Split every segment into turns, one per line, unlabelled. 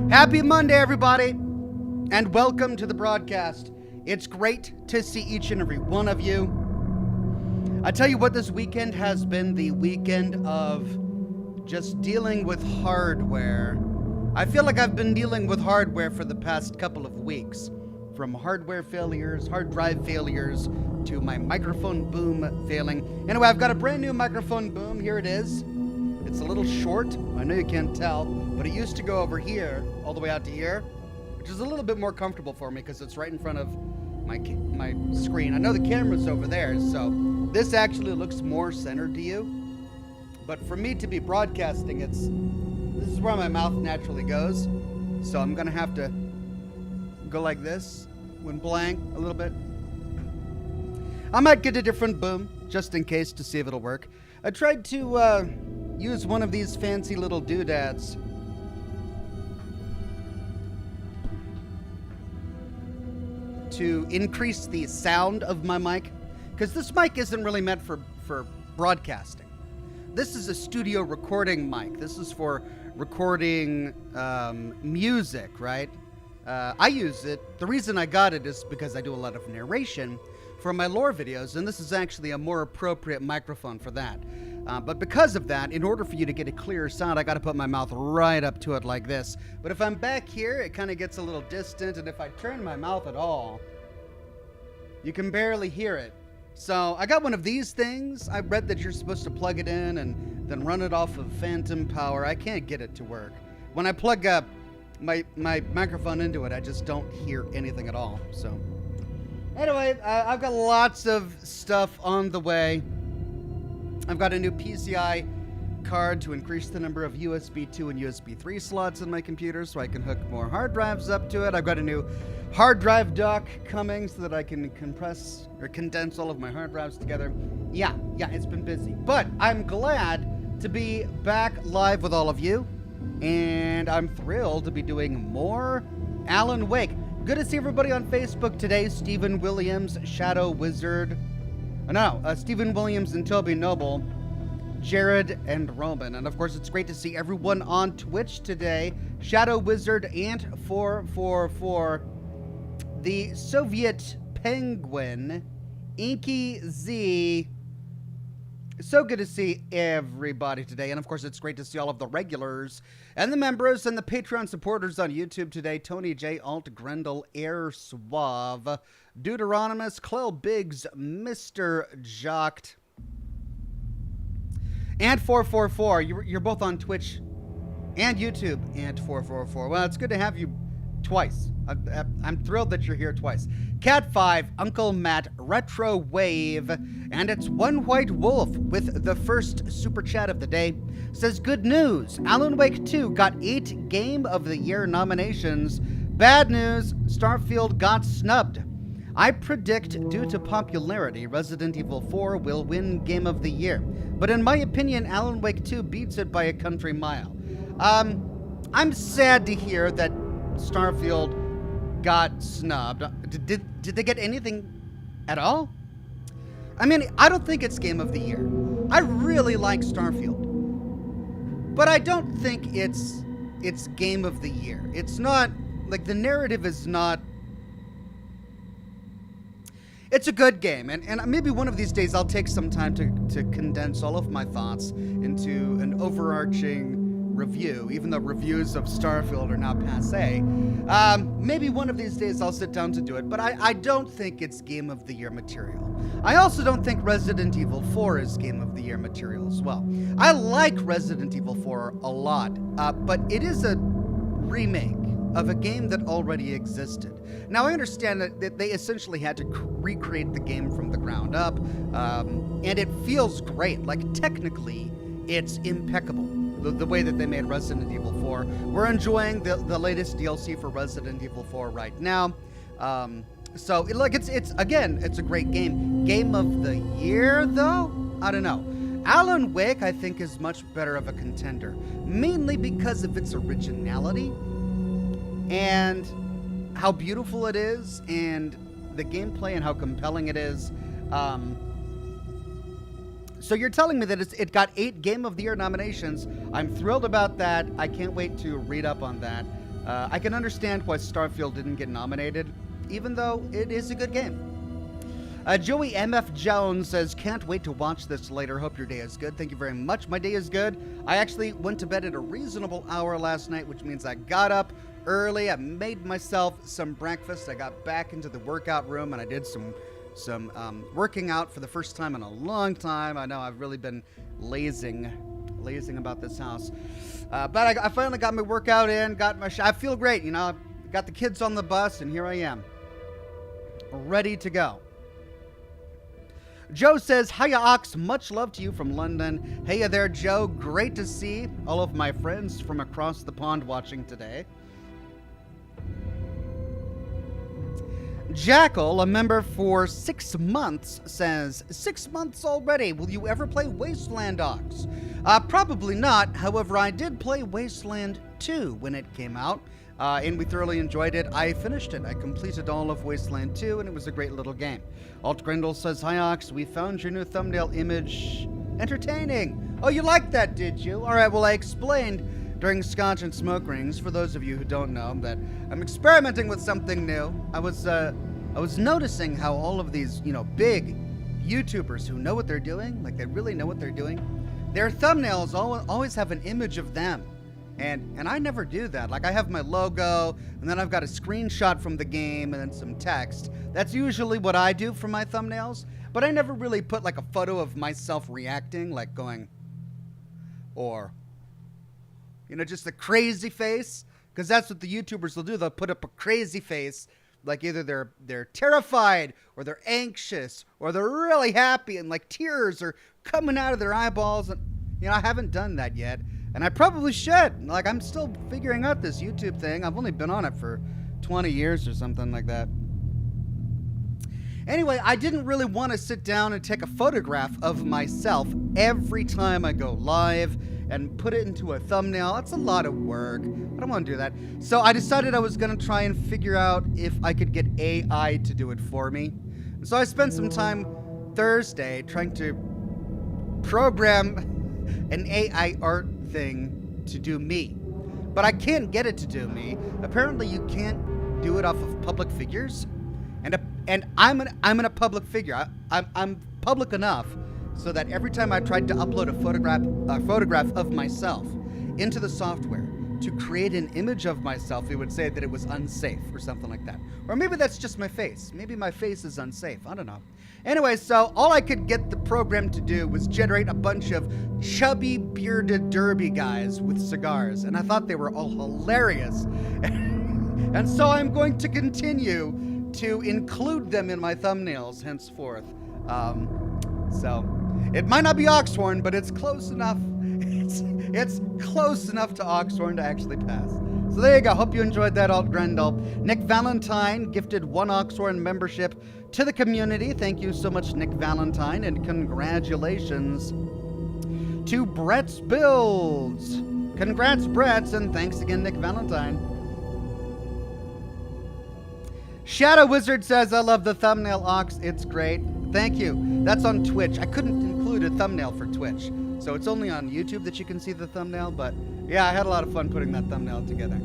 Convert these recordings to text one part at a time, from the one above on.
Happy Monday, everybody, and welcome to the broadcast. It's great to see each and every one of you. I tell you what, this weekend has been the weekend of just dealing with hardware. I feel like I've been dealing with hardware for the past couple of weeks. From hardware failures, hard drive failures, to my microphone boom failing. Anyway, I've got a brand new microphone boom. Here it is. It's a little short. I know you can't tell, but it used to go over here, all the way out to here, which is a little bit more comfortable for me because it's right in front of my screen. I know the camera's over there, so this actually looks more centered to you. But for me to be broadcasting, this is where my mouth naturally goes. So I'm gonna have to go like this when blank a little bit. I might get a different boom just in case to see if it'll work. I tried to use one of these fancy little doodads. To increase the sound of my mic, because this mic isn't really meant for broadcasting. This is a studio recording mic. This is for recording music, right? I use it. The reason I got it is because I do a lot of narration for my lore videos, and this is actually a more appropriate microphone for that. But because of that, in order for you to get a clearer sound, I got to put my mouth right up to it like this. But if I'm back here, it kind of gets a little distant, and if I turn my mouth at all, you can barely hear it. So I got one of these things. I read that you're supposed to plug it in and then run it off of phantom power. I can't get it to work. When I plug up my microphone into it, I just don't hear anything at all. So anyway, I've got lots of stuff on the way. I've got a new PCI card to increase the number of USB 2 and USB 3 slots in my computer so I can hook more hard drives up to it. I've got a new hard drive dock coming so that I can compress or condense all of my hard drives together. Yeah, it's been busy. But I'm glad to be back live with all of you, and I'm thrilled to be doing more Alan Wake. Good to see everybody on Facebook today. Stephen Williams, Shadow Wizard. Stephen Williams and Toby Noble, Jared and Roman. And of course, it's great to see everyone on Twitch today. Shadow Wizard, Ant 444, the Soviet Penguin, Inky Z. So good to see everybody today. And of course, it's great to see all of the regulars and the members and the Patreon supporters on YouTube today. Tony J, Alt, Grendel, Air Suave, Deuteronomus, Clell Biggs, Mr. Jocked, and 444. You're both on Twitch and YouTube, and 444. Well, it's good to have you twice. I'm thrilled that you're here twice. Cat 5, Uncle Matt, Retro Wave, and it's One White Wolf with the first super chat of the day. Says, good news, Alan Wake 2 got 8 Game of the Year nominations. Bad news, Starfield got snubbed. I predict, due to popularity, Resident Evil 4 will win Game of the Year. But in my opinion, Alan Wake 2 beats it by a country mile. I'm sad to hear that Starfield got snubbed. Did they get anything at all? I mean, I don't think it's Game of the Year. I really like Starfield, but I don't think it's Game of the Year. It's not, like, the narrative is not. It's a good game, and maybe one of these days I'll take some time to condense all of my thoughts into an overarching review, even though reviews of Starfield are now passé. Maybe one of these days I'll sit down to do it, but I don't think it's Game of the Year material. I also don't think Resident Evil 4 is Game of the Year material as well. I like Resident Evil 4 a lot, but it is a remake of a game that already existed. Now, I understand that they essentially had to recreate the game from the ground up, and it feels great. Like, technically, it's impeccable. The way that they made Resident Evil 4. We're enjoying the latest DLC for Resident Evil 4 right now. So it's a great game. Game of the Year, though? I don't know. Alan Wake, I think, is much better of a contender, mainly because of its originality and how beautiful it is, and the gameplay and how compelling it is. So you're telling me that it got 8 Game of the Year nominations. I'm thrilled about that. I can't wait to read up on that. I can understand why Starfield didn't get nominated, even though it is a good game. Joey MF Jones says, can't wait to watch this later. Hope your day is good. Thank you very much. My day is good. I actually went to bed at a reasonable hour last night, which means I got up early. I made myself some breakfast. I got back into the workout room and I did some working out for the first time in a long time. I know I've really been lazing about this house. But I finally got my workout in, I feel great, you know. Got the kids on the bus and here I am, ready to go. Joe says, hiya Ox, much love to you from London. Hey there, Joe. Great to see all of my friends from across the pond watching today. Jackal, a member for 6 months, says, 6 months already. Will you ever play Wasteland, Ox? Probably not. However, I did play Wasteland 2 when it came out. And we thoroughly enjoyed it. I finished it. I completed all of Wasteland 2, and it was a great little game. Alt Grindel says, hi, Ox. We found your new thumbnail image entertaining. Oh, you liked that, did you? All right, well, I explained during Scotch and Smoke Rings, for those of you who don't know, that I'm experimenting with something new. I was noticing how all of these, big YouTubers who know what they're doing, like they really know what they're doing, their thumbnails always have an image of them. And I never do that. Like, I have my logo, and then I've got a screenshot from the game, and then some text. That's usually what I do for my thumbnails. But I never really put, like, a photo of myself reacting, like going, or, just a crazy face. Because that's what the YouTubers will do. They'll put up a crazy face, like either they're terrified, or they're anxious, or they're really happy, and, like, tears are coming out of their eyeballs. And, I haven't done that yet. And I probably should. Like, I'm still figuring out this YouTube thing. I've only been on it for 20 years or something like that. Anyway, I didn't really want to sit down and take a photograph of myself every time I go live and put it into a thumbnail. That's a lot of work. I don't want to do that. So I decided I was going to try and figure out if I could get AI to do it for me. So I spent some time Thursday trying to program an AI art thing to do me, but I can't get it to do me. Apparently, you can't do it off of public figures, and I'm in a public figure. I'm public enough so that every time I tried to upload a photograph of myself into the software to create an image of myself, it would say that it was unsafe or something like that. Or maybe that's just my face. Maybe my face is unsafe. I don't know. Anyway, so all I could get the program to do was generate a bunch of chubby, bearded derby guys with cigars, and I thought they were all hilarious. And so I'm going to continue to include them in my thumbnails henceforth. So it might not be Oxhorn, but it's close enough. It's close enough to Oxhorn to actually pass. So there you go. Hope you enjoyed that, Alt Grendel. Nick Valentine gifted 1 Oxhorn membership to the community. Thank you so much, Nick Valentine, and congratulations to Brett's Builds. Congrats, Brett, and thanks again, Nick Valentine. Shadow Wizard says, I love the thumbnail, Ox. It's great. Thank you. That's on Twitch. I couldn't include a thumbnail for Twitch, so it's only on YouTube that you can see the thumbnail, but yeah, I had a lot of fun putting that thumbnail together.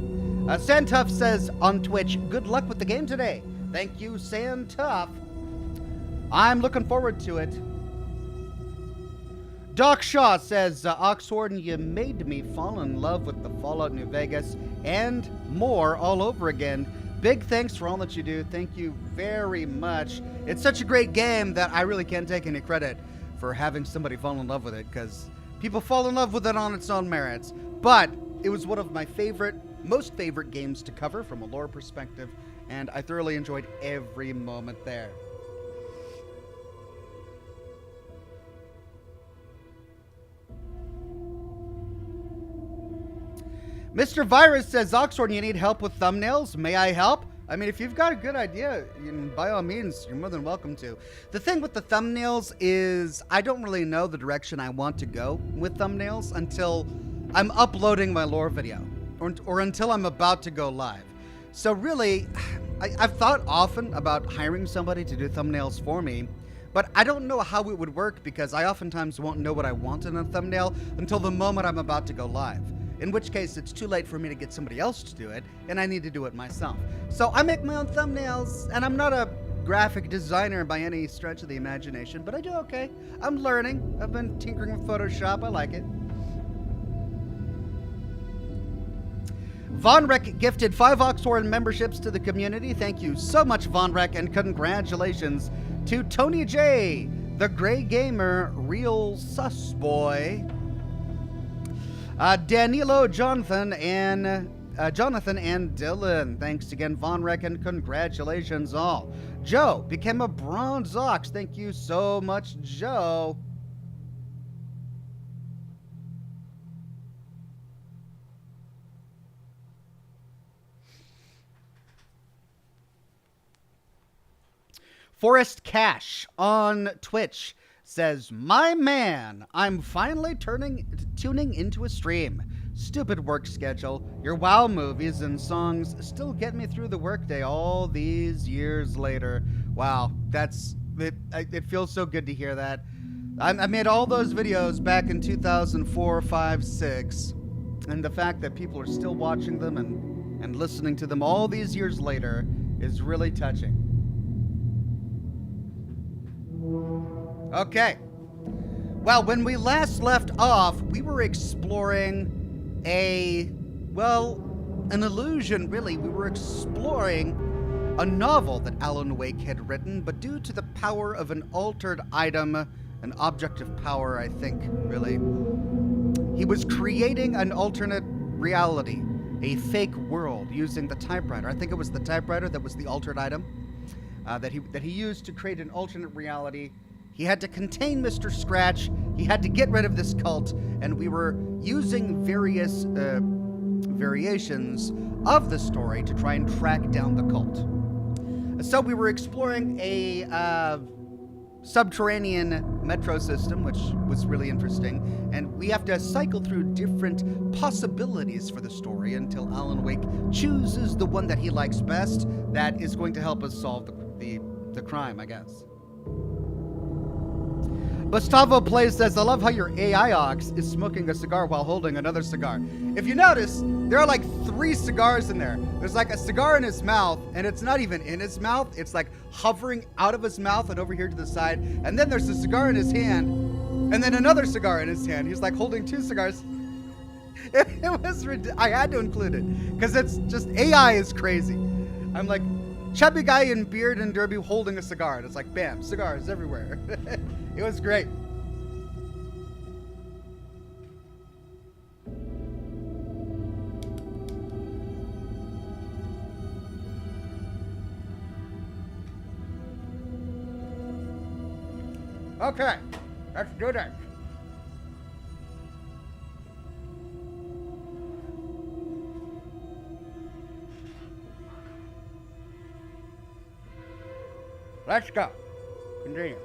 Santuff says on Twitch, good luck with the game today. Thank you, Santuff. I'm looking forward to it. Doc Shaw says, Oxhorn, you made me fall in love with the Fallout New Vegas and more all over again. Big thanks for all that you do. Thank you very much. It's such a great game that I really can't take any credit for having somebody fall in love with it, because people fall in love with it on its own merits. But it was one of my most favorite games to cover from a lore perspective, and I thoroughly enjoyed every moment there. Mr. Virus says, Oxhorn, you need help with thumbnails? May I help? I mean, if you've got a good idea, by all means, you're more than welcome to. The thing with the thumbnails is I don't really know the direction I want to go with thumbnails until I'm uploading my lore video or until I'm about to go live. So really, I've thought often about hiring somebody to do thumbnails for me, but I don't know how it would work because I oftentimes won't know what I want in a thumbnail until the moment I'm about to go live. in which case it's too late for me to get somebody else to do it, and I need to do it myself. So I make my own thumbnails, and I'm not a graphic designer by any stretch of the imagination, but I do okay. I'm learning. I've been tinkering with Photoshop. I like it. Vonrek gifted 5 Oxhorn memberships to the community. Thank you so much, Vonrek, and congratulations to Tony J, the Gray Gamer, Real Sus Boy, Danilo, Jonathan, and Dylan. Thanks again, Vonrek, and congratulations all. Joe became a Bronze Ox. Thank you so much, Joe. Forrest Cash on Twitch says, "My man, I'm finally tuning into a stream. Stupid work schedule. Your WoW movies and songs still get me through the workday all these years later." Wow, it feels so good to hear that. I made all those videos back in 2004, 5, 6, and the fact that people are still watching them and listening to them all these years later is really touching. Okay. Well, when we last left off, we were exploring an illusion, really. We were exploring a novel that Alan Wake had written, but due to the power of an altered item, an object of power, I think, really, he was creating an alternate reality, a fake world, using the typewriter. I think it was the typewriter that was the altered item that he used to create an alternate reality. He had to contain Mr. Scratch. He had to get rid of this cult, and we were using various variations of the story to try and track down the cult. So we were exploring a subterranean metro system, which was really interesting, and we have to cycle through different possibilities for the story until Alan Wake chooses the one that he likes best that is going to help us solve the crime, I guess. Gustavo Plays says, "I love how your AI Ox is smoking a cigar while holding another cigar." If you notice, there are like 3 cigars in there. There's like a cigar in his mouth, and it's not even in his mouth. It's like hovering out of his mouth and over here to the side. And then there's a cigar in his hand, and then another cigar in his hand. He's like holding 2 cigars. It was I had to include it because it's just AI is crazy. I'm like, chubby guy in beard and derby holding a cigar, and it's like, bam, cigars everywhere. It was great. Okay, let's do this. Let's go. Continue.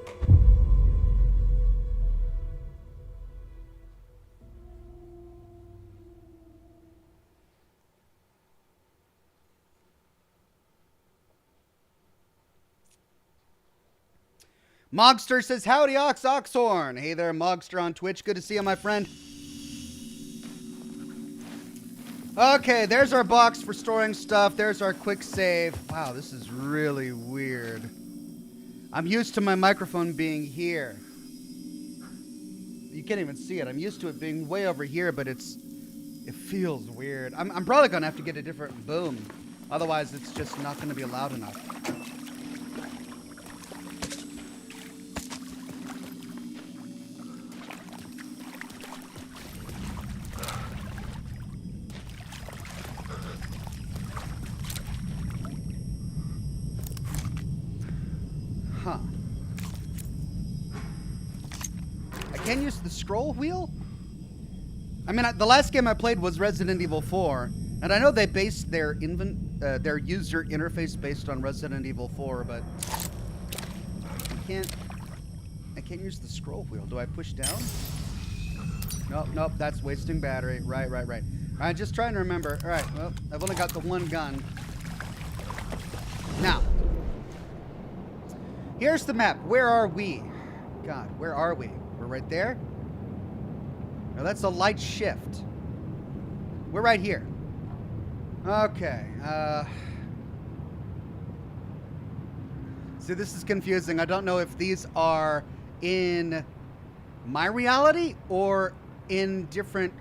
Mogster says, "Howdy, Oxhorn." Hey there, Mogster on Twitch. Good to see you, my friend. Okay, there's our box for storing stuff. There's our quick save. Wow, this is really weird. I'm used to my microphone being here. You can't even see it. I'm used to it being way over here, but it feels weird. I'm probably going to have to get a different boom. Otherwise, it's just not going to be loud enough. I can use the scroll wheel? I mean, the last game I played was Resident Evil 4, and I know they based their user interface based on Resident Evil 4, but I can't use the scroll wheel. Do I push down? Nope, that's wasting battery. Right. I'm just trying to remember. All right, well, I've only got the one gun. Now, here's the map. Where are we? God, where are we? We're right there? No, that's a light shift. We're right here. Okay. See, this is confusing. I don't know if these are in my reality or in different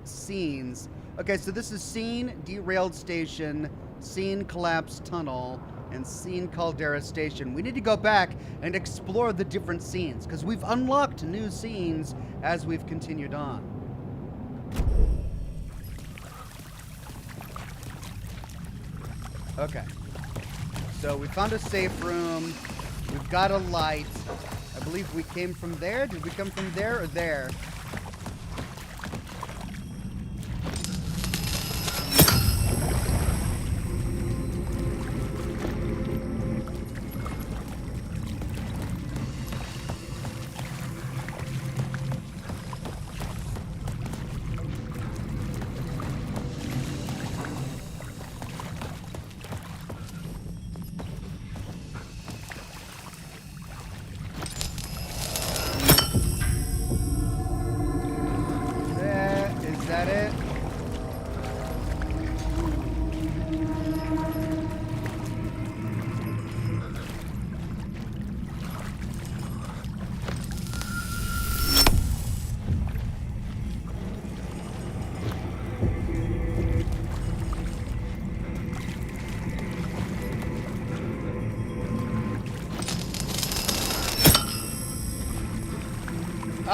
scenes. Okay, so this is scene Derailed Station, scene Collapsed Tunnel, and scene Caldera Station. We need to go back and explore the different scenes, because we've unlocked new scenes as we've continued on. Okay. So we found a safe room. We've got a light. I believe we came from there. Did we come from there or there?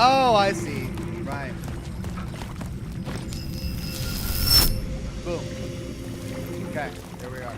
Oh, I see. Right. Boom. Okay, there we are.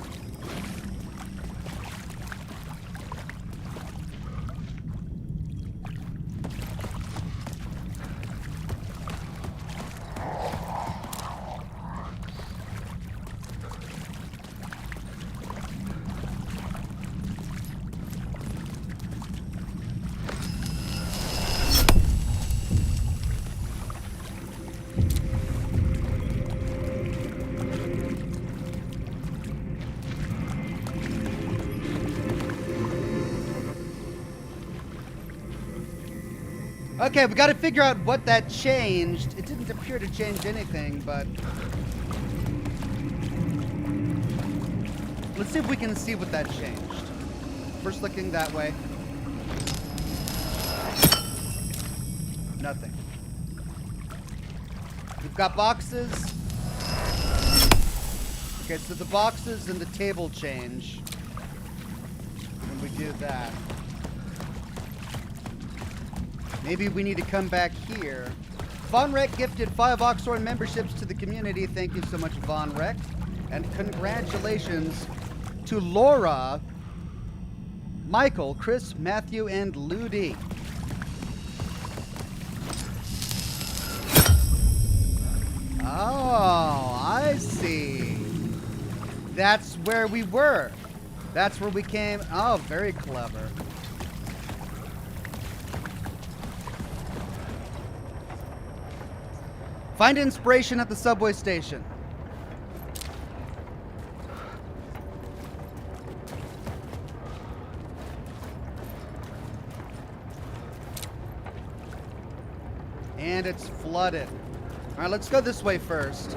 Okay, we got to figure out what that changed. It didn't appear to change anything, but let's see if we can see what that changed. First looking that way. Nothing. We've got boxes. Okay, so the boxes and the table change when we do that. Maybe we need to come back here. Von Reck gifted 5 Oxhorn memberships to the community. Thank you so much, Von Reck. And congratulations to Laura, Michael, Chris, Matthew, and Ludi. Oh, I see. That's where we were. That's where we came. Oh, very clever. Find inspiration at the subway station. And it's flooded. All right, let's go this way first.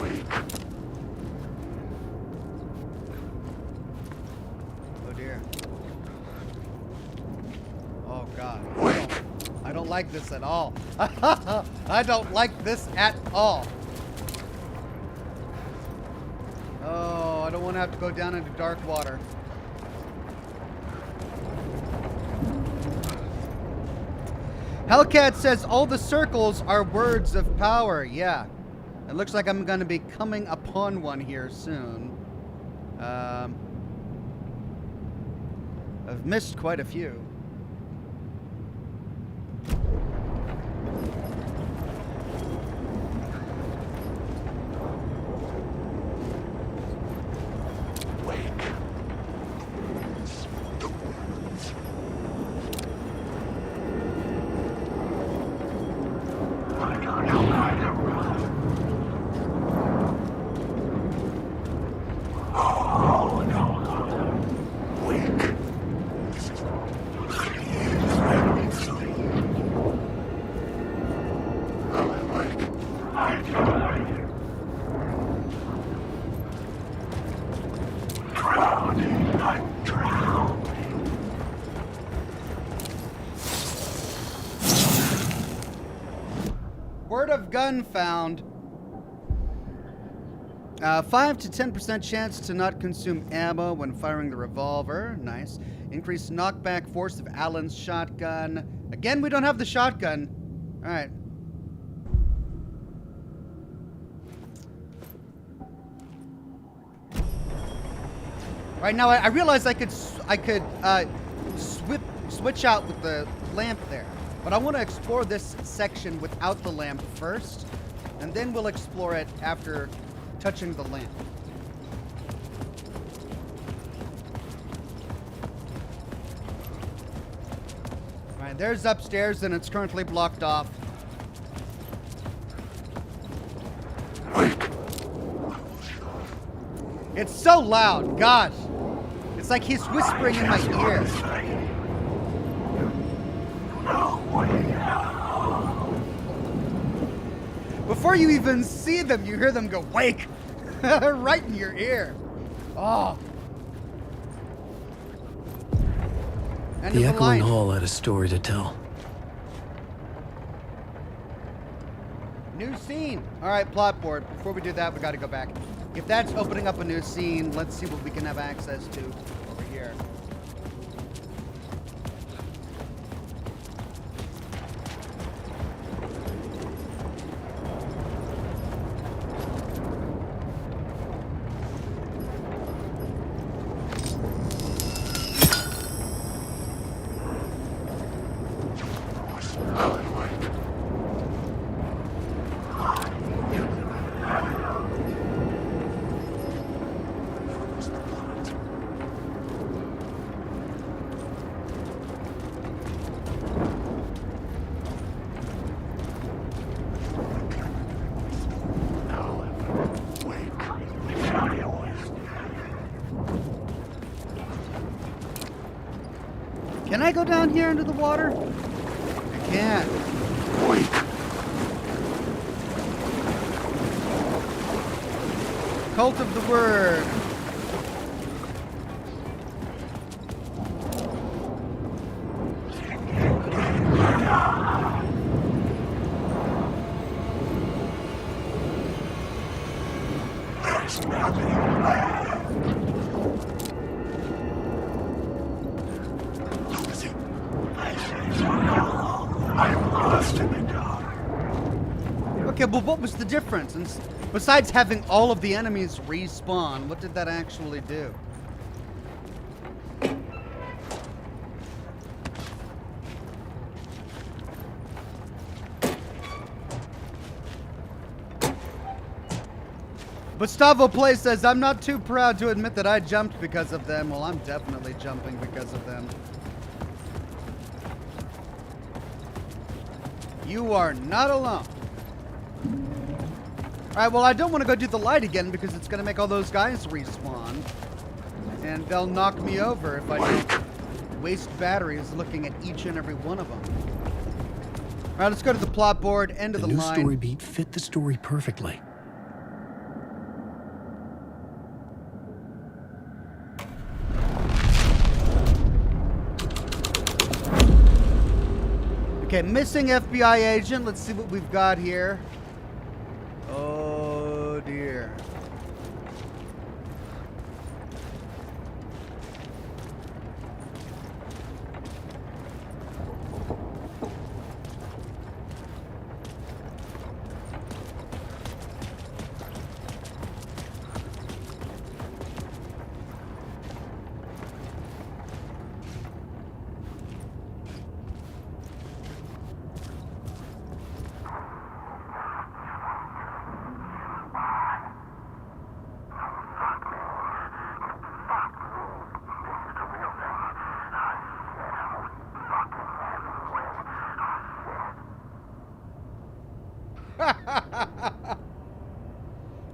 Oh dear. Oh God. I don't like this at all. I don't like this at all. Oh, I don't want to have to go down into dark water. Hellcat says all the circles are words of power. Yeah. It looks like I'm going to be coming upon one here soon. I've missed quite a few. gun found. 5 to 10% chance to not consume ammo when firing the revolver. Nice. Increased knockback force of Alan's shotgun. Again, we don't have the shotgun. All right. Right now, I realized I could switch out with the lamp there, but I want to explore this section without the lamp first, and then we'll explore it after touching the lamp. All right, there's upstairs, and it's currently blocked off. It's so loud, gosh. It's like he's whispering in my ear. Before you even see them, you hear them go, "Wake!" right in your ear. Oh.
The echoing hall had a story to tell.
New scene. All right, plot board. Before we do that, we got to go back. If that's opening up a new scene, let's see what we can have access to over here. Can I go down here into the water? I can't. Cult of the Word. Okay, but what was the difference? And besides having all of the enemies respawn, what did that actually do? Gustavo Play says, I'm not too proud to admit that I jumped because of them. Well, I'm definitely jumping because of them. You are not alone. Alright, well, I don't want to go do the light again because it's going to make all those guys respawn. And they'll knock me over if I don't waste batteries looking at each and every one of them. Alright, let's go to the plot board, end of the line.
The new story beat fit the story perfectly.
Okay, missing FBI agent. Let's see what we've got here. Oh, dear.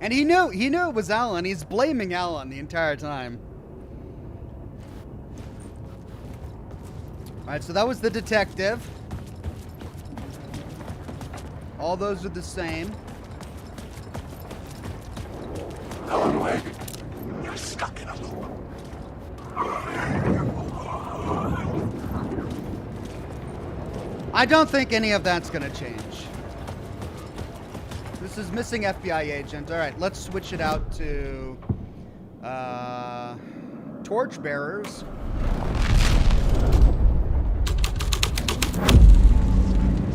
And he knew it was Alan. He's blaming Alan the entire time. Alright, so that was the detective. All those are the same.
Alan Wake, you're stuck in a loop.
I don't think any of that's gonna change. This is missing FBI agent. All right, let's switch it out to torchbearers.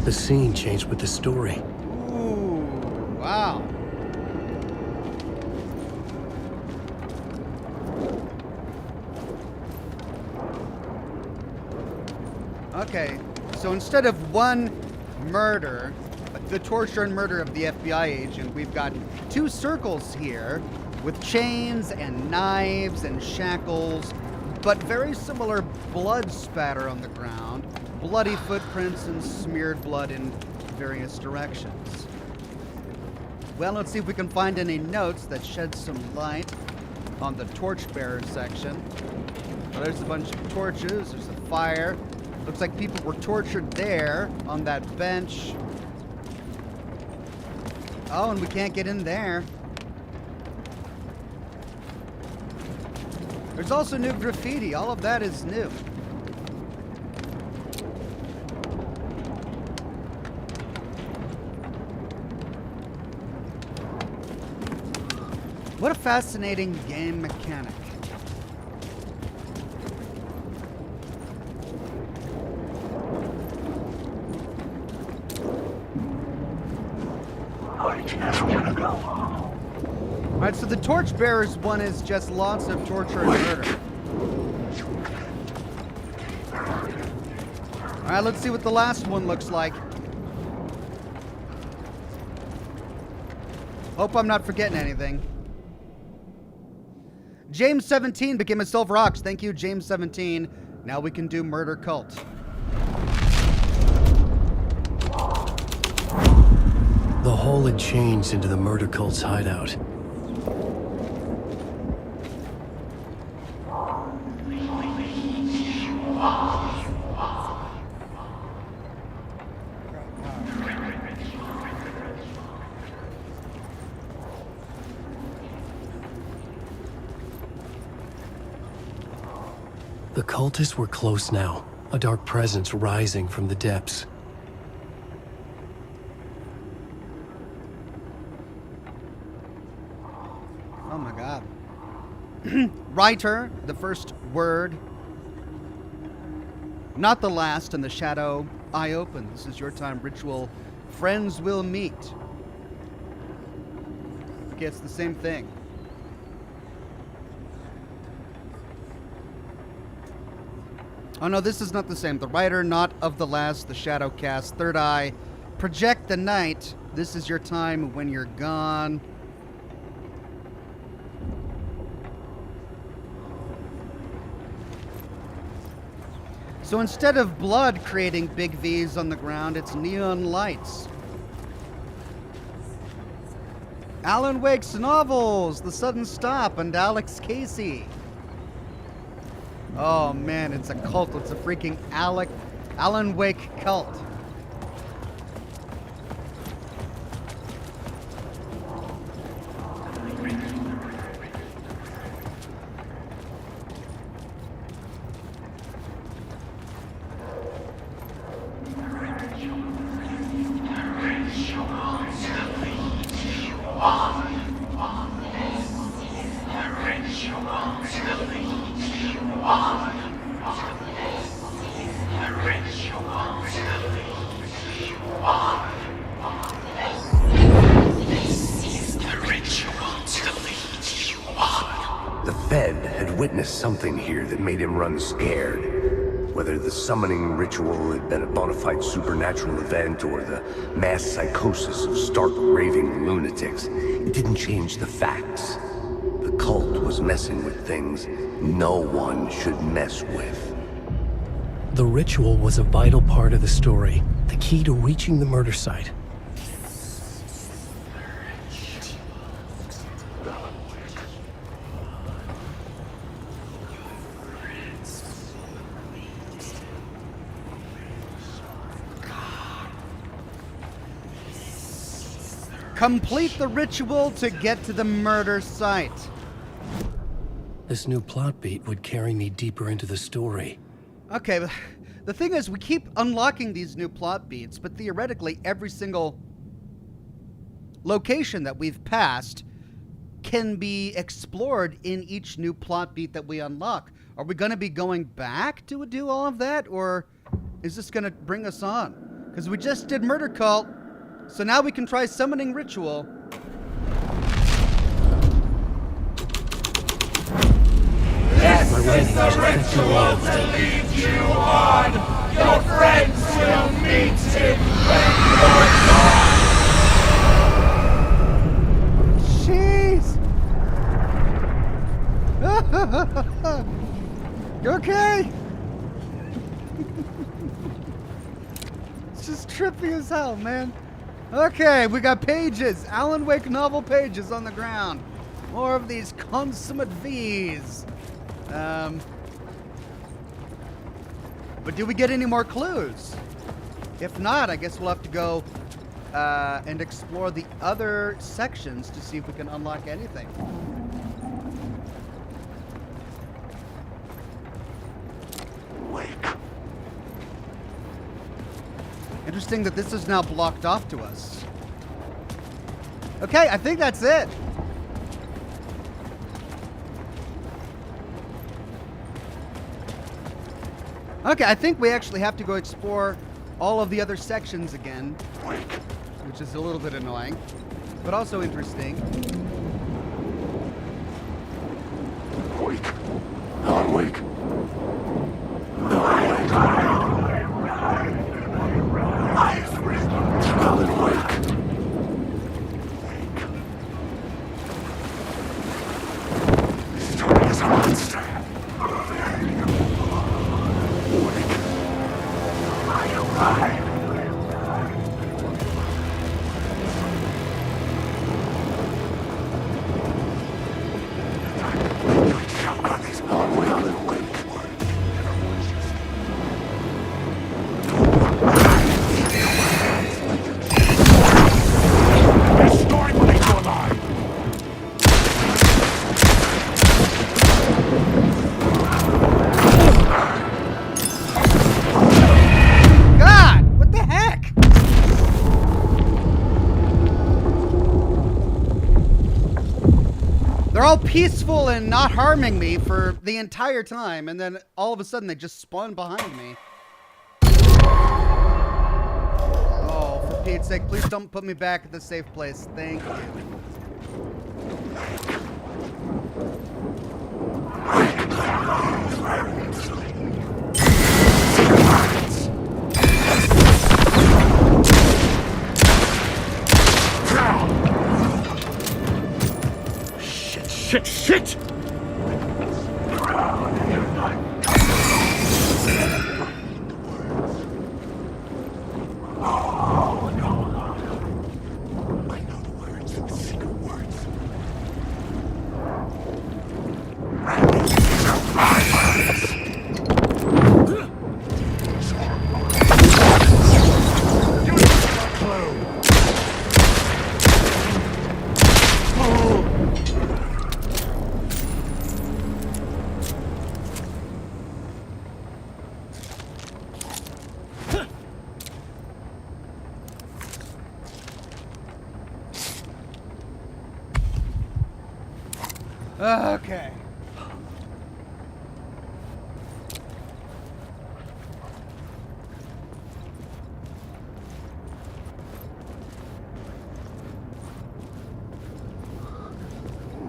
The scene changed with the story.
Ooh, wow. Okay, so instead of one murder, the torture and murder of the FBI agent, we've got two circles here with chains and knives and shackles, but very similar blood spatter on the ground, bloody footprints and smeared blood in various directions. Well, let's see if we can find any notes that shed some light on the torchbearer section. Well, there's a bunch of torches, there's a fire. Looks like people were tortured there on that bench. Oh, and we can't get in there. There's also new graffiti. All of that is new. What a fascinating game mechanic. Alright, so the torchbearers one is just lots of torture and murder. Alright, let's see what the last one looks like. Hope I'm not forgetting anything. James 17 became a Silver Ox. Thank you, James 17. Now we can do Murder Cult.
The hole had changed into the murder cult's hideout. The cultists were close now, a dark presence rising from the depths.
Oh my god. Writer, the first word. Not the last, and the shadow eye open. This is your time, ritual. Friends will meet. Okay, it's the same thing. Oh no, this is not the same. The writer, not of the last, the shadow cast, third eye. Project the night. This is your time when you're gone. So instead of blood creating big V's on the ground, it's neon lights. Alan Wake's novels, The Sudden Stop, and Alex Casey. Oh man, it's a cult. It's a freaking Alan Wake cult.
Something here that made him run scared. Whether the summoning ritual had been a bona fide supernatural event or the mass psychosis of stark raving lunatics, it didn't change the facts. The cult was messing with things no one should mess with.
The ritual was a vital part of the story, the key to reaching the murder site.
Complete the ritual to get to the murder site.
This new plot beat would carry me deeper into the story.
Okay, but the thing is, we keep unlocking these new plot beats, but theoretically, every single location that we've passed can be explored in each new plot beat that we unlock. Are we going to be going back to do all of that, or is this going to bring us on? Because we just did Murder Cult, so now we can try Summoning Ritual.
This is the ritual to lead you on. Your friends will meet him when you're gone.
Jeez. You okay? It's just trippy as hell, man. Okay, we got pages. Alan Wake novel pages on the ground. More of these consummate V's. But do we get any more clues? If not, I guess we'll have to go and explore the other sections to see if we can unlock anything.
Wake.
Interesting that this is now blocked off to us. Okay, I think that's it. Okay, I think we actually have to go explore all of the other sections again, which is a little bit annoying, but also interesting.
Wake. Alan, wake. Alan, wake. This story is a monster.
Peaceful and not harming me for the entire time, and then all of a sudden they just spawn behind me. Oh, for Pete's sake, please don't put me back at the safe place. Thank you.
Shit!
Okay.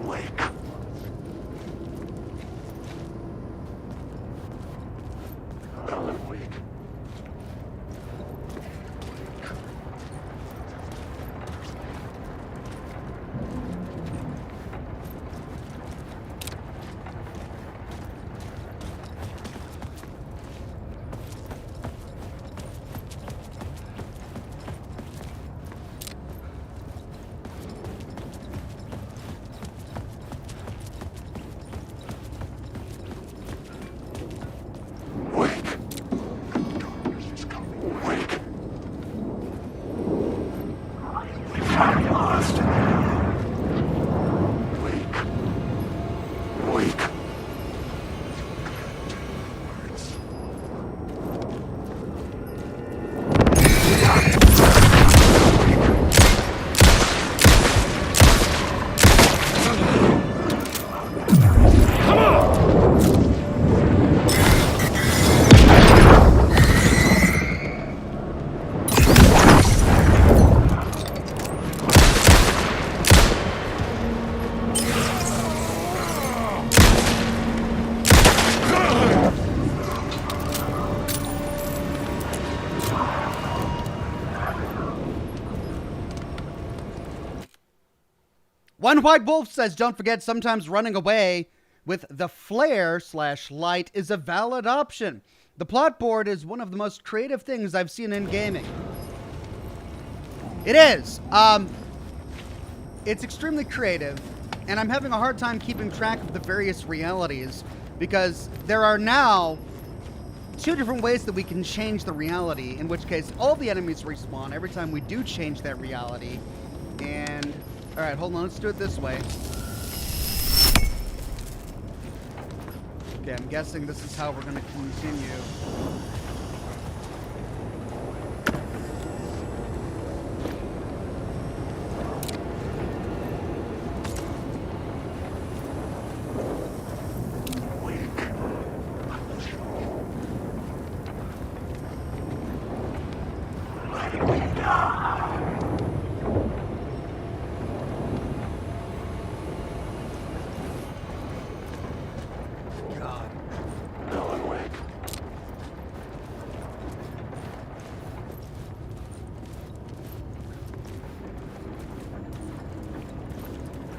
Wake. Alan, wake.
One White Wolf says, don't forget, sometimes running away with the flare/light is a valid option. The plot board is one of the most creative things I've seen in gaming. It is. It's extremely creative, and I'm having a hard time keeping track of the various realities because there are now 2 different ways that we can change the reality, in which case all the enemies respawn every time we do change that reality. And, alright, hold on, let's do it this way. Okay, I'm guessing this is how we're going to continue.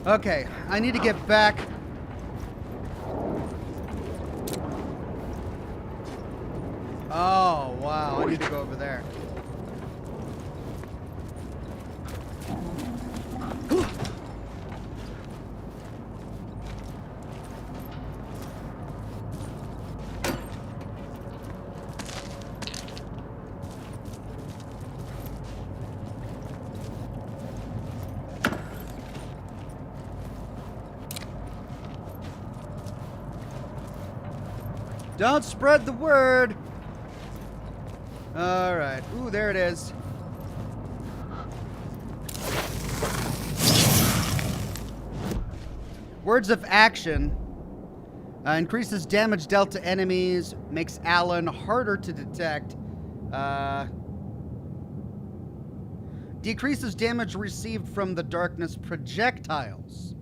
Okay, I need to get back. Oh, wow, I need to go over there. Don't spread the word. All right. Ooh, there it is. Words of action. Increases damage dealt to enemies. Makes Alan harder to detect. Decreases damage received from the darkness projectiles.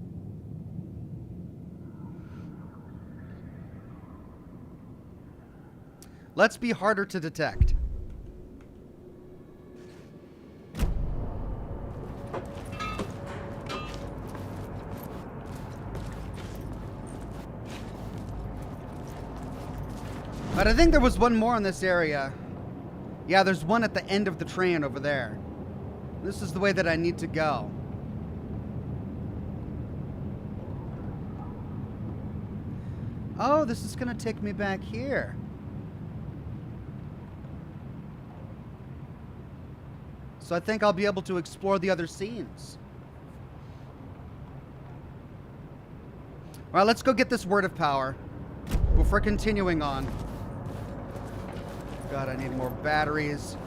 Let's be harder to detect. But I think there was one more in this area. Yeah, there's one at the end of the train over there. This is the way that I need to go. Oh, this is going to take me back here. So I think I'll be able to explore the other scenes. All right, let's go get this word of power before continuing on. God, I need more batteries.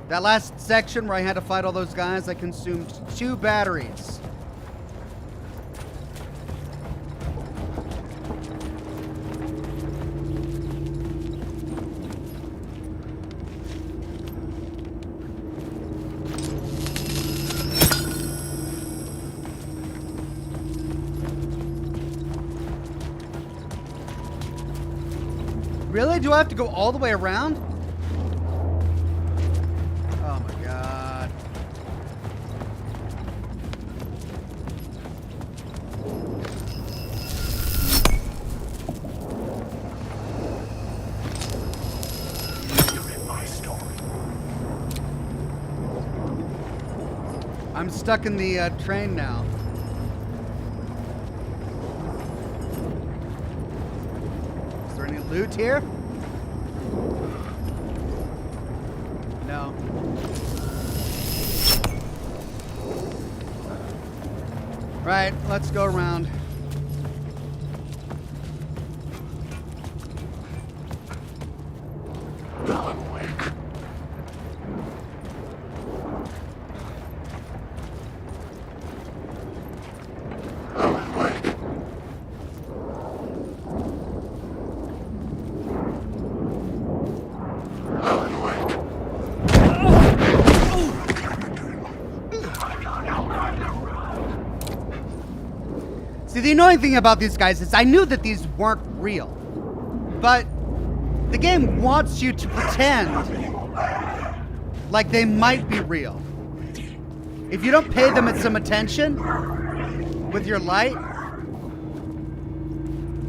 That last section where I had to fight all those guys, I consumed 2 batteries. Really? Do I have to go all the way around? Oh my god. I'm stuck in the train now. Loot here? No. Right, let's go around. See, the annoying thing about these guys is I knew that these weren't real. But the game wants you to pretend like they might be real. If you don't pay them some attention, With your light?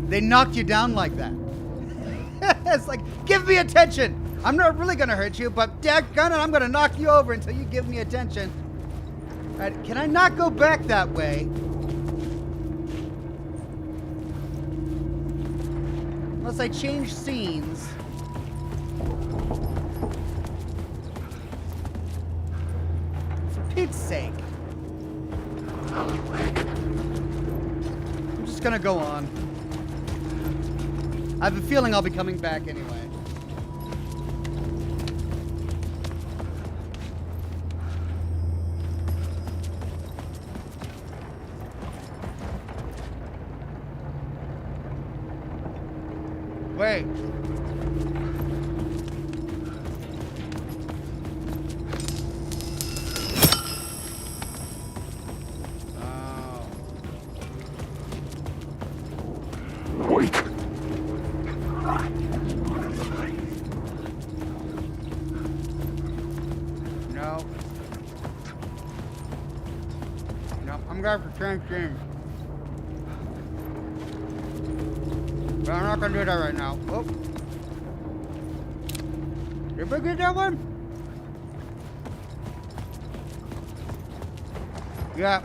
They knock you down like that. It's like, give me attention. I'm not really gonna hurt you, but daggone it, I'm gonna knock you over until you give me attention. All right, can I not go back that way? Unless I change scenes. For Pete's sake. I'm just gonna go on. I have a feeling I'll be coming back anyway. Wait.
Wait.
No. No, I'm going for transgene. But I'm not gonna do that right now. Oh. Did we get that one? Yeah.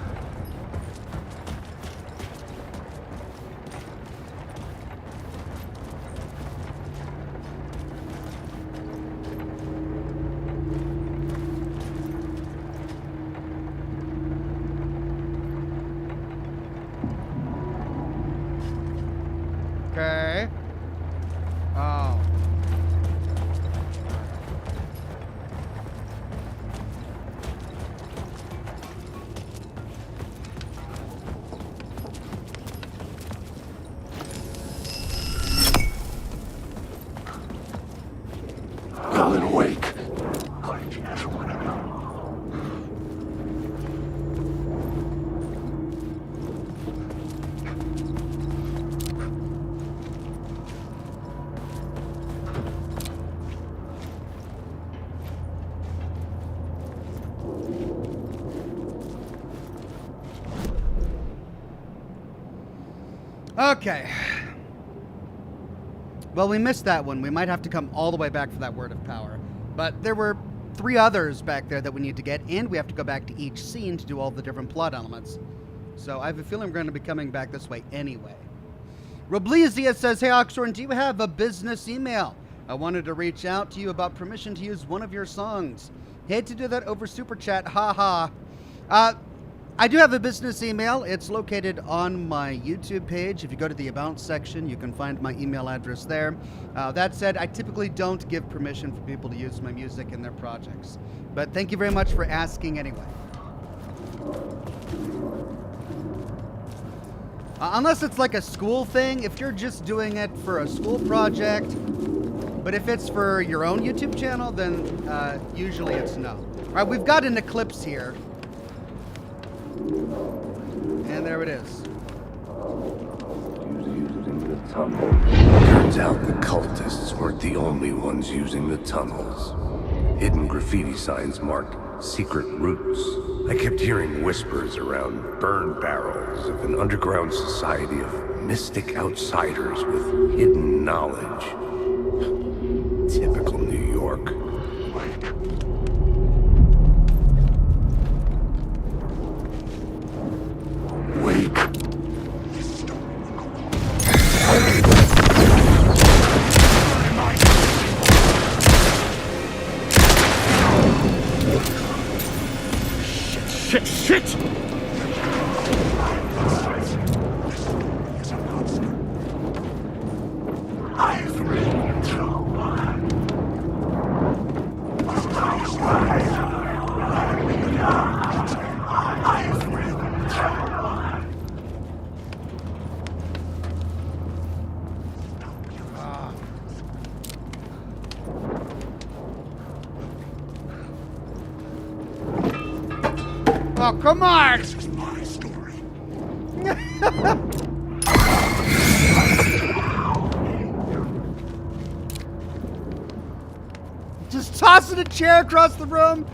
Okay. Oh.
Alan, wake.
Okay. Well, we missed that one. We might have to come all the way back for that word of power. But there were 3 others back there that we need to get, and we have to go back to each scene to do all the different plot elements. So I have a feeling we're going to be coming back this way anyway. Roblizia says, hey, Oxhorn, do you have a business email? I wanted to reach out to you about permission to use one of your songs. Hate to do that over Super Chat, haha. I do have a business email. It's located on my YouTube page. If you go to the About section, you can find my email address there. That said, I typically don't give permission for people to use my music in their projects. But thank you very much for asking anyway. Unless it's like a school thing, if you're just doing it for a school project, but if it's for your own YouTube channel, then usually it's no. All right, we've got an eclipse here. And there it is.
Turns out the cultists weren't the only ones using the tunnels. Hidden graffiti signs marked secret routes. I kept hearing whispers around burn barrels of an underground society of mystic outsiders with hidden knowledge. Typical New York. Wake.
Shit!
Oh, come on!
This is my story.
Just tossing a chair across the room.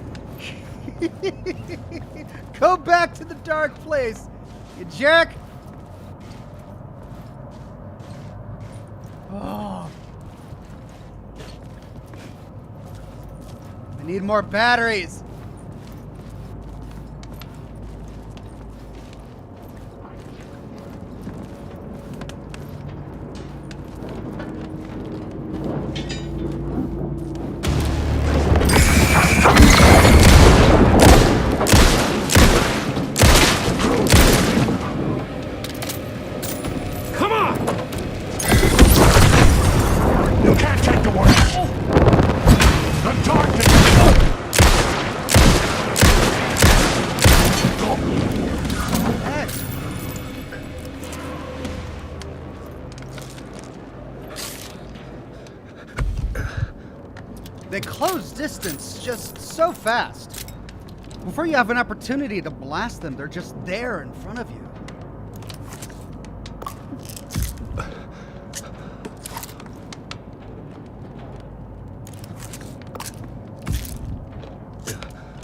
Go back to the dark place. You jerk! Oh. I need more batteries. They close distance just so fast. Before you have an opportunity to blast them, they're just there in front of you.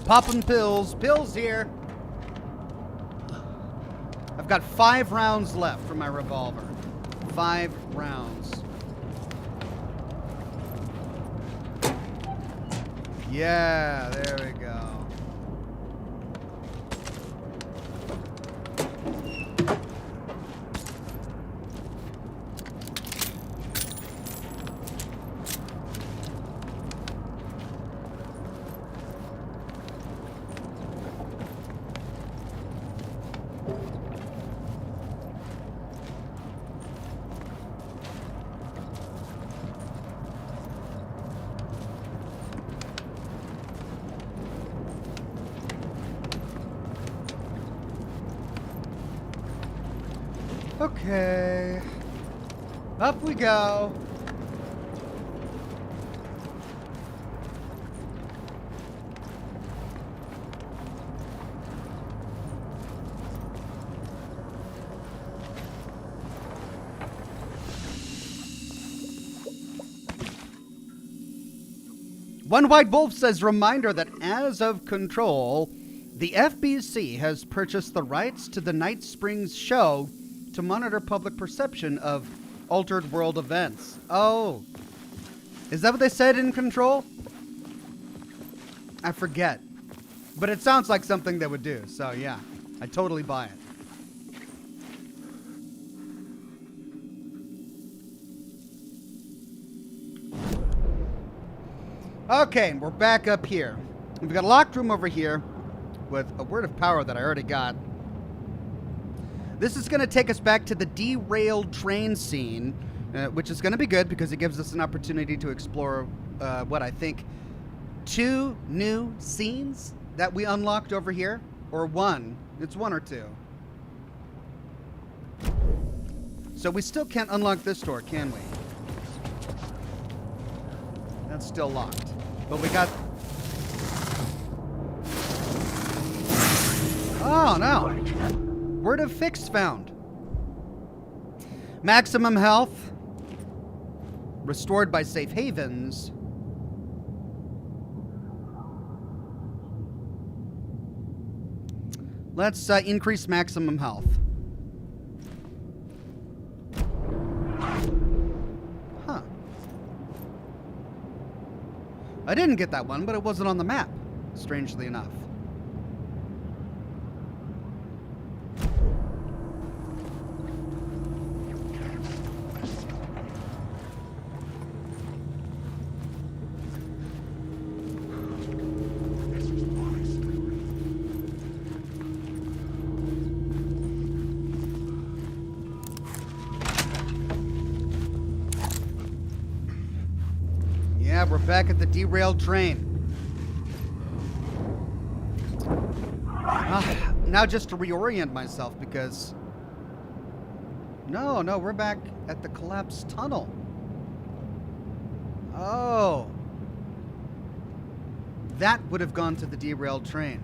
Popping pills. Pills here. I've got 5 rounds left for my revolver. 5 rounds. Yeah, there we go. Okay. Up we go. One White Wolf says, reminder that as of Control, the FBC has purchased the rights to the Night Springs show to monitor public perception of altered world events. Oh. Is that what they said in Control? I forget. But it sounds like something they would do. So, yeah. I totally buy it. Okay, we're back up here. We've got a locked room over here with a word of power that I already got. This is going to take us back to the derailed train scene, which is going to be good because it gives us an opportunity to explore what I think 2 new scenes that we unlocked over here, or 1. It's 1 or 2. So we still can't unlock this door, can we? That's still locked. But we got... Oh, no. Word of fix found. Maximum health. Restored by safe havens. Let's increase maximum health. Huh. I didn't get that one, but it wasn't on the map, strangely enough. Yeah, we're back at the derailed train. Now just to reorient myself because... No, we're back at the collapsed tunnel. Oh. That would have gone to the derailed train.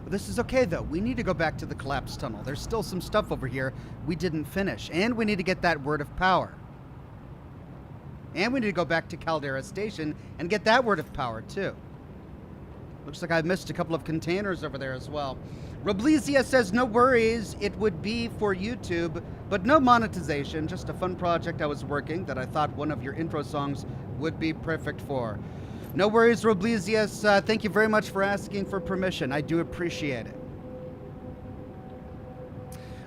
Well, this is okay, though. We need to go back to the collapsed tunnel. There's still some stuff over here we didn't finish. And we need to get that word of power. And we need to go back to Caldera Station and get that word of power, too. Looks like I missed a couple of containers over there as well. Roblizia says, no worries, it would be for YouTube, but no monetization, just a fun project I was working that I thought one of your intro songs would be perfect for. No worries, Roblizia. Thank you very much for asking for permission. I do appreciate it.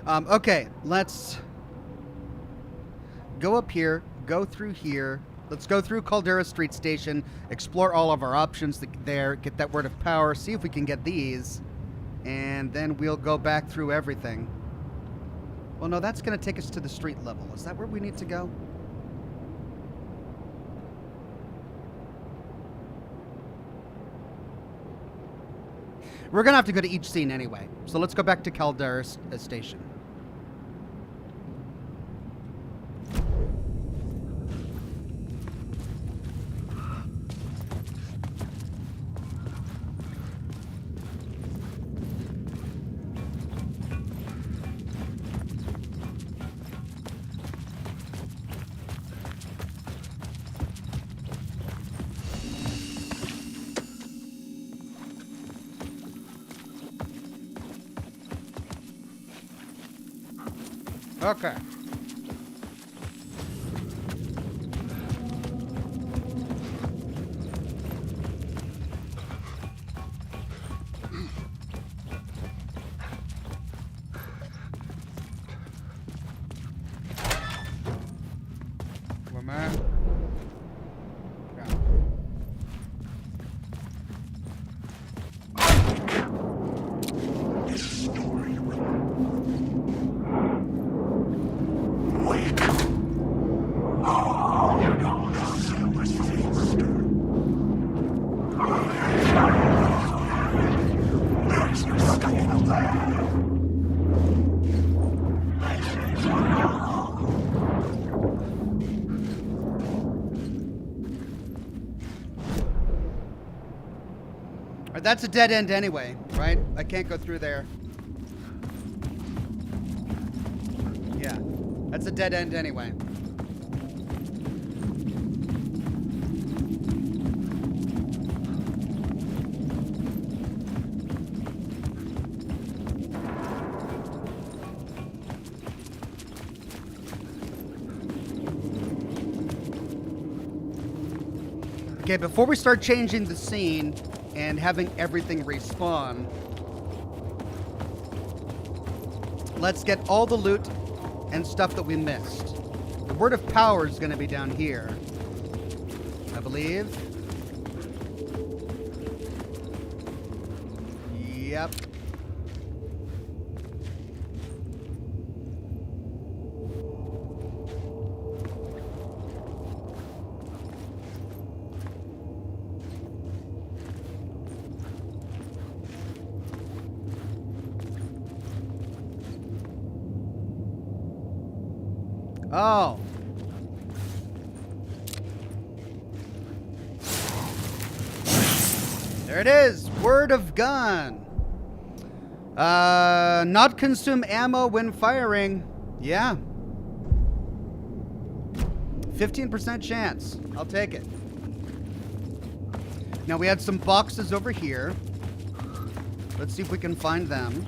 Okay, let's go up here, go through here. Let's go through Caldera Street Station, explore all of our options there, get that word of power, see if we can get these, and then we'll go back through everything. Well, no, that's going to take us to the street level. Is that where we need to go? We're going to have to go to each scene anyway. So let's go back to Caldera Station. Okay. One more. Yeah. That's a dead end anyway, right? I can't go through there. Yeah, that's a dead end anyway. Okay, before we start changing the scene and having everything respawn, let's get all the loot and stuff that we missed. The word of power is going to be down here, I believe. Yep. Oh. There it is. Word of gun. Not consume ammo when firing. Yeah. 15% chance. I'll take it. Now we had some boxes over here. Let's see if we can find them.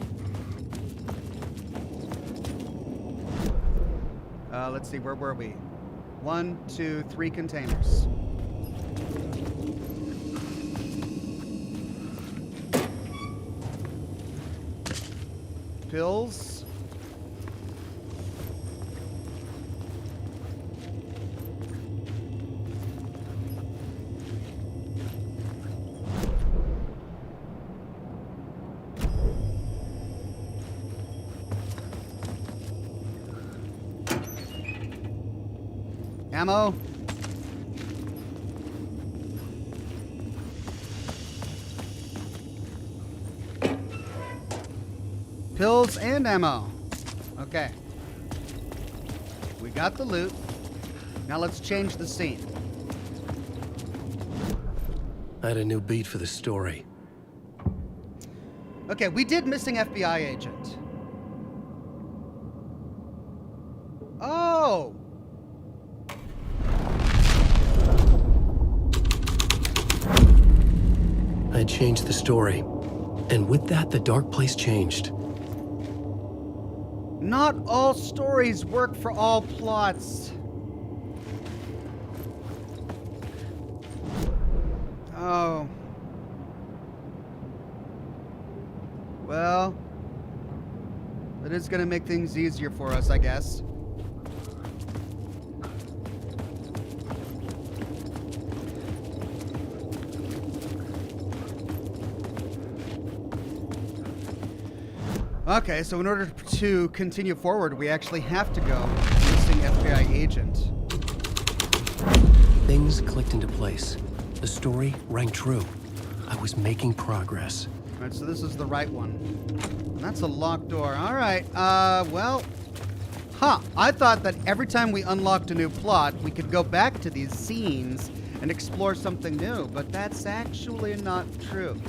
Let's see, where were we? 1, 2, 3 containers. Pills. Ammo. Pills and ammo. Okay. We got the loot. Now let's change the scene.
I had a new beat for the story.
Okay, we did missing FBI agent. Oh!
I changed the story. And with that, the dark place changed.
Not all stories work for all plots. Oh. Well, that is going to make things easier for us, I guess. Okay, so in order to continue forward, we actually have to go missing FBI agent.
Things clicked into place. The story rang true. I was making progress.
All right, so this is the right one. That's a locked door. All right, well... I thought that every time we unlocked a new plot, we could go back to these scenes and explore something new, but that's actually not true.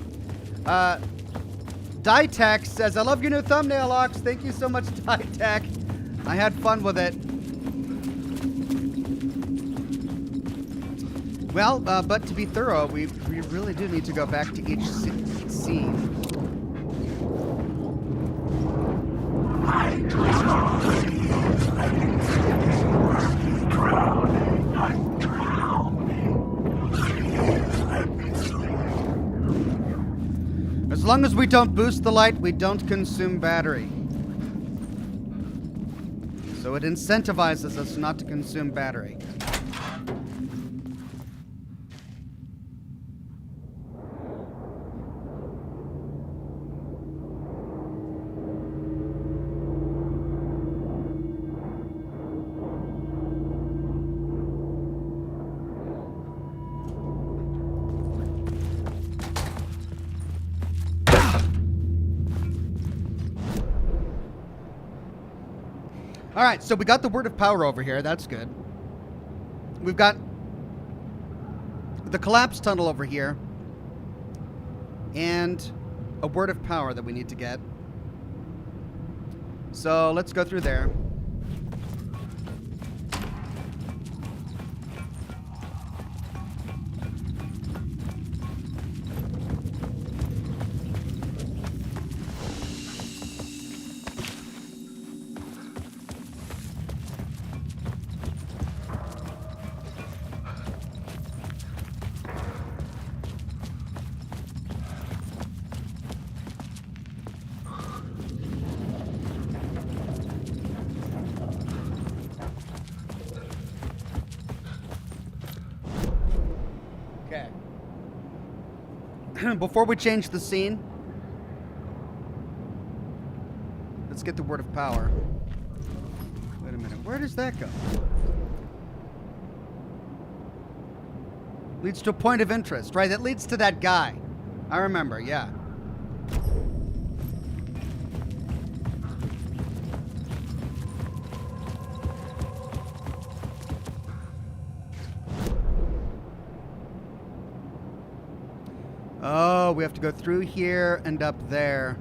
Ditech says, I love your new thumbnail, Ox. Thank you so much, Ditech. I had fun with it. Well, but to be thorough, we really do need to go back to each scene. As long as we don't boost the light, we don't consume battery. So it incentivizes us not to consume battery. All right, so we got the word of power over here. That's good. We've got the collapse tunnel over here. And a word of power that we need to get. So let's go through there. Before we change the scene, let's get the word of power. Wait a minute, where does that go? Leads to a point of interest, right? That leads to that guy. I remember, yeah. Oh, we have to go through here and up there.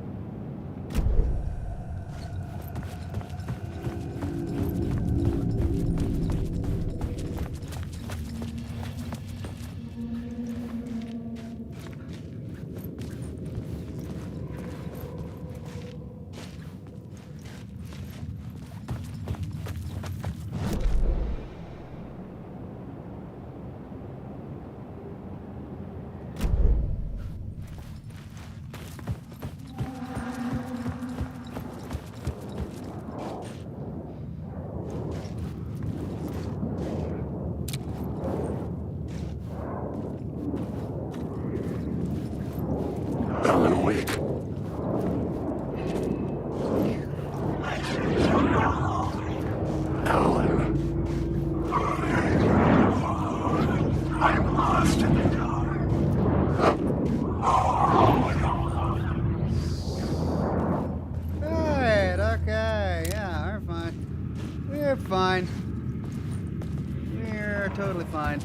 Alan, awake. Alan. I'm lost in the dark.
Right, okay, yeah, we're fine. We're fine. We're totally fine.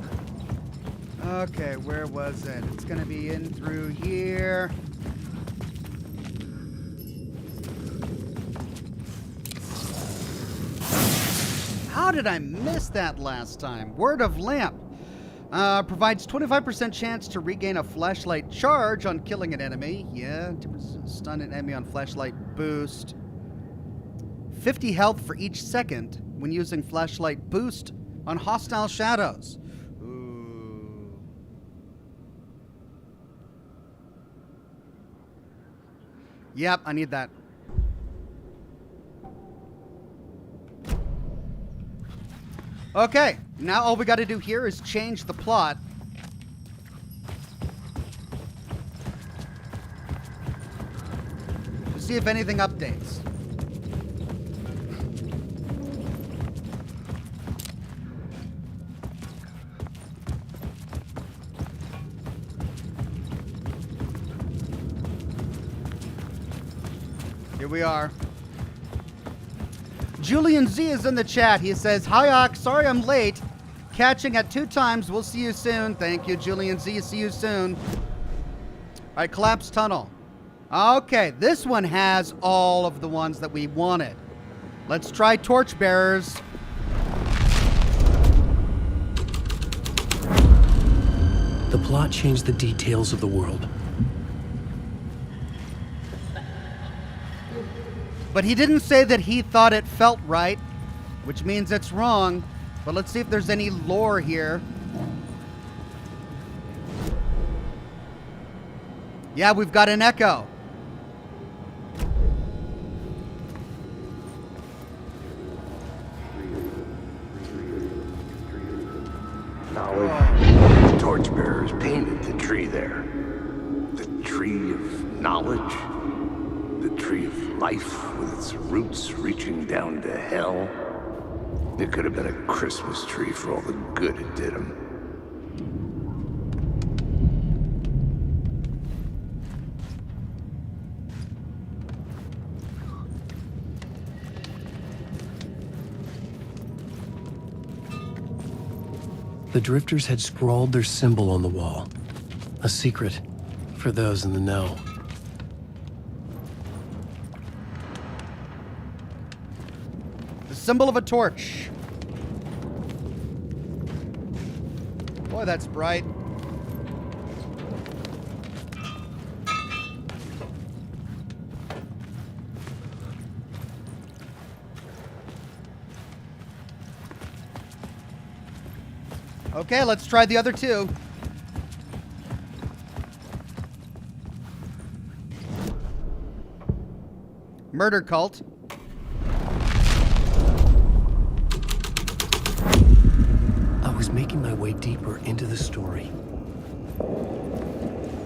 Okay, where was it? It's gonna be in through here. How did I miss that last time? Word of lamp. Provides 25% chance to regain a flashlight charge on killing an enemy. Yeah, stun an enemy on flashlight boost. 50 health for each second when using flashlight boost on hostile shadows. Ooh. Yep, I need that. Okay, now all we got to do here is change the plot. To see if anything updates. Here we are. Julian Z is in the chat. He says, "Hi, Ox. Sorry I'm late. Catching at 2 times. We'll see you soon." Thank you, Julian Z. See you soon. All right, collapsed tunnel. Okay, this one has all of the ones that we wanted. Let's try torchbearers.
The plot changed the details of the world.
But he didn't say that he thought it felt right, which means it's wrong. But let's see if there's any lore here. Yeah, we've got an echo.
Knowledge. The torchbearers painted the tree there. The tree of knowledge. The tree of life with its roots reaching down to hell. It could have been a Christmas tree for all the good it did him.
The drifters had scrawled their symbol on the wall. A secret for those in the know.
Symbol of a torch. Boy, that's bright. Okay, let's try the other 2. Murder cult.
I was making my way deeper into the story.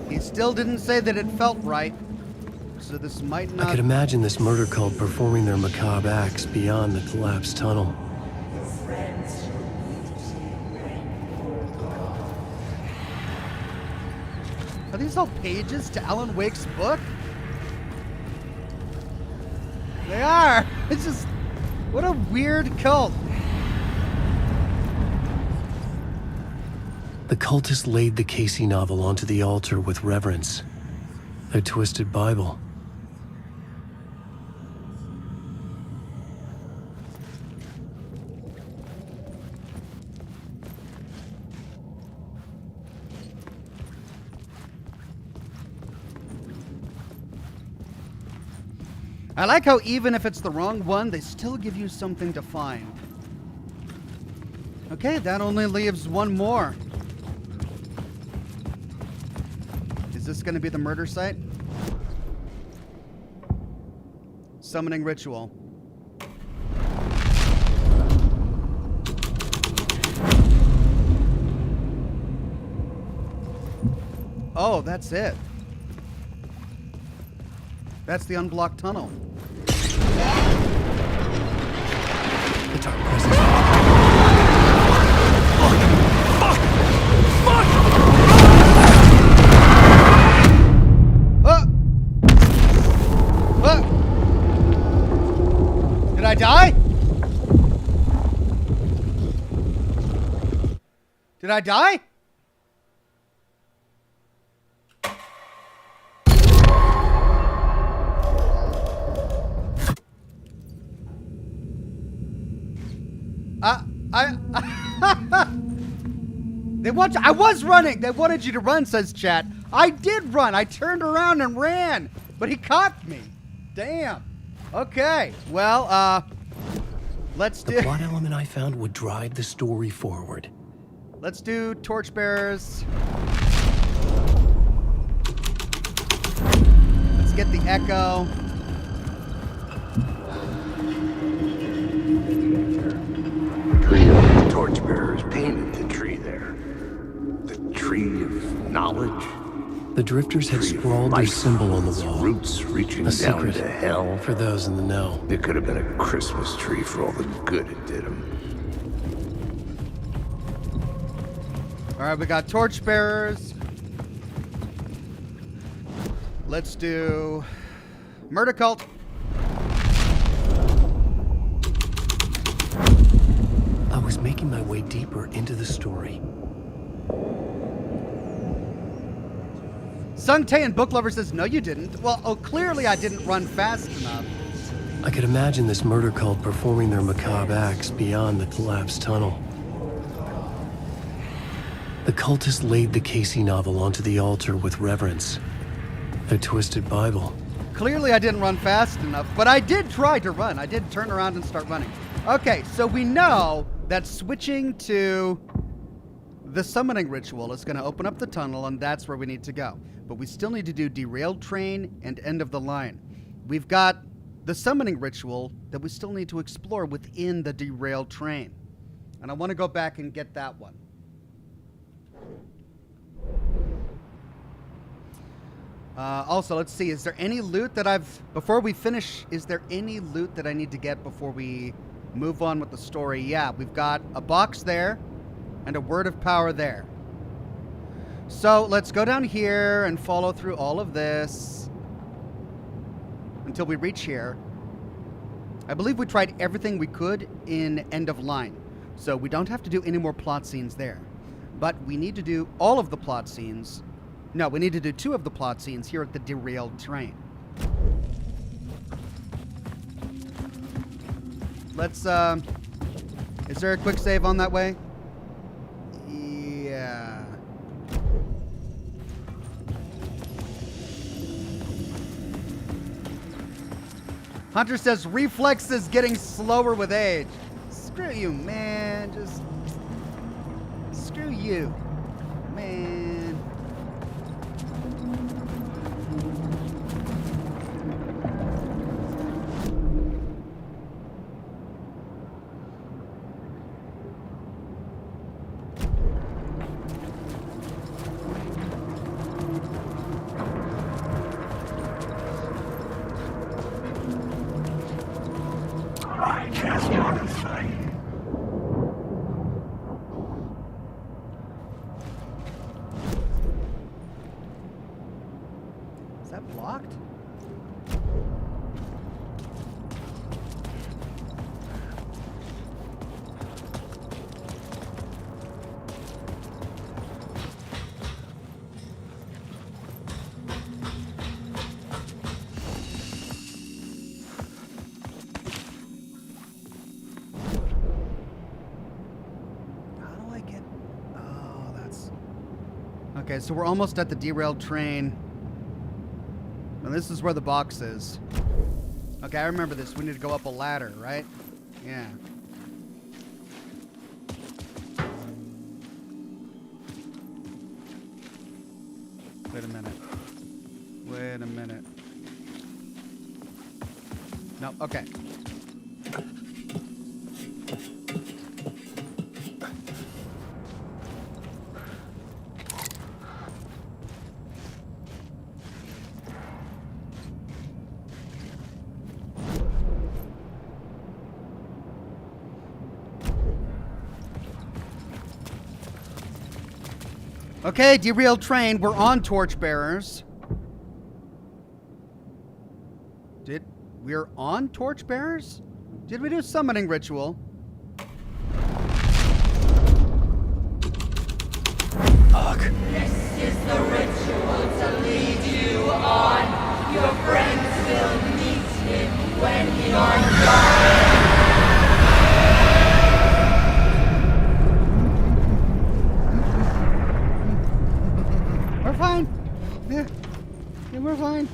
He still didn't say that it felt right, so this might not...
I could imagine this murder cult performing their macabre acts beyond the collapsed tunnel.
Are these all pages to Alan Wake's book? They are! It's just... What a weird cult.
The cultists laid the Casey novel onto the altar with reverence. Their twisted Bible.
I like how even if it's the wrong one, they still give you something to find. Okay, that only leaves one more. Is this going to be the murder site? Summoning ritual. Oh, that's it. That's the unblocked tunnel.
The dark presence.
Did I die? Did I die? I was running. They wanted you to run, says chat. I did run. I turned around and ran, but he caught me. Damn. Okay. Well, let's do...
The plot element I found would drive the story forward.
Let's do torchbearers. Let's get the echo.
The torchbearers painted the tree there. The tree of knowledge.
The drifters had
Tree of
scrawled their
life,
symbol on the
its
wall.
Roots reaching
A
down
secret
to hell.
for those in the know.
It could have been a Christmas tree for all the good it did them.
All right, we got torchbearers. Let's do murder cult.
I was making my way deeper into the story.
Sung Tae and Book Lover says, no, you didn't. Well, clearly I didn't run fast enough.
I could imagine this murder cult performing their macabre acts beyond the collapsed tunnel. The cultists laid the Casey novel onto the altar with reverence. Their twisted Bible.
Clearly I didn't run fast enough, but I did try to run. I did turn around and start running. Okay, so we know that switching to the summoning ritual is going to open up the tunnel, and that's where we need to go. But we still need to do Derailed Train and End of the Line. We've got the summoning ritual that we still need to explore within the Derailed Train. And I want to go back and get that one. Also, let's see, is there any loot that before we finish, is there any loot that I need to get before we move on with the story? Yeah, we've got a box there and a word of power there. So let's go down here and follow through all of this until we reach here. I believe we tried everything we could in End of Line, so we don't have to do any more plot scenes there. But we need to do all of the plot scenes. No, we need to do 2 of the plot scenes here at the Derailed Train. Let's, is there a quick save on that way? Yeah. Hunter says reflexes getting slower with age. Screw you, man. Just screw you, man.
I just want to say.
Is that blocked? Okay, so we're almost at the Derailed Train. And this is where the box is. Okay, I remember this. We need to go up a ladder, right? Yeah. Wait a minute. Wait a minute. No, okay. Okay, Derailed Train. We're on Torchbearers. We're on Torchbearers? Did we do summoning ritual?
Fuck.
This is the ritual to lead you on. Your friends will meet him when you're gone.
fine. Yeah, we're fine.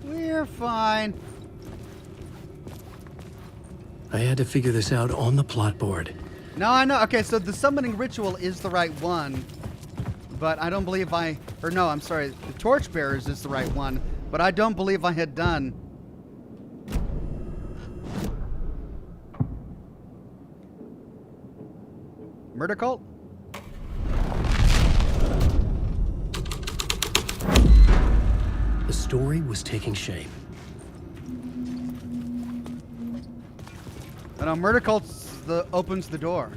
We're fine.
I had to figure this out on the plot board.
No, I know. Okay, so the summoning ritual is the right one, but I don't believe I'm sorry, the torchbearers is the right one, but I don't believe I had done. Murder cult?
The story was taking shape.
And now murder cult opens the door.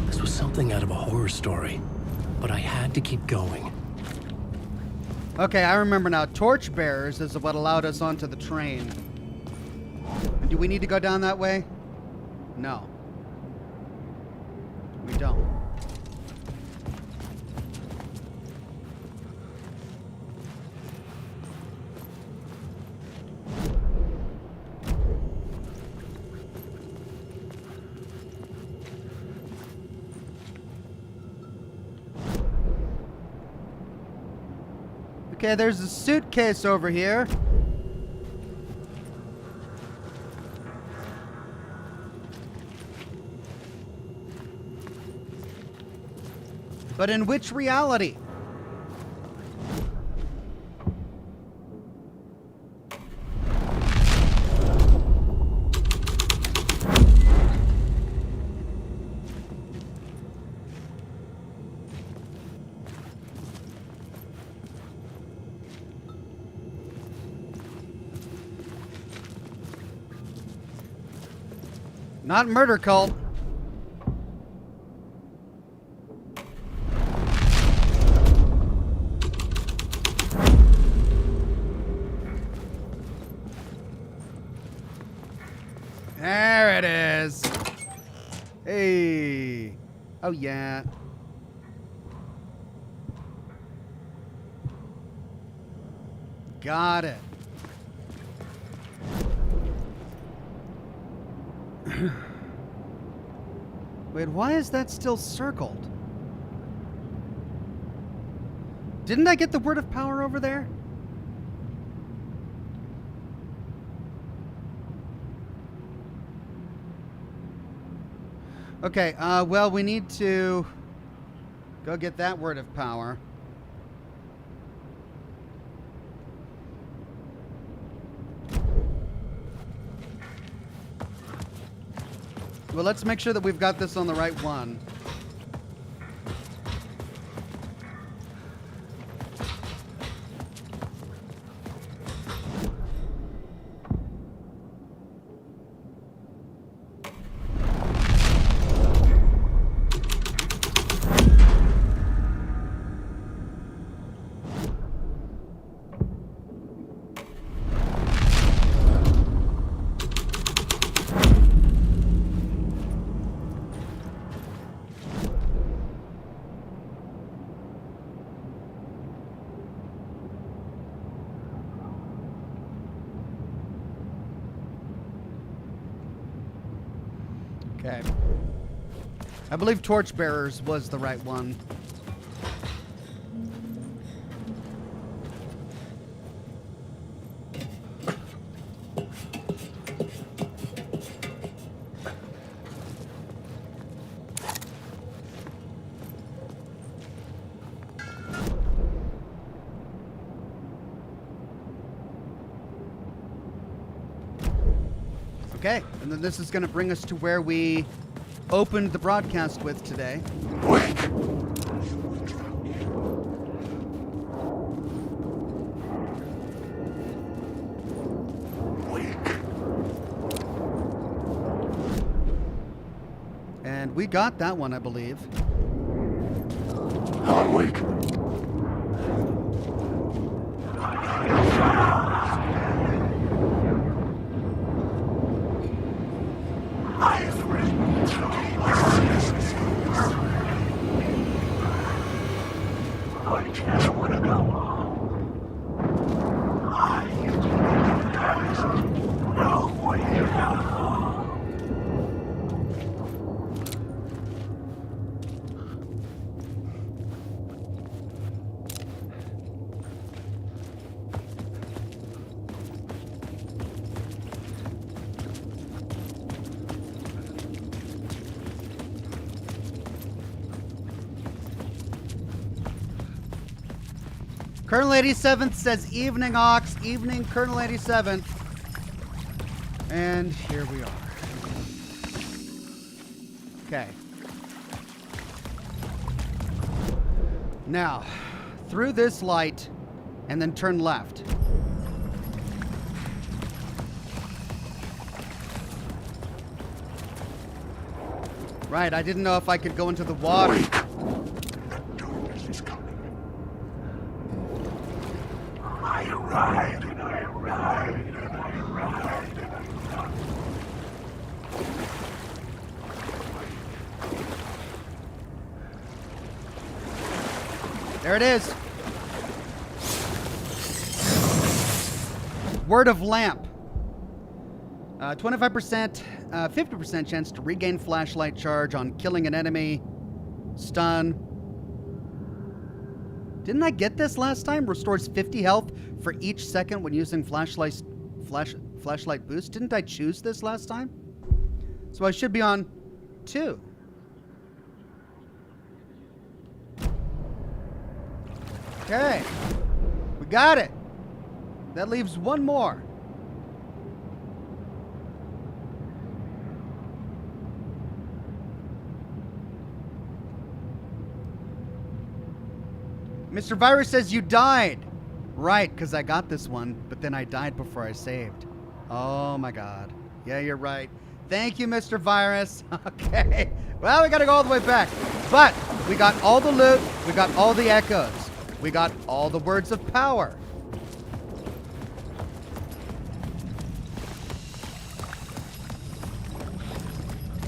This was something out of a horror story, but I had to keep going.
Okay, I remember now. Torchbearers is what allowed us onto the train. And do we need to go down that way? No. We don't. Okay, there's a suitcase over here. But in which reality? Not murder cult. There it is. Hey. Oh, yeah. Got it. Wait, why is that still circled? Didn't I get the word of power over there? Okay, well, we need to go get that word of power. Well, let's make sure that we've got this on the right one. Okay. I believe Torchbearers was the right one. Okay, and then this is going to bring us to where we opened the broadcast with today. And we got that one, I believe.
Alan, wake.
Colonel 87th says evening, Ox. Evening, Colonel 87th. And here we are. Okay. Now, through this light, and then turn left. Right, I didn't know if I could go into the water.
Wait. That darkness is coming. I arrived, and I arrived, and I arrived, and I arrived.
There it is. Word of Lamp. 25%, 50% chance to regain flashlight charge on killing an enemy. Stun. Didn't I get this last time? Restores 50 health for each second when using flashlight boost. Didn't I choose this last time? So I should be on 2. Okay. We got it. That leaves one more. Mr. Virus says you died. Right, because I got this one, but then I died before I saved. Oh my god. Yeah, you're right. Thank you, Mr. Virus. Okay. Well, we gotta go all the way back. But we got all the loot. We got all the echoes. We got all the words of power.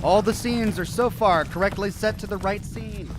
All the scenes are so far correctly set to the right scene.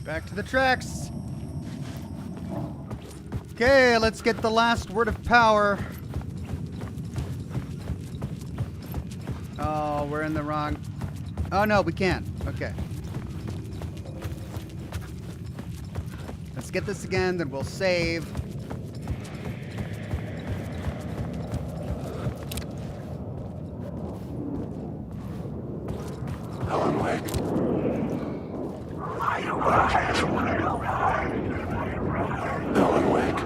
Back to the tracks. Okay, let's get the last word of power. Oh, we're in the wrong... Oh, no, we can't. Okay. Let's get this again, then we'll save.
Alan Wake. I arrived when I arrived. Alan Wake.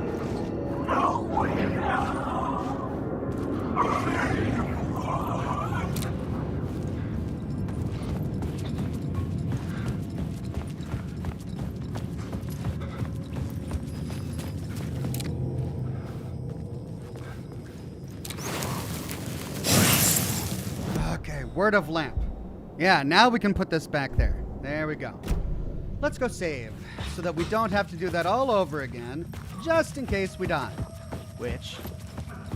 Okay, word of lamp. Yeah, now we can put this back there. There we go. Let's go save, so that we don't have to do that all over again, just in case we die. Which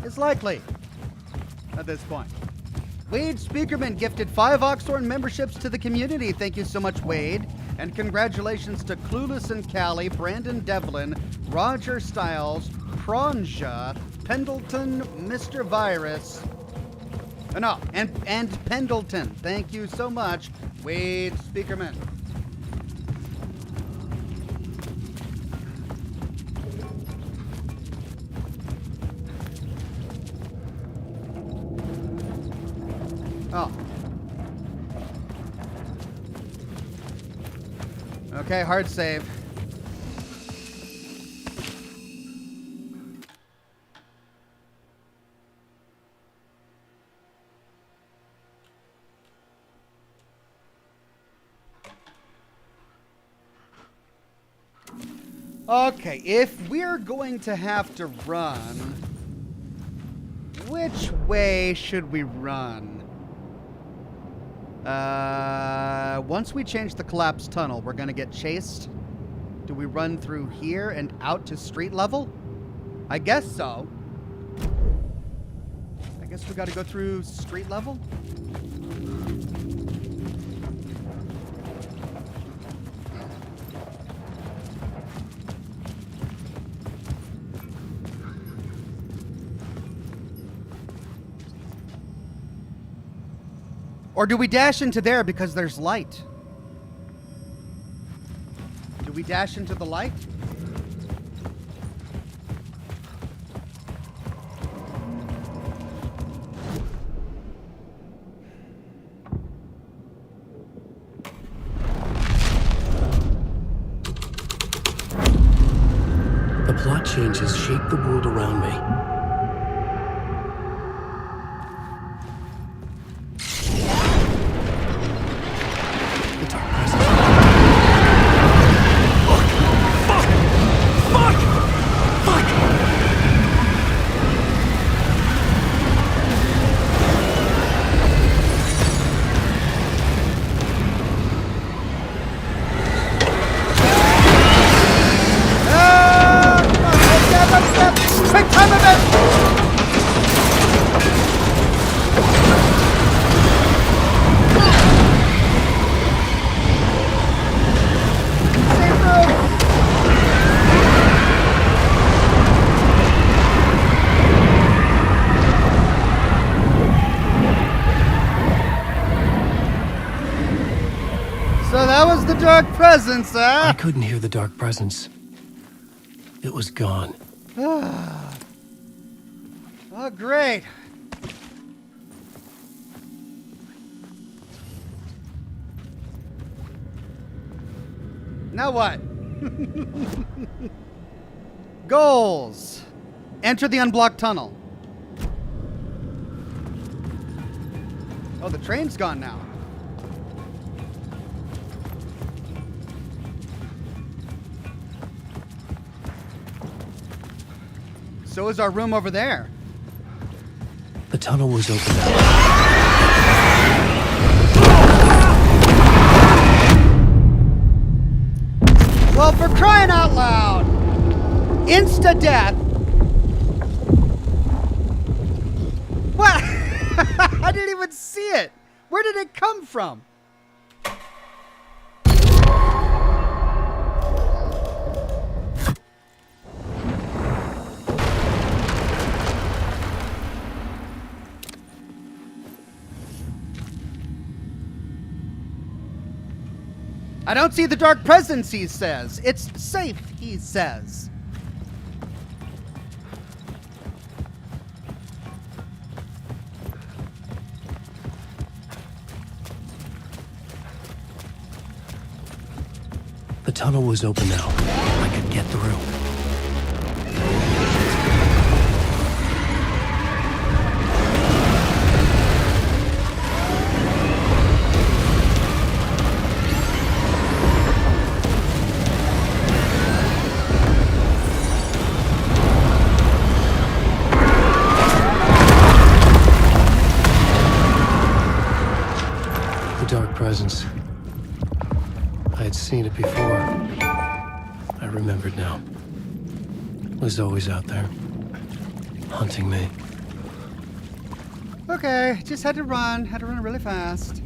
is likely at this point. Wade Speakerman gifted 5 Oxhorn memberships to the community. Thank you so much, Wade. And congratulations to Clueless and Callie, Brandon Devlin, Roger Stiles, Pronja, Pendleton, Mr. Virus. No, and Pendleton. Thank you so much. Wade Speakerman. Oh. Okay, hard save. Okay, if we're going to have to run, which way should we run? Once we change the collapsed tunnel, we're gonna get chased. Do we run through here and out to street level? I guess so. I guess we gotta go through street level? Or do we dash into there because there's light? Do we dash into the light?
The plot changes shape the world around me.
Dark presence, huh?
I couldn't hear the dark presence. It was gone.
Oh, great. Now what? Goals. Enter the unblocked tunnel. Oh, the train's gone now. So is our room over there.
The tunnel was open now.
Well, for crying out loud! Insta-death! What? I didn't even see it! Where did it come from? I don't see the dark presence, he says. It's safe, he says.
The tunnel was open now. I could get through. Presence. I had seen it before. I remembered now. It was always out there, hunting me.
Okay, just had to run really fast.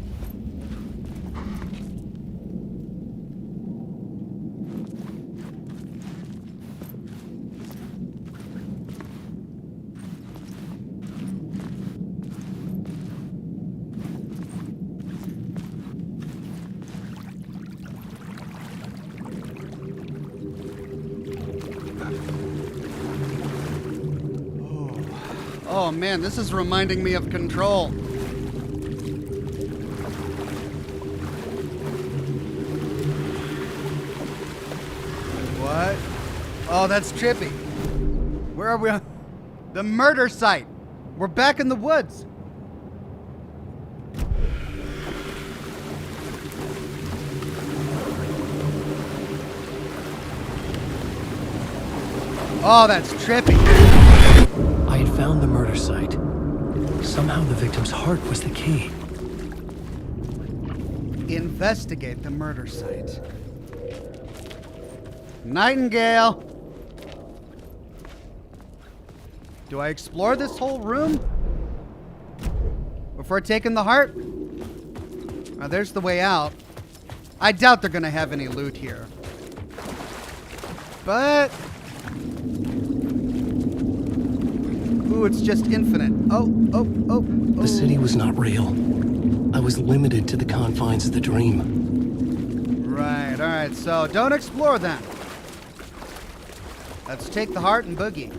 Oh man, this is reminding me of Control. What? Oh, that's trippy. Where are we? The murder site. We're back in the woods. Oh, that's trippy.
I had found the murder site. Somehow the victim's heart was the key.
Investigate the murder site. Nightingale. Do I explore this whole room before taking the heart? Oh, there's the way out. I doubt they're gonna have any loot here. But... ooh, it's just infinite. Oh.
The city was not real. I was limited to the confines of the dream.
Right, alright, so don't explore then. Let's take the heart and boogie.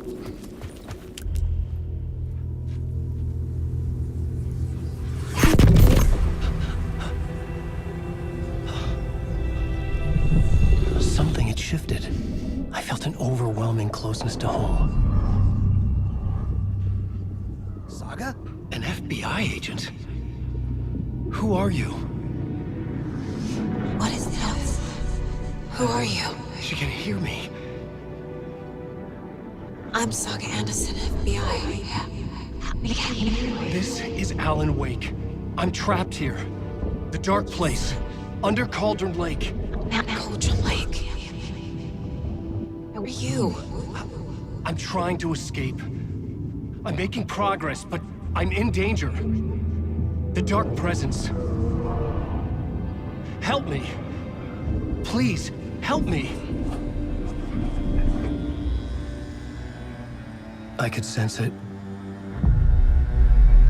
Something had shifted. I felt an overwhelming closeness to home.
Saga?
An FBI agent? Who are you?
What is this? Who are you?
She can hear me.
I'm Saga and Alan, FBI.
This is Alan Wake. I'm trapped here. The dark place. Under Cauldron Lake.
At Cauldron Lake. Who are you?
I'm trying to escape. I'm making progress, but I'm in danger. The dark presence. Help me. Please, help me. I could sense it.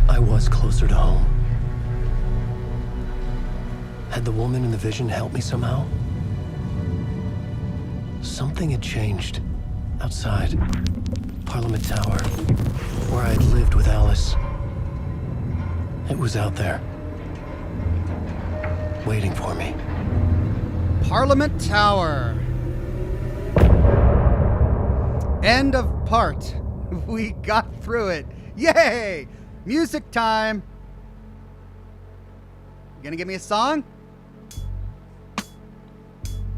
I was closer to home. Had the woman in the vision helped me somehow? Something had changed. Outside. Parliament Tower. Where I'd lived with Alice. It was out there. Waiting for me.
Parliament Tower. End of part. We got through it. Yay! Music time. You gonna give me a song?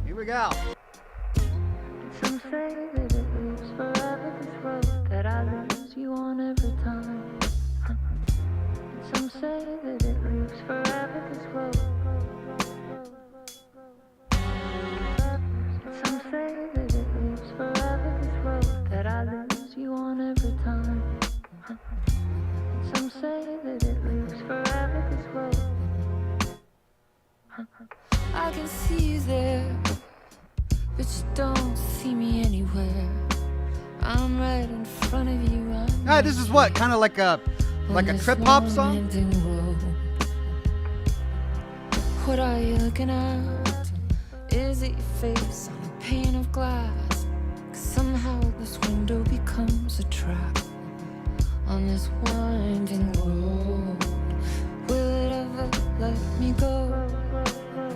Here we go.
Some say that it lives forever, this road that I lose you on every time. Some say that it lives forever, this road. Some say that it lives forever, this road that I lose you on every time. Some say that it lives forever, this road. I can see you there, but you don't see me anywhere. I'm right in front of you.
Ah, this is what? Kind of like a trip hop song?
What are you looking at? Is it your face on a pane of glass? 'Cause somehow this window becomes a trap on this winding road. Will it ever let me go?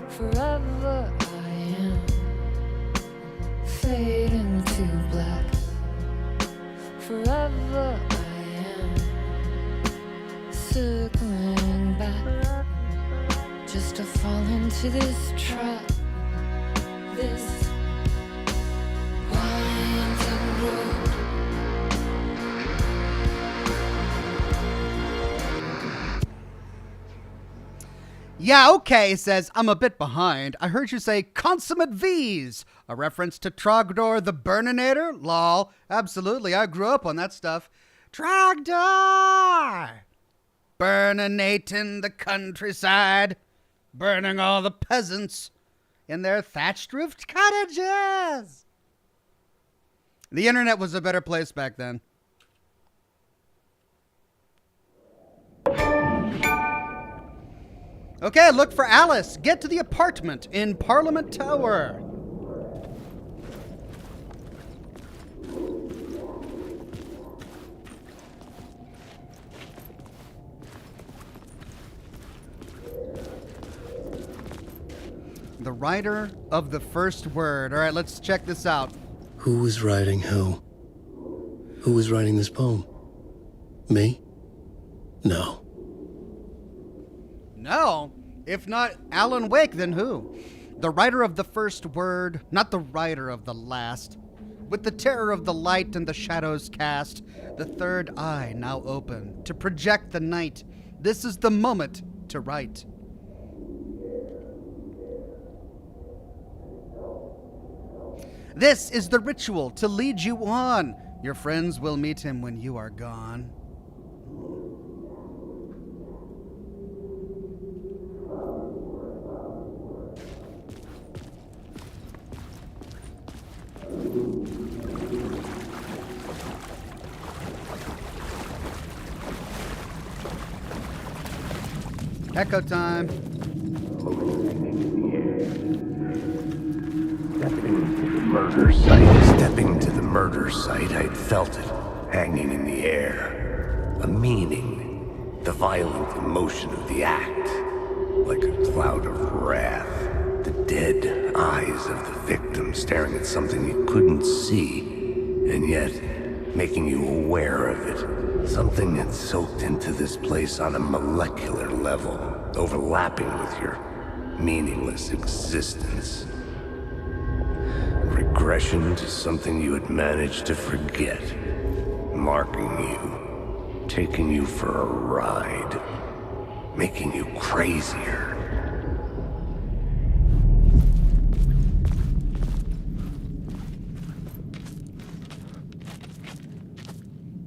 Forever I am fading to black. Forever I am circling back, just to fall into this trap. This winding road.
Yeah, okay, says, I'm a bit behind. I heard you say consummate V's, a reference to Trogdor the Burninator? Lol. Absolutely, I grew up on that stuff. Trogdor! Burninating the countryside, burning all the peasants in their thatched-roofed cottages. The internet was a better place back then. Okay, look for Alice. Get to the apartment in Parliament Tower. writer of the first word. All right, let's check this out.
Who was writing who? Who was writing this poem? Me? No.
No. If not Alan Wake, then who? The writer of the first word, not the writer of the last. With the terror of the light and the shadows cast, the third eye now open, to project the night. This is the moment to write. This is the ritual to lead you on. Your friends will meet him when you are gone. Echo time.
Stepping to the murder site, I'd felt it, hanging in the air. A meaning, the violent emotion of the act, like a cloud of wrath. The dead eyes of the victim staring at something you couldn't see, and yet making you aware of it. Something had soaked into this place on a molecular level, overlapping with your meaningless existence. Regression to something you had managed to forget, marking you, taking you for a ride, making you crazier.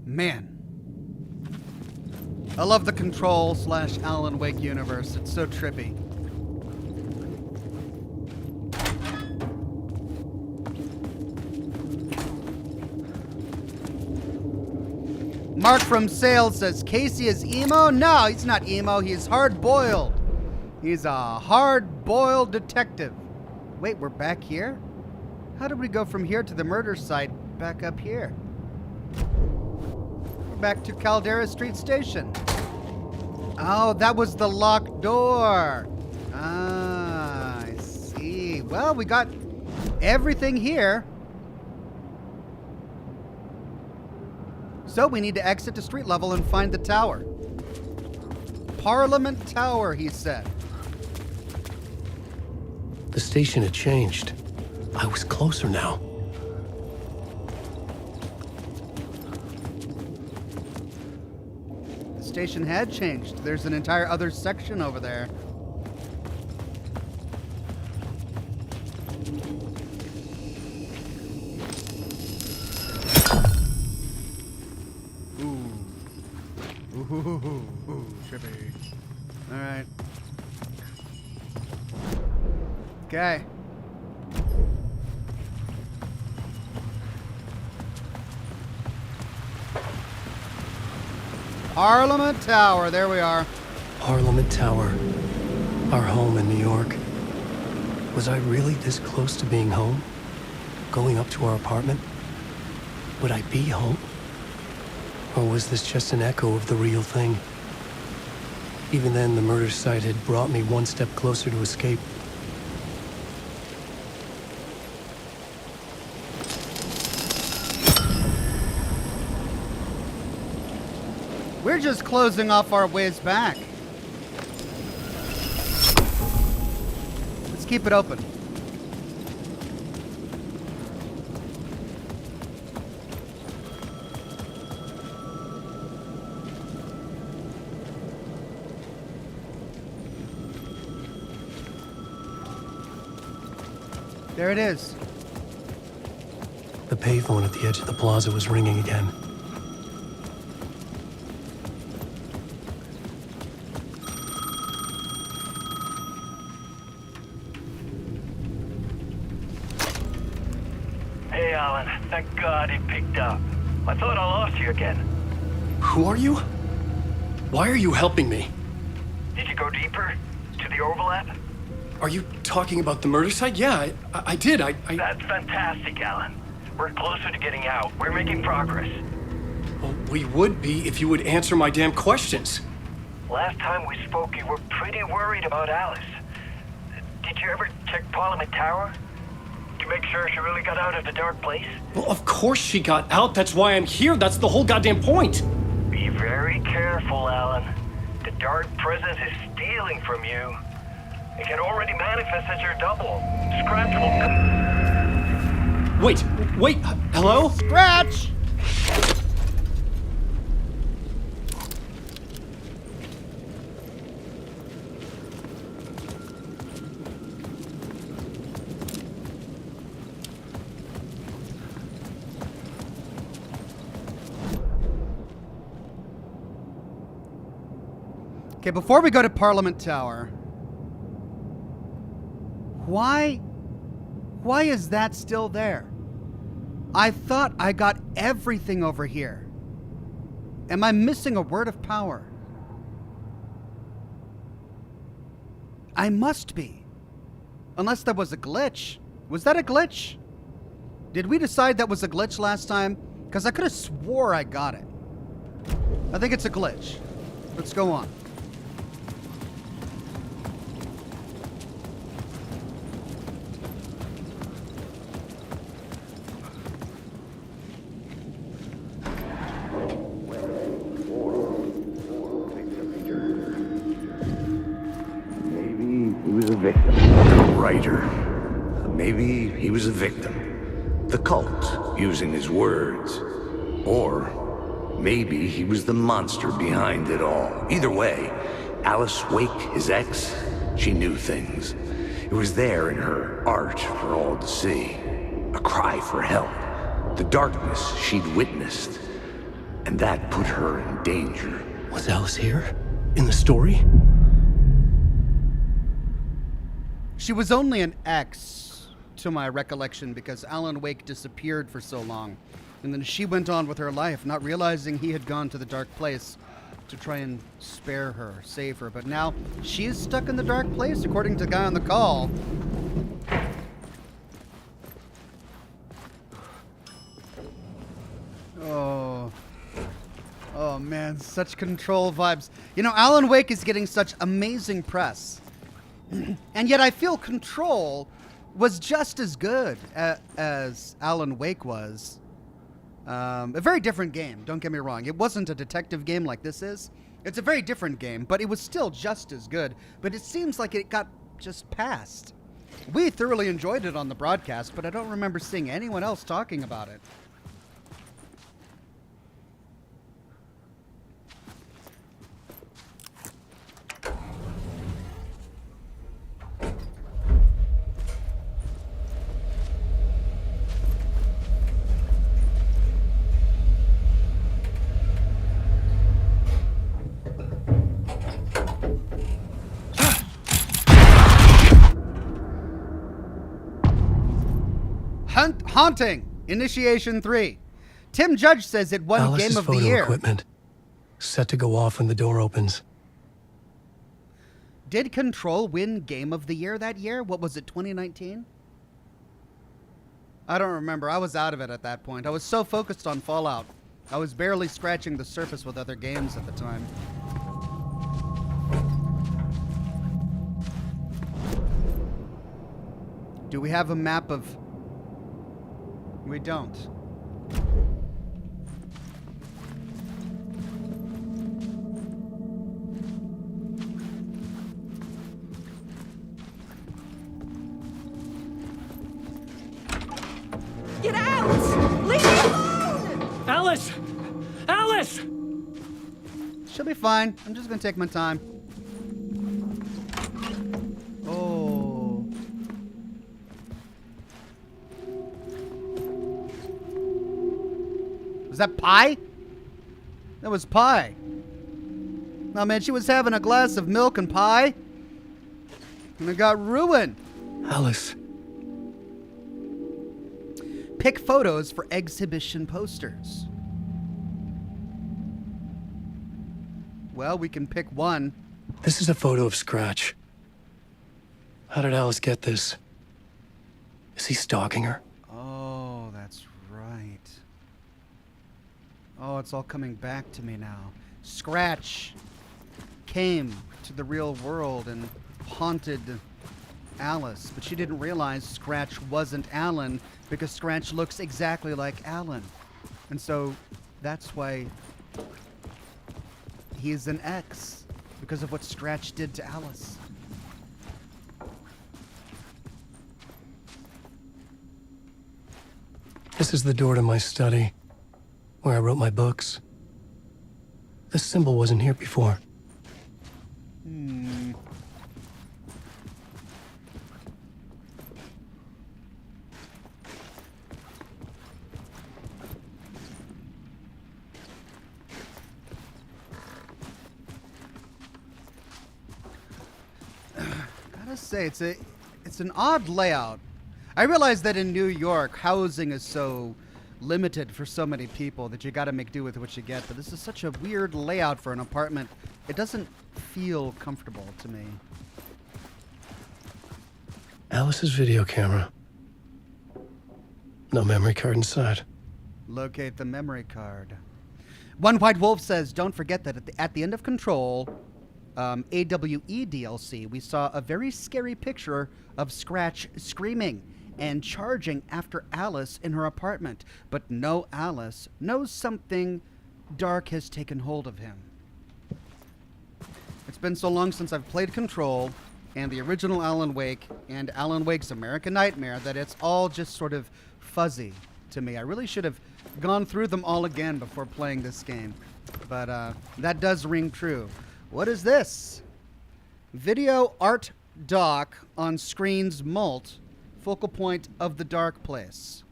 Man. I love the Control / Alan Wake universe. It's so trippy. Mark from Sales says, Casey is emo? No, he's not emo. He's hard-boiled. He's a hard-boiled detective. Wait, we're back here? How did we go from here to the murder site back up here? We're back to Caldera Street Station. Oh, that was the locked door. Ah, I see. Well, we got everything here. So we need to exit to street level and find the tower. Parliament Tower, he said.
The station had changed. I was closer now.
The station had changed. There's an entire other section over there. Ooh, trippy. All right. Okay. Parliament Tower, there we are.
Parliament Tower. Our home in New York. Was I really this close to being home? Going up to our apartment? Would I be home? Or was this just an echo of the real thing? Even then, the murder site had brought me one step closer to escape.
We're just closing off our ways back. Let's keep it open. There it is.
The payphone at the edge of the plaza was ringing again.
Hey, Alan. Thank God he picked up. I thought I lost you again.
Who are you? Why are you helping me?
Did you go deeper? To the overlap?
Are you talking about the murder site? Yeah, I did.
That's fantastic, Alan. We're closer to getting out. We're making progress.
Well, we would be if you would answer my damn questions.
Last time we spoke, you were pretty worried about Alice. Did you ever check Parliament Tower? To make sure she really got out of the dark place?
Well, of course she got out. That's why I'm here. That's the whole goddamn point.
Be very careful, Alan. The dark presence is stealing from you. It can already manifest as your double. Scratch will...
Wait, hello?
Scratch! Okay, before we go to Parliament Tower, why is that still there? I thought I got everything over here. Am I missing a word of power? I must be. Unless that was a glitch. Was that a glitch? Did we decide that was a glitch last time? Because I could have swore I got it. I think it's a glitch. Let's go on.
Maybe he was a victim. The cult, using his words. Or maybe he was the monster behind it all. Either way, Alice Wake, his ex, she knew things. It was there in her art for all to see. A cry for help. The darkness she'd witnessed. And that put her in danger.
Was Alice here? In the story?
She was only an ex, to my recollection, because Alan Wake disappeared for so long. And then she went on with her life, not realizing he had gone to the dark place to try and spare her, save her. But now she is stuck in the dark place, according to the guy on the call. Oh man, such Control vibes. You know, Alan Wake is getting such amazing press. And yet I feel Control was just as good as Alan Wake was. A very different game, don't get me wrong. It wasn't a detective game like this is. It's a very different game, but it was still just as good. But it seems like it got just passed. We thoroughly enjoyed it on the broadcast, but I don't remember seeing anyone else talking about it. Haunting! Initiation 3. Tim Judge says it won
Alice's
Game of the
photo
Year.
equipment. Set to go off when the door opens.
Did Control win Game of the Year that year? What was it, 2019? I don't remember. I was out of it at that point. I was so focused on Fallout. I was barely scratching the surface with other games at the time. Do we have a map of... We don't.
Get out! Leave me alone!
Alice! Alice!
She'll be fine. I'm just gonna take my time. Oh. Was that pie? That was pie. No, man, she was having a glass of milk and pie, and it got ruined.
Alice.
Pick photos for exhibition posters. Well, we can pick one.
This is a photo of Scratch. How did Alice get this? Is he stalking her?
Oh, that's right. Oh, it's all coming back to me now. Scratch came to the real world and haunted Alice, but she didn't realize Scratch wasn't Alan because Scratch looks exactly like Alan. And so that's why he's an ex, because of what Scratch did to Alice.
This is the door to my study, where I wrote my books. This symbol wasn't here before.
Gotta say, it's an odd layout. I realize that in New York, housing is so limited for so many people that you gotta make do with what you get, but this is such a weird layout for an apartment. It doesn't feel comfortable to me.
Alice's video camera. No memory card inside.
Locate the memory card. One White Wolf says, don't forget that at the end of Control, AWE DLC, we saw a very scary picture of Scratch screaming and charging after Alice in her apartment. But no Alice knows something dark has taken hold of him. It's been so long since I've played Control and the original Alan Wake and Alan Wake's American Nightmare that it's all just sort of fuzzy to me. I really should have gone through them all again before playing this game. But that does ring true. What is this? Video art doc on screen's mult, focal point of the dark place.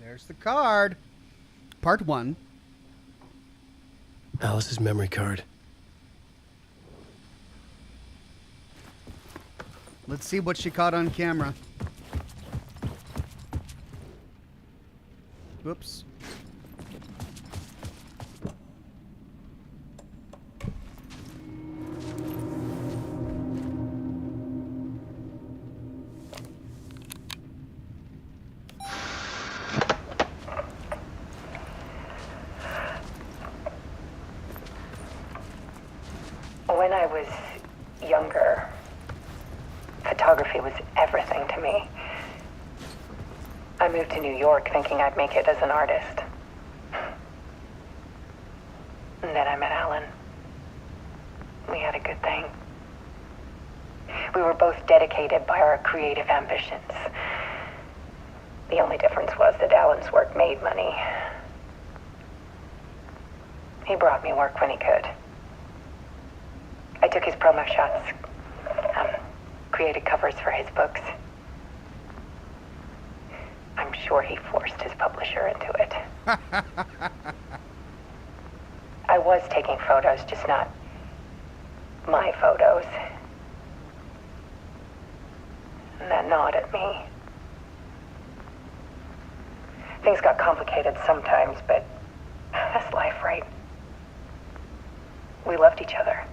There's the card. Part 1.
Alice's memory card.
Let's see what she caught on camera. Whoops.
When I was younger, photography was everything to me. I moved to New York thinking I'd make it as an artist. And then I met Alan. We had a good thing. We were both dedicated by our creative ambitions. The only difference was that Alan's work made money. He brought me work when he could. I took his promo shots, created covers for his books. I'm sure he forced his publisher into it. I was taking photos, just not my photos. And that gnawed at me. Things got complicated sometimes, but that's life, right? We loved each other.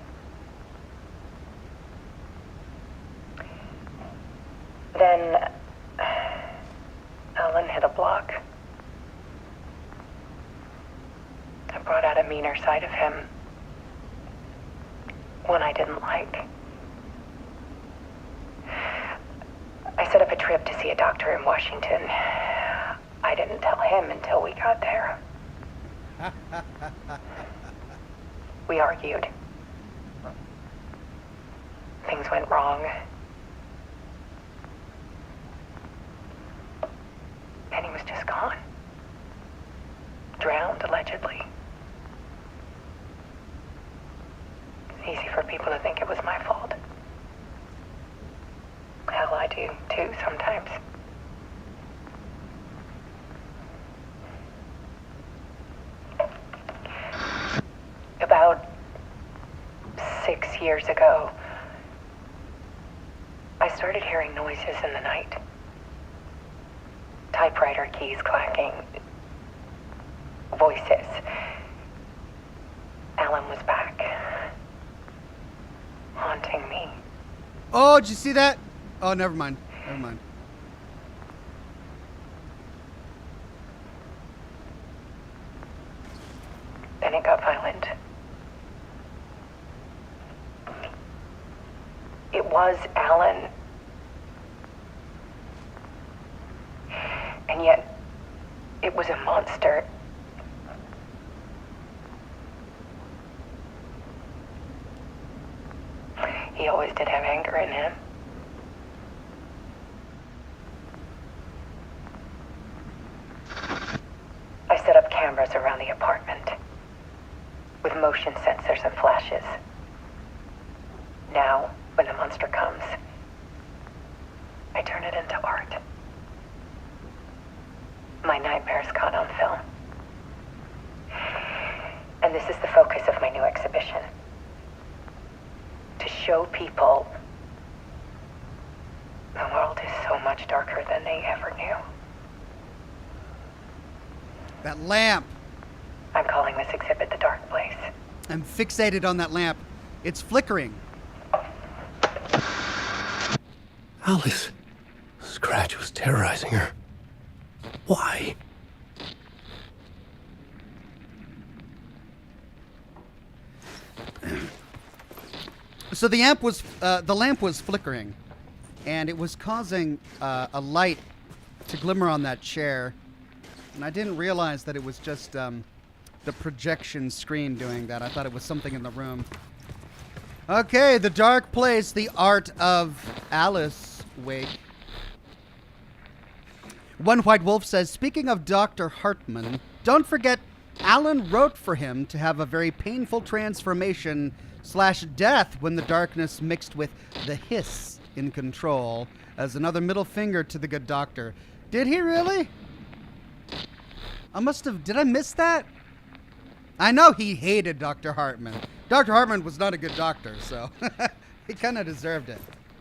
Then Alan hit a block. I brought out a meaner side of him. One I didn't like. I set up a trip to see a doctor in Washington. I didn't tell him until we got there. We argued. Things went wrong. And he was just gone. Drowned, allegedly. It's easy for people to think it was my fault. Hell, I do, too, sometimes. About 6 years ago, I started hearing noises in the night. Typewriter keys clacking. Voices. Alan was back.
Oh, did you see that? Oh, never mind. Never mind.
Then it got violent. It was Alan. And yet, it was a monster. He always did have anger in him. I set up cameras around the apartment with motion sensors and flashes. Now, when the monster comes, I turn it into art. My nightmares caught on film. And this is the focus of my new exhibition. To show people the world is so much darker than they ever knew.
That lamp.
I'm calling this exhibit The Dark Place.
I'm fixated on that lamp. It's flickering.
Alice. Scratch was terrorizing her. Why?
So the lamp was flickering, and it was causing a light to glimmer on that chair, and I didn't realize that it was just the projection screen doing that. I thought it was something in the room. Okay, The Dark Place, the art of Alice Wake. One White Wolf says, speaking of Dr. Hartman, don't forget Alan wrote for him to have a very painful transformation / death when the darkness mixed with the hiss in control as another middle finger to the good doctor. Did he really? Did I miss that? I know he hated Dr. Hartman. Dr. Hartman was not a good doctor, so he kind of deserved it.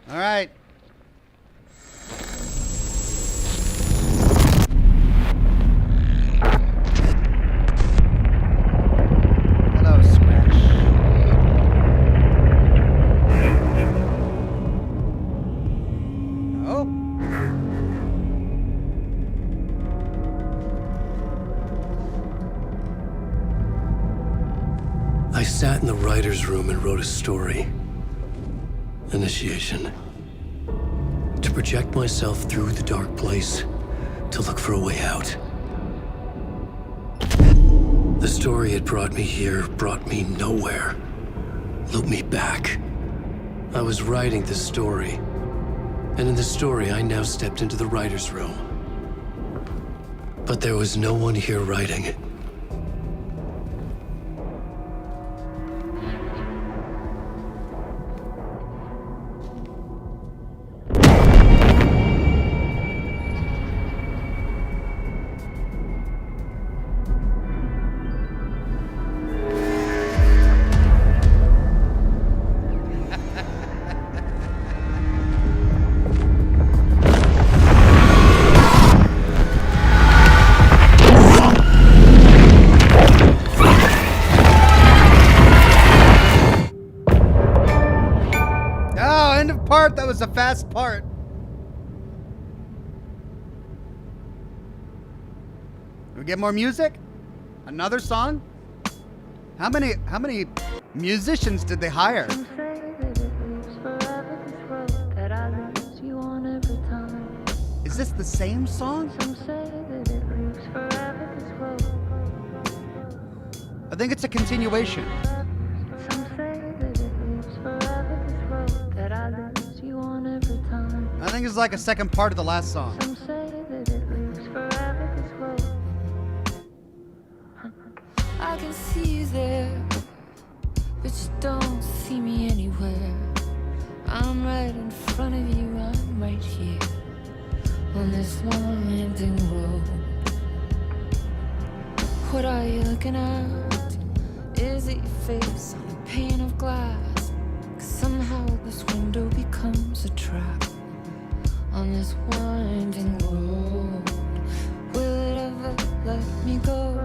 All right. Hello, Scratch. Oh.
I sat in the writer's room and wrote a story. Initiation. To project myself through the dark place, to look for a way out. The story had brought me here, brought me nowhere. Looped me back. I was writing the story. And in the story, I now stepped into the writer's room. But there was no one here writing it.
That was a fast part. We get more music? Another song? How many musicians did they hire?
Some say that it lives forever, this road that I lose you on every time.
Is this the same song?
Some say that it lives forever, this road.
I think it's a continuation.
Some say that it lives forever, this road that I lose you on every time.
I think it's like a second part of the last song.
Some say that it lives forever, this road. I can see you there, but you don't see me anywhere. I'm right in front of you, I'm right here on this winding road. What are you looking at? Is it your face on a pane of glass? 'Cause somehow this window becomes a trap on this winding road. Will it ever let me go?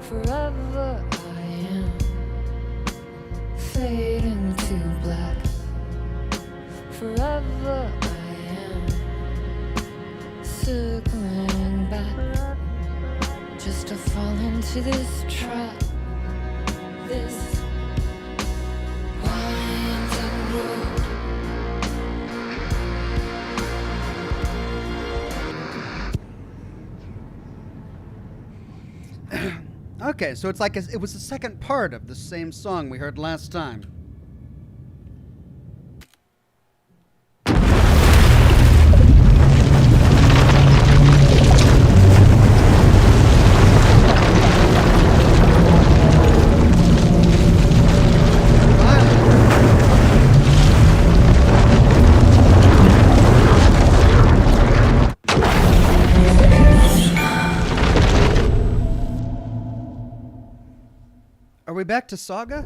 Forever I am fading to black. circling back, just to fall into this trap. This winding road.
Okay, so it's like it was the second part of the same song we heard last time. Are we back to Saga?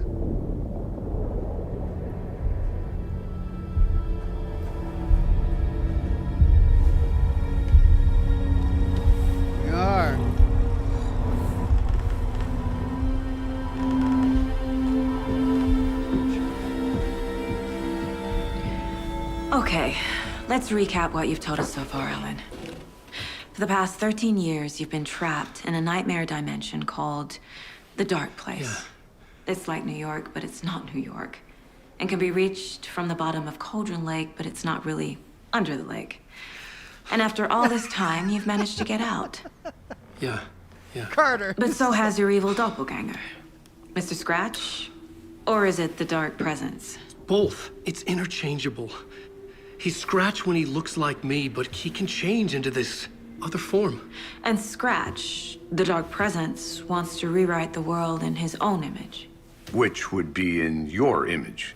We are.
Okay, let's recap what you've told us so far, Alan. For the past 13 years, you've been trapped in a nightmare dimension called the Dark Place.
Yeah.
It's like New York, but it's not New York. And can be reached from the bottom of Cauldron Lake, but it's not really under the lake. And after all this time, you've managed to get out.
Yeah.
Carter.
But so has your evil doppelganger. Mr. Scratch? Or is it the Dark Presence?
Both. It's interchangeable. He's Scratch when he looks like me, but he can change into this other form.
And Scratch, the Dark Presence, wants to rewrite the world in his own image.
Which would be in your image,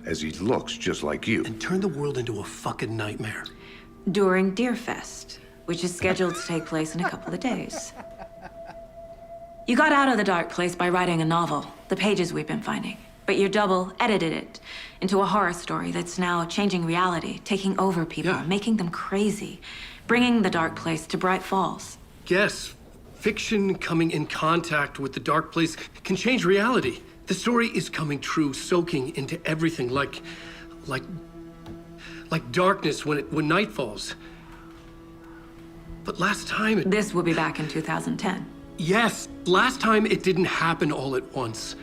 as he looks just like you.
And turn the world into a fucking nightmare.
During Deerfest, which is scheduled to take place in a couple of days. You got out of the Dark Place by writing a novel, the pages we've been finding. But your double edited it into a horror story that's now changing reality, taking over people,
Yeah.
making them crazy, bringing the Dark Place to Bright Falls.
Yes, fiction coming in contact with the Dark Place can change reality. The story is coming true, soaking into everything like darkness when night falls. But last time
This will be back in 2010.
Yes, last time it didn't happen all at once.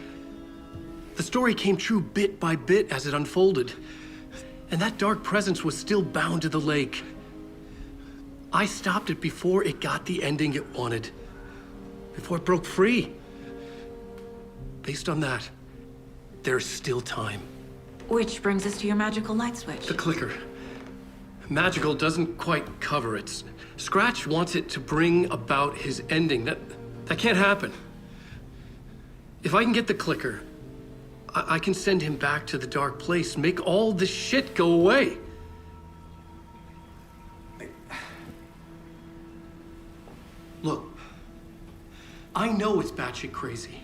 The story came true bit by bit as it unfolded. And that dark presence was still bound to the lake. I stopped it before it got the ending it wanted. Before it broke free. Based on that, there's still time.
Which brings us to your magical light switch.
The clicker. Magical doesn't quite cover it. Scratch wants it to bring about his ending. That can't happen. If I can get the clicker, I can send him back to the Dark Place, make all this shit go away. Look, I know it's batshit crazy.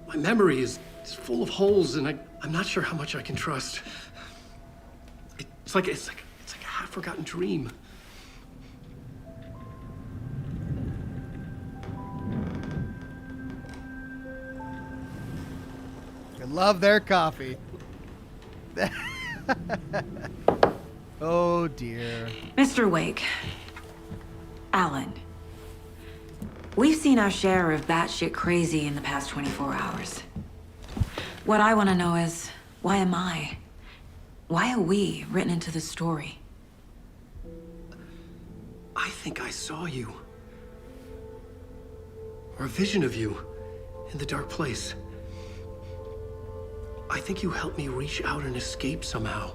My memory is full of holes, and I'm not sure how much I can trust. It's like a half-forgotten dream.
I love their coffee. Oh dear.
Mr. Wake. Alan. We've seen our share of batshit crazy in the past 24 hours. What I want to know is, why am I? Why are we written into the story?
I think I saw you. Or a vision of you in the Dark Place. I think you helped me reach out and escape somehow.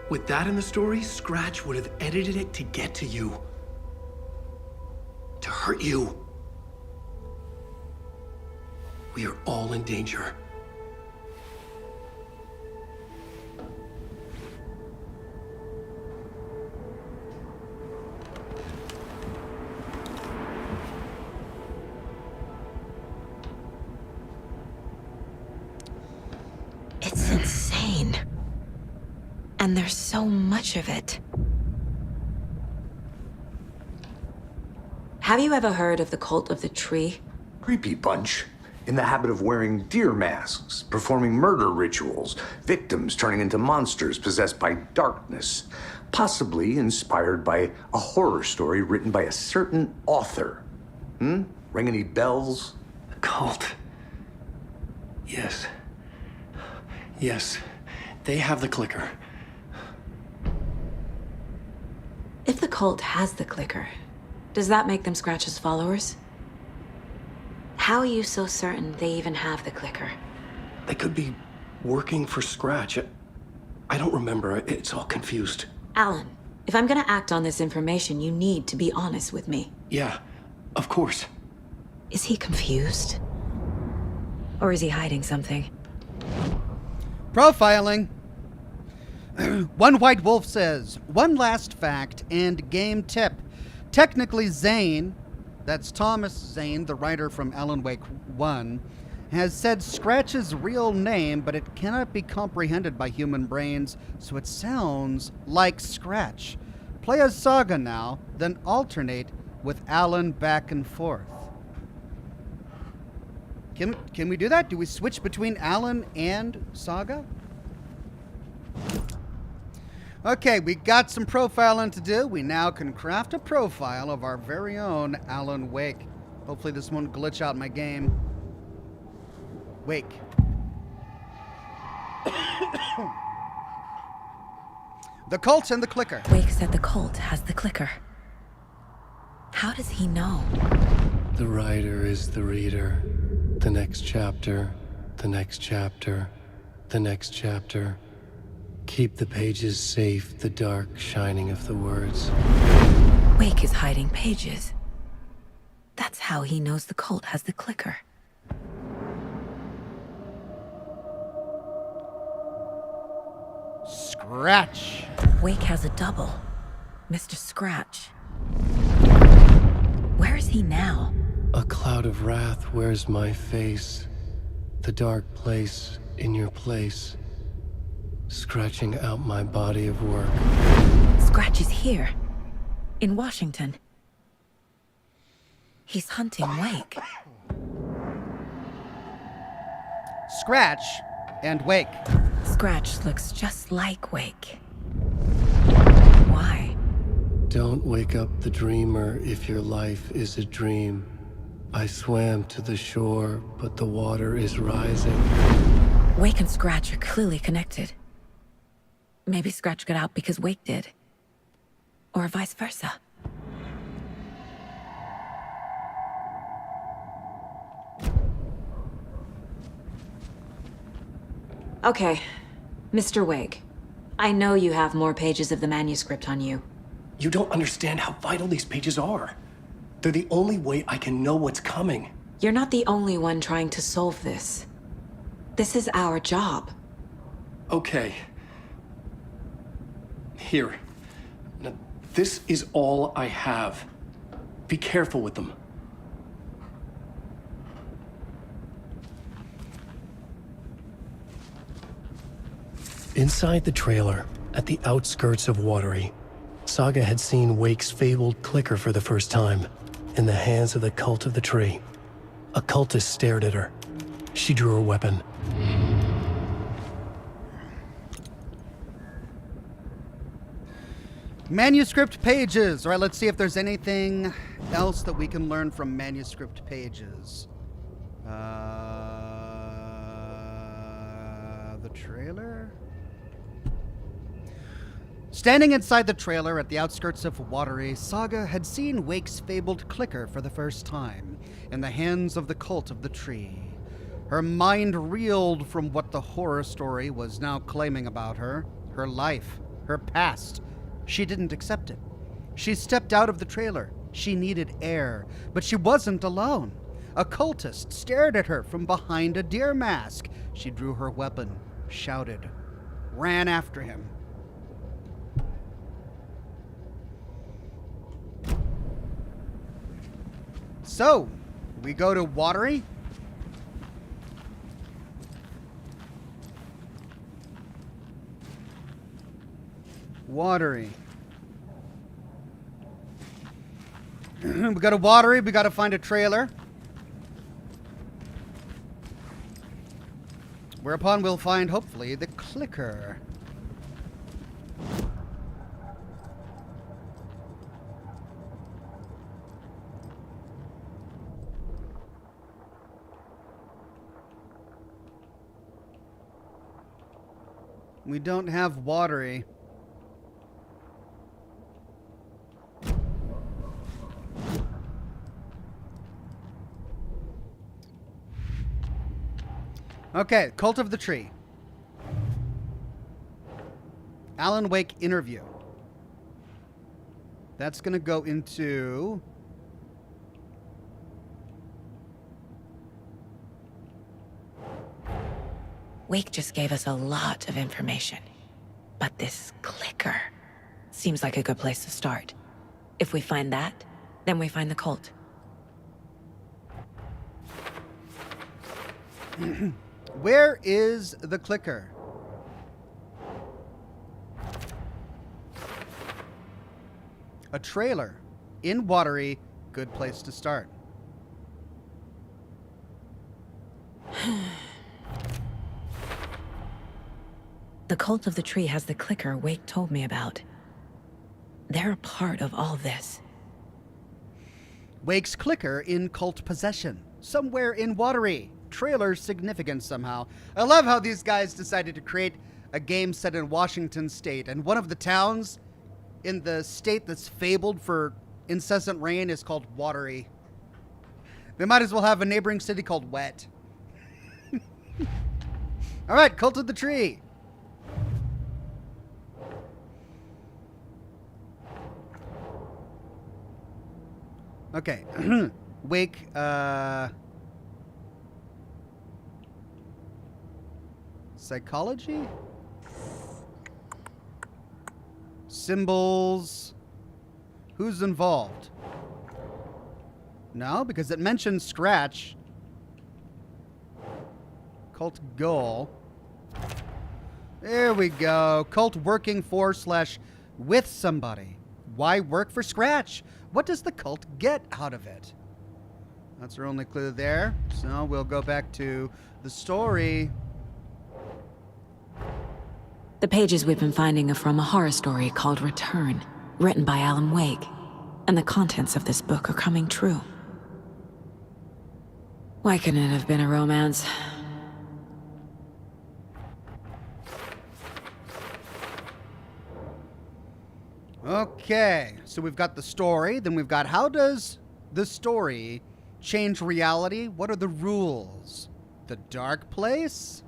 With that in the story, Scratch would have edited it to get to you. To hurt you. We are all in danger.
It's insane. And there's so much of it.
Have you ever heard of the Cult of the Tree?
Creepy bunch. in the habit of wearing deer masks, performing murder rituals, victims turning into monsters possessed by darkness, possibly inspired by a horror story written by a certain author. Ring any bells?
A cult. Yes. Yes. They have the clicker.
If the cult has the clicker, does that make them Scratch's followers? How are you so certain they even have the clicker?
They could be working for Scratch. I don't remember. It's all confused.
Alan, if I'm gonna act on this information, you need to be honest with me.
Yeah, of course.
Is he confused? Or is he hiding something?
Profiling. One White Wolf says, one last fact and game tip. Technically, Zane, that's Thomas Zane, the writer from Alan Wake 1, has said Scratch's real name, but it cannot be comprehended by human brains, so it sounds like Scratch. Play as Saga now, then alternate with Alan back and forth. Can we do that? Do we switch between Alan and Saga? Okay, we got some profiling to do. We now can craft a profile of our very own Alan Wake. Hopefully this won't glitch out my game. Wake. The cult and the clicker.
Wake said the cult has the clicker. How does he know?
The writer is the reader. The next chapter, the next chapter, the next chapter. Keep the pages safe, the dark shining of the words.
Wake is hiding pages. That's how he knows the cult has the clicker.
Scratch.
Wake has a double. Mr. Scratch. Where is he now?
A cloud of wrath wears my face. The dark place in your place. Scratching out my body of work.
Scratch is here. In Washington. He's hunting Wake.
Scratch and Wake.
Scratch looks just like Wake. Why?
Don't wake up the dreamer if your life is a dream. I swam to the shore, but the water is rising.
Wake and Scratch are clearly connected. Maybe Scratch got out because Wake did. Or vice versa.
Okay, Mr. Wake. I know you have more pages of the manuscript on you.
You don't understand how vital these pages are. They're the only way I can know what's coming.
You're not the only one trying to solve this. This is our job.
Okay. Here. Now, this is all I have. Be careful with them. Inside the trailer, at the outskirts of Watery, Saga had seen Wake's fabled clicker for the first time, in the hands of the cult of the tree. A cultist stared at her. She drew her weapon.
Manuscript pages. All right, let's see if there's anything else that we can learn from manuscript pages. The trailer? Standing inside the trailer at the outskirts of Watery, Saga had seen Wake's fabled clicker for the first time, in the hands of the cult of the tree. Her mind reeled from what the horror story was now claiming about her, her life, her past. She didn't accept it. She stepped out of the trailer. She needed air, but she wasn't alone. A cultist stared at her from behind a deer mask. She drew her weapon, shouted, ran after him. So, we go to Watery. Watery. We got a Watery, we got to find a trailer. Whereupon we'll find, hopefully, the clicker. We don't have Watery. Okay, Cult of the Tree. Alan Wake interview. That's going to go into...
Wake just gave us a lot of information. But this clicker seems like a good place to start. If we find that, then we find the cult.
Where is the clicker? A trailer in Watery. Good place to start.
The Cult of the Tree has the clicker Wake told me about. They're a part of all this.
Wake's clicker in cult possession. Somewhere in Watery. Trailer significant somehow. I love how these guys decided to create a game set in Washington State. And one of the towns in the state that's fabled for incessant rain is called Watery. They might as well have a neighboring city called Wet. All right, Cult of the Tree. Okay. Wake, psychology? Symbols. Who's involved? No, because it mentions Scratch. Cult goal. There we go. Cult working for / with somebody. Why work for Scratch? What does the cult get out of it? That's our only clue there. So we'll go back to the story.
The pages we've been finding are from a horror story called Return, written by Alan Wake. And the contents of this book are coming true. Why couldn't it have been a romance?
Okay, so we've got the story, then we've got how does the story change reality? What are the rules? The dark place?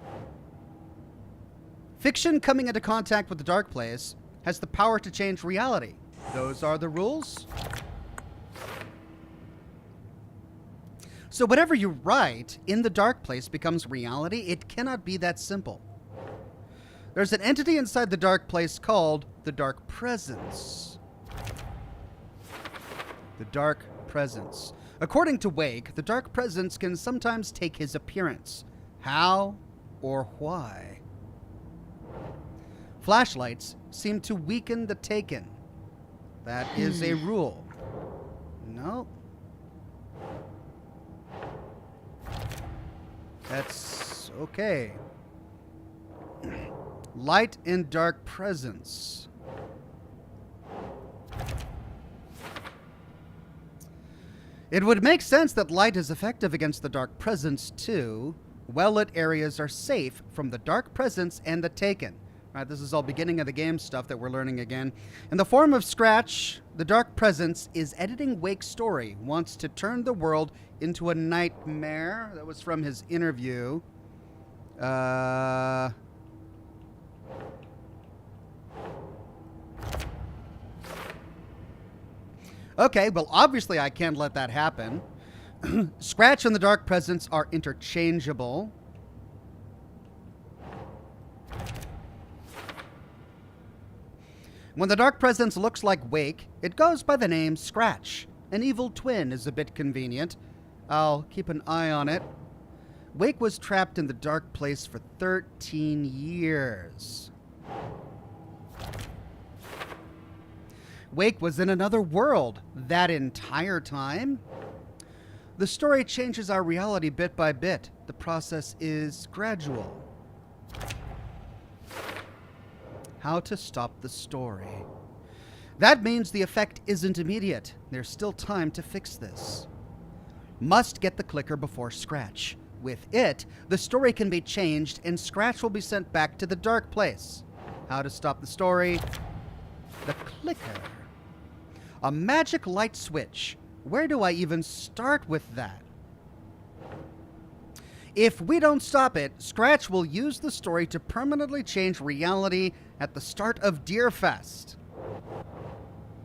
Fiction coming into contact with the dark place has the power to change reality. Those are the rules. So whatever you write in the dark place becomes reality. It cannot be that simple. There's an entity inside the dark place called the Dark Presence. The Dark Presence. According to Wake, the Dark Presence can sometimes take his appearance. How or why? Flashlights seem to weaken the taken. That is a rule. No. That's okay. Light and dark presence. It would make sense that light is effective against the dark presence too. Well-lit areas are safe from the dark presence and the taken. All right, this is all beginning of the game stuff that we're learning again. In the form of Scratch, the dark presence is editing Wake's story, wants to turn the world into a nightmare. That was from his interview. Okay, well, obviously I can't let that happen. Scratch and the Dark Presence are interchangeable. When the Dark Presence looks like Wake, it goes by the name Scratch. An evil twin is a bit convenient. I'll keep an eye on it. Wake was trapped in the dark place for 13 years. Wake was in another world that entire time. The story changes our reality bit by bit. The process is gradual. How to stop the story. That means the effect isn't immediate. There's still time to fix this. Must get the clicker before Scratch. With it, the story can be changed and Scratch will be sent back to the dark place. How to stop the story. The clicker. A magic light switch. Where do I even start with that? If we don't stop it, Scratch will use the story to permanently change reality at the start of Deerfest.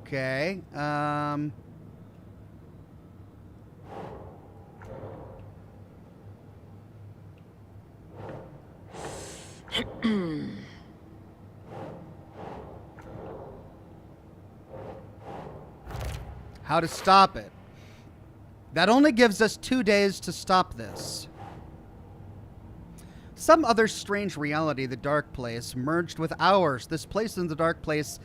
Okay, How to stop it. That only gives us 2 days to stop this. Some other strange reality, the dark place, merged with ours. This place and the dark place,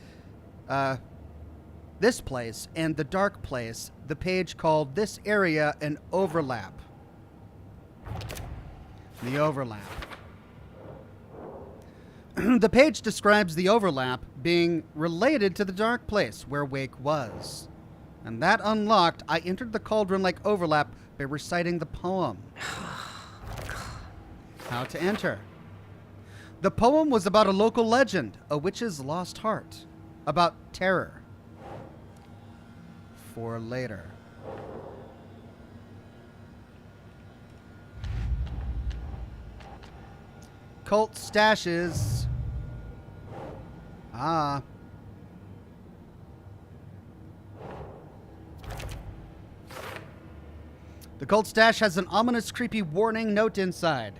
this place and the dark place, the page called this area an overlap. The overlap. The page describes the overlap being related to the dark place where Wake was. And that unlocked, I entered the cauldron-like overlap by reciting the poem. How to enter. The poem was about a local legend, a witch's lost heart, about terror. For later. Cult stashes. Ah. The cult stash has an ominous, creepy warning note inside.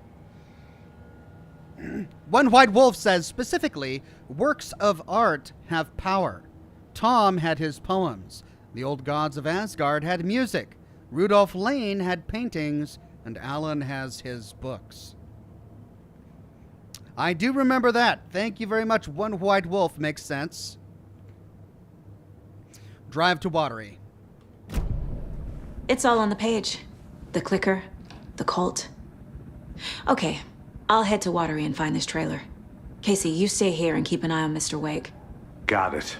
One White Wolf says, specifically, works of art have power. Tom had his poems. The old gods of Asgard had music. Rudolph Lane had paintings. And Alan has his books. I do remember that. Thank you very much, One White Wolf. Makes sense. Drive to Watery.
It's all on the page. The clicker, the cult. Okay, I'll head to Watery and find this trailer. Casey, you stay here and keep an eye on Mr. Wake.
Got it.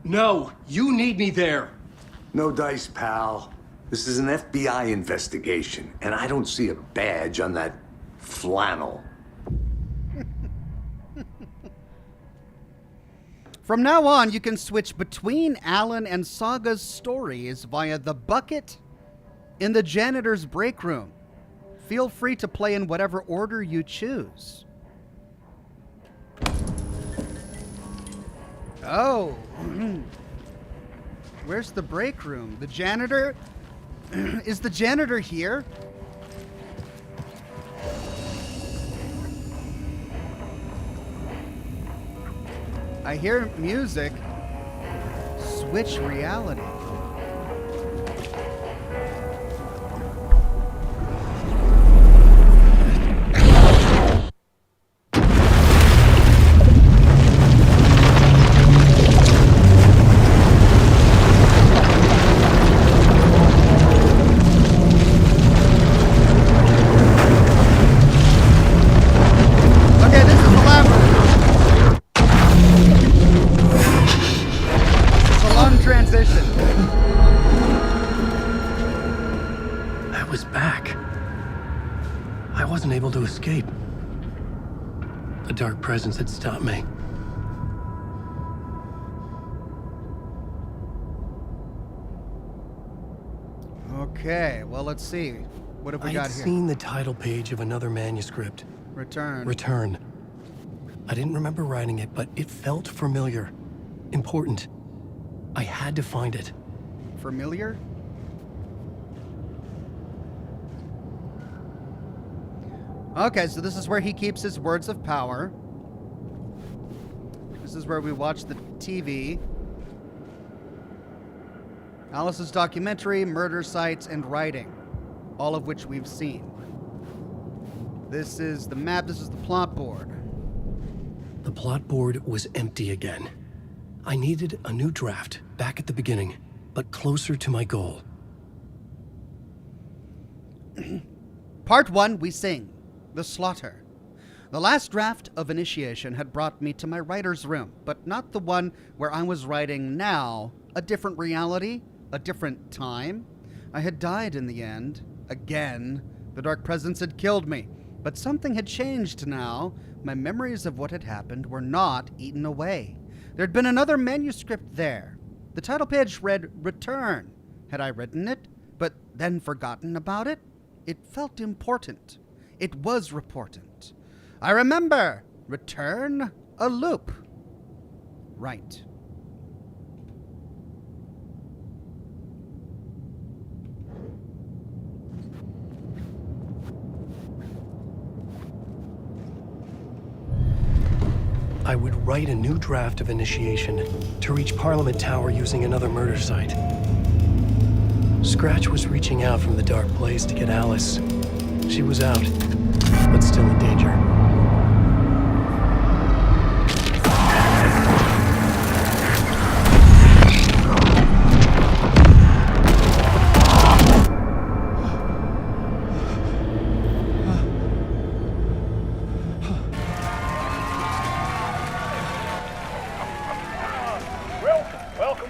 No, you need me there.
No dice, pal. This is an FBI investigation, and I don't see a badge on that flannel.
From now on, you can switch between Alan and Saga's stories via the bucket in the janitor's break room. Feel free to play in whatever order you choose. Oh. Where's the break room? The janitor? Is the janitor here? I hear music. Switch reality.
Able to escape. A dark presence had stopped me.
Okay, well, let's see. What have we got here?
I'd seen the title page of another manuscript.
Return.
Return. I didn't remember writing it, but it felt familiar. Important. I had to find it.
Familiar? Okay, so this is where he keeps his words of power. This is where we watch the TV. Alice's documentary, murder sites, and writing. All of which we've seen. This is the map, this is the plot board.
The plot board was empty again. I needed a new draft, back at the beginning, but closer to my goal.
Part 1, we sing. The Slaughter. The last draft of Initiation had brought me to my writer's room, but not the one where I was writing now. A different reality, a different time. I had died in the end. Again. The Dark Presence had killed me. But something had changed now. My memories of what had happened were not eaten away. There had been another manuscript there. The title page read Return. Had I written it, but then forgotten about it? It felt important. It was important. I remember. Return, a loop. Right.
I would write a new draft of Initiation to reach Parliament Tower using another murder site. Scratch was reaching out from the Dark Place to get Alice. She was out, but still in danger.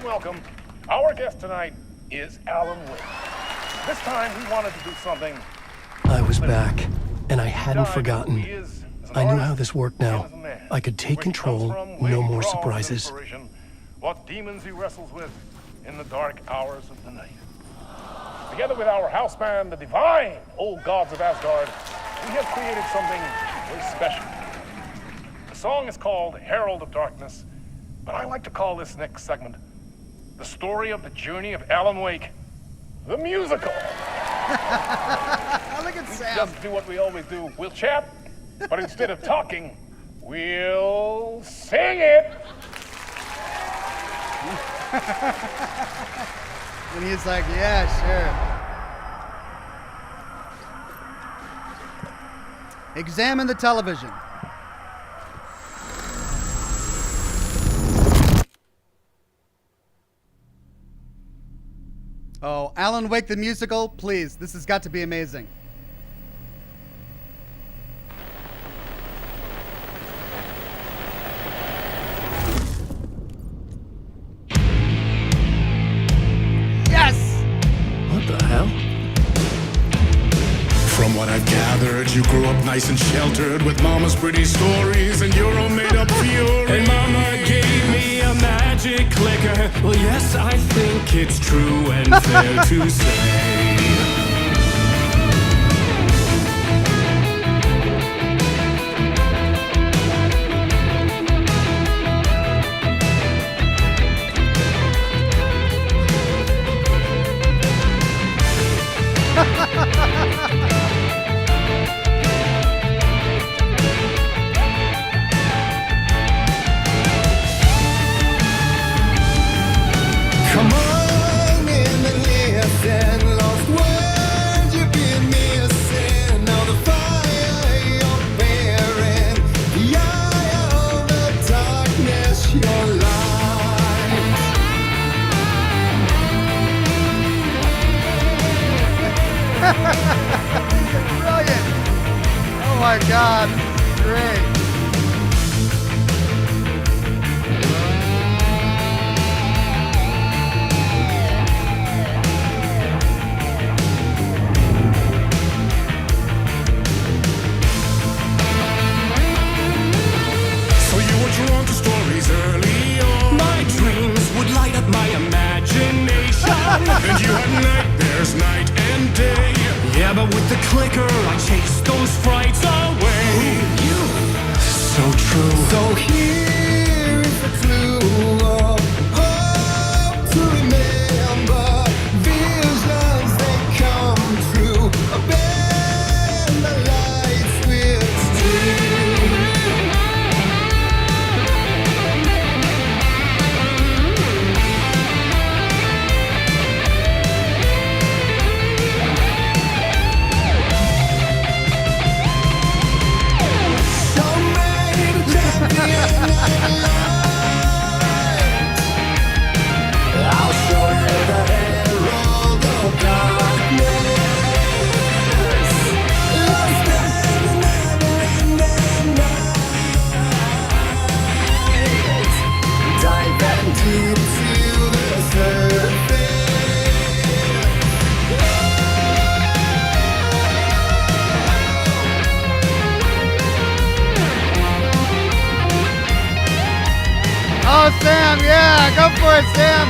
Welcome. Our guest tonight is Alan Wake. This time he wanted to do something.
I was back, and I hadn't forgotten. I knew how this worked now. I could take control, no more surprises.
What demons he wrestles with in the dark hours of the night. Together with our house band, the divine old gods of Asgard, we have created something very special. The song is called Herald of Darkness, but I like to call this next segment the story of the journey of Alan Wake, the musical.
Look at Sam.
Just do what we always do. We'll chat, but instead of talking, we'll sing it.
And he's like, yeah, sure. Examine the television. Oh, Alan Wake the musical, please. This has got to be amazing. Yes!
What the hell?
From what I've gathered, you grew up nice and sheltered with mama's pretty stories and your own made-up fury.
And mama gave me a magic clicker. Well, yes, I think it's true and fair to say.
Come on in and listen, lost words you've been missing. Now the fire you're bearing, the eye of the darkness, your light.
Brilliant! Oh my God, great.
Drawn to stories early on.
My dreams would light up my imagination.
And you had nightmares night and day.
Yeah, but with the clicker, I chased those frights away.
So true.
So here is the clue of hope to remember. Visions they come true. Bend the lights with steel.
it, Sam!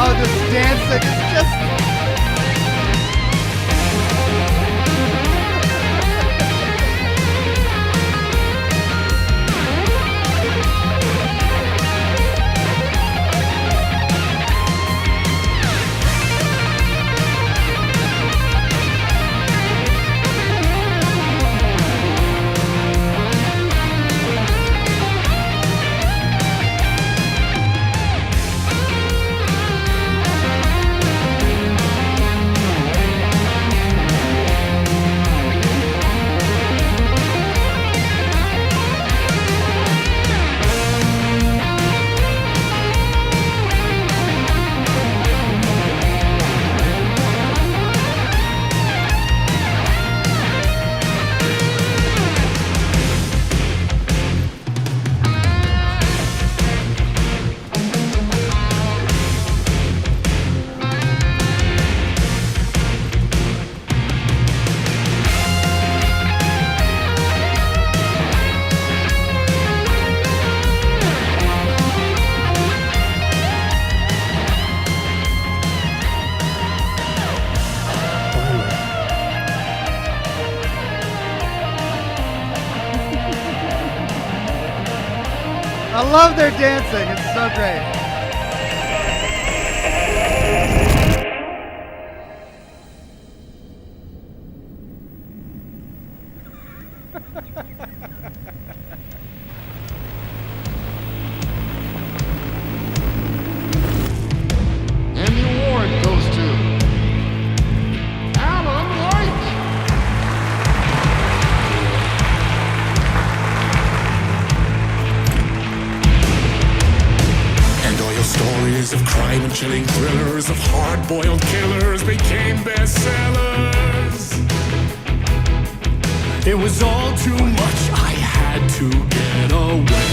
Oh, this dancing is just... I love their dancing. It's so great.
And the award goes to Alan White. And all your stories of crime and chilling thrillers of hard-boiled killers became bestsellers.
It was all too much. I had to get away.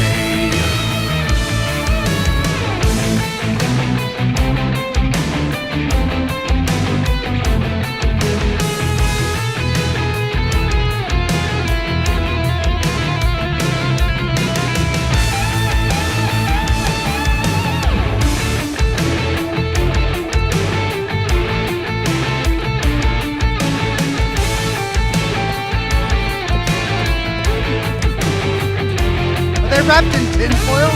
Are they wrapped in tinfoil?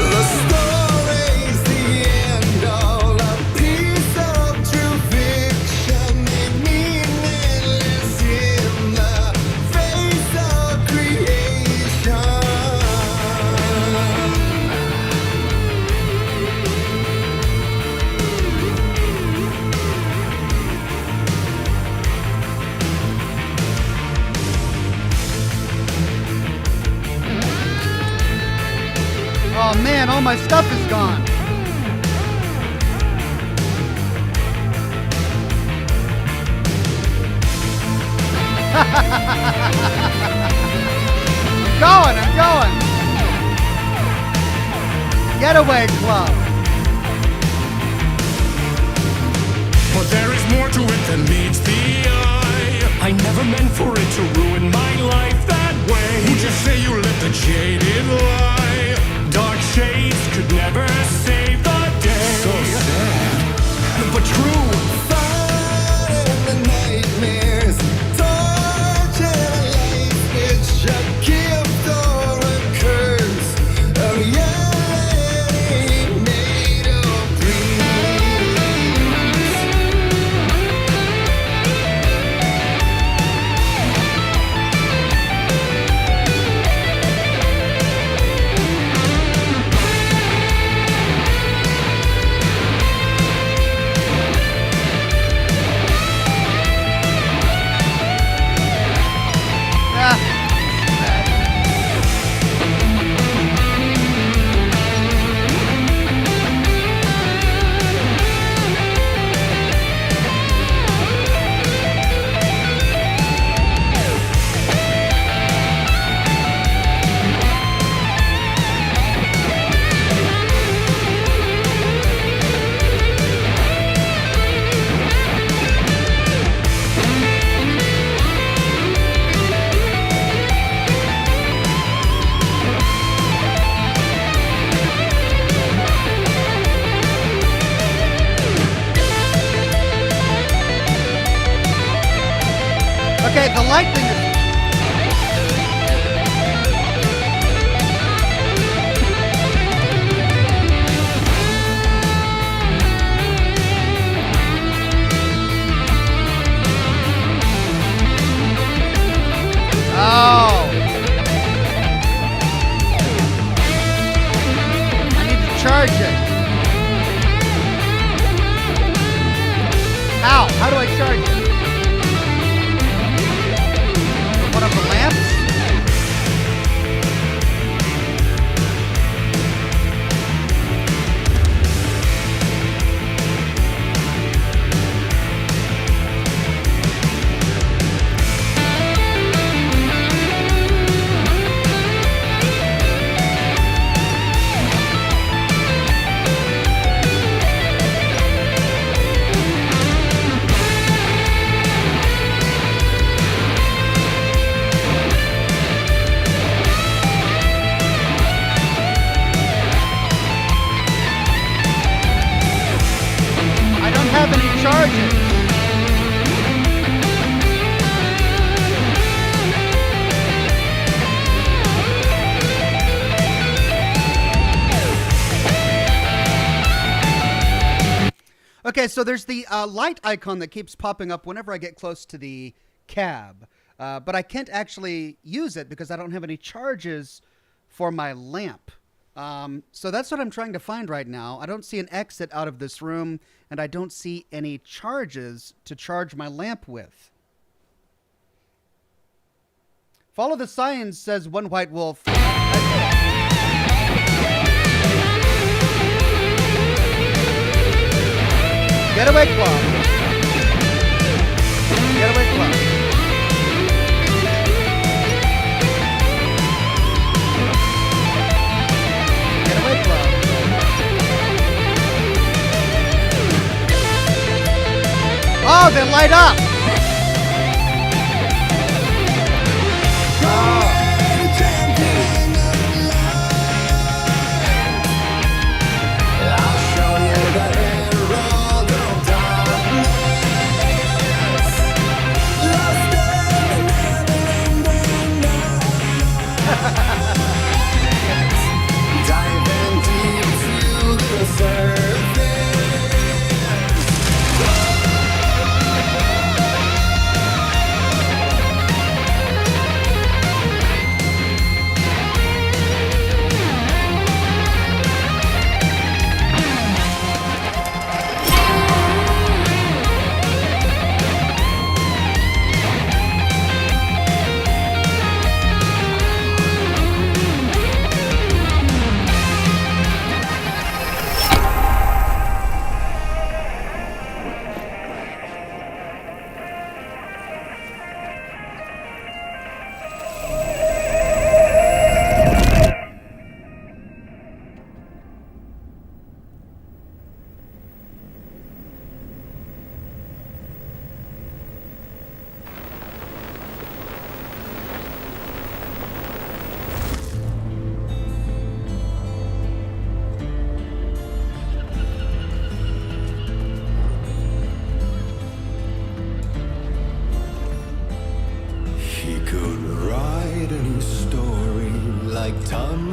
The story's the end, all a piece of true fiction, made meaningless in the face of creation.
Oh man, all my stuff is gone. I'm going. Getaway club.
But there is more to it than meets the eye. I never meant for it to ruin my life that way. Who'd you say you let the jaded lie? Dark shades could never save the day. So sad, but true.
Fire in the nightmares, torch and a light which a gift or a curse. A reality made of dreams.
Okay, the light thing is... Oh! I need to charge it. How? How do I charge it? With one of the lamps? Have any charges? Okay, so there's the light icon that keeps popping up whenever I get close to the cab, but I can't actually use it because I don't have any charges for my lamp. So that's what I'm trying to find right now. I don't see an exit out of this room, and I don't see any charges to charge my lamp with. Follow the signs, says One White Wolf. Get away, Claw. Get away, Claw. Oh, they light up!
I'll show you the Herald of Darkness. Lost in the never-ending night. Diving deep to the surface.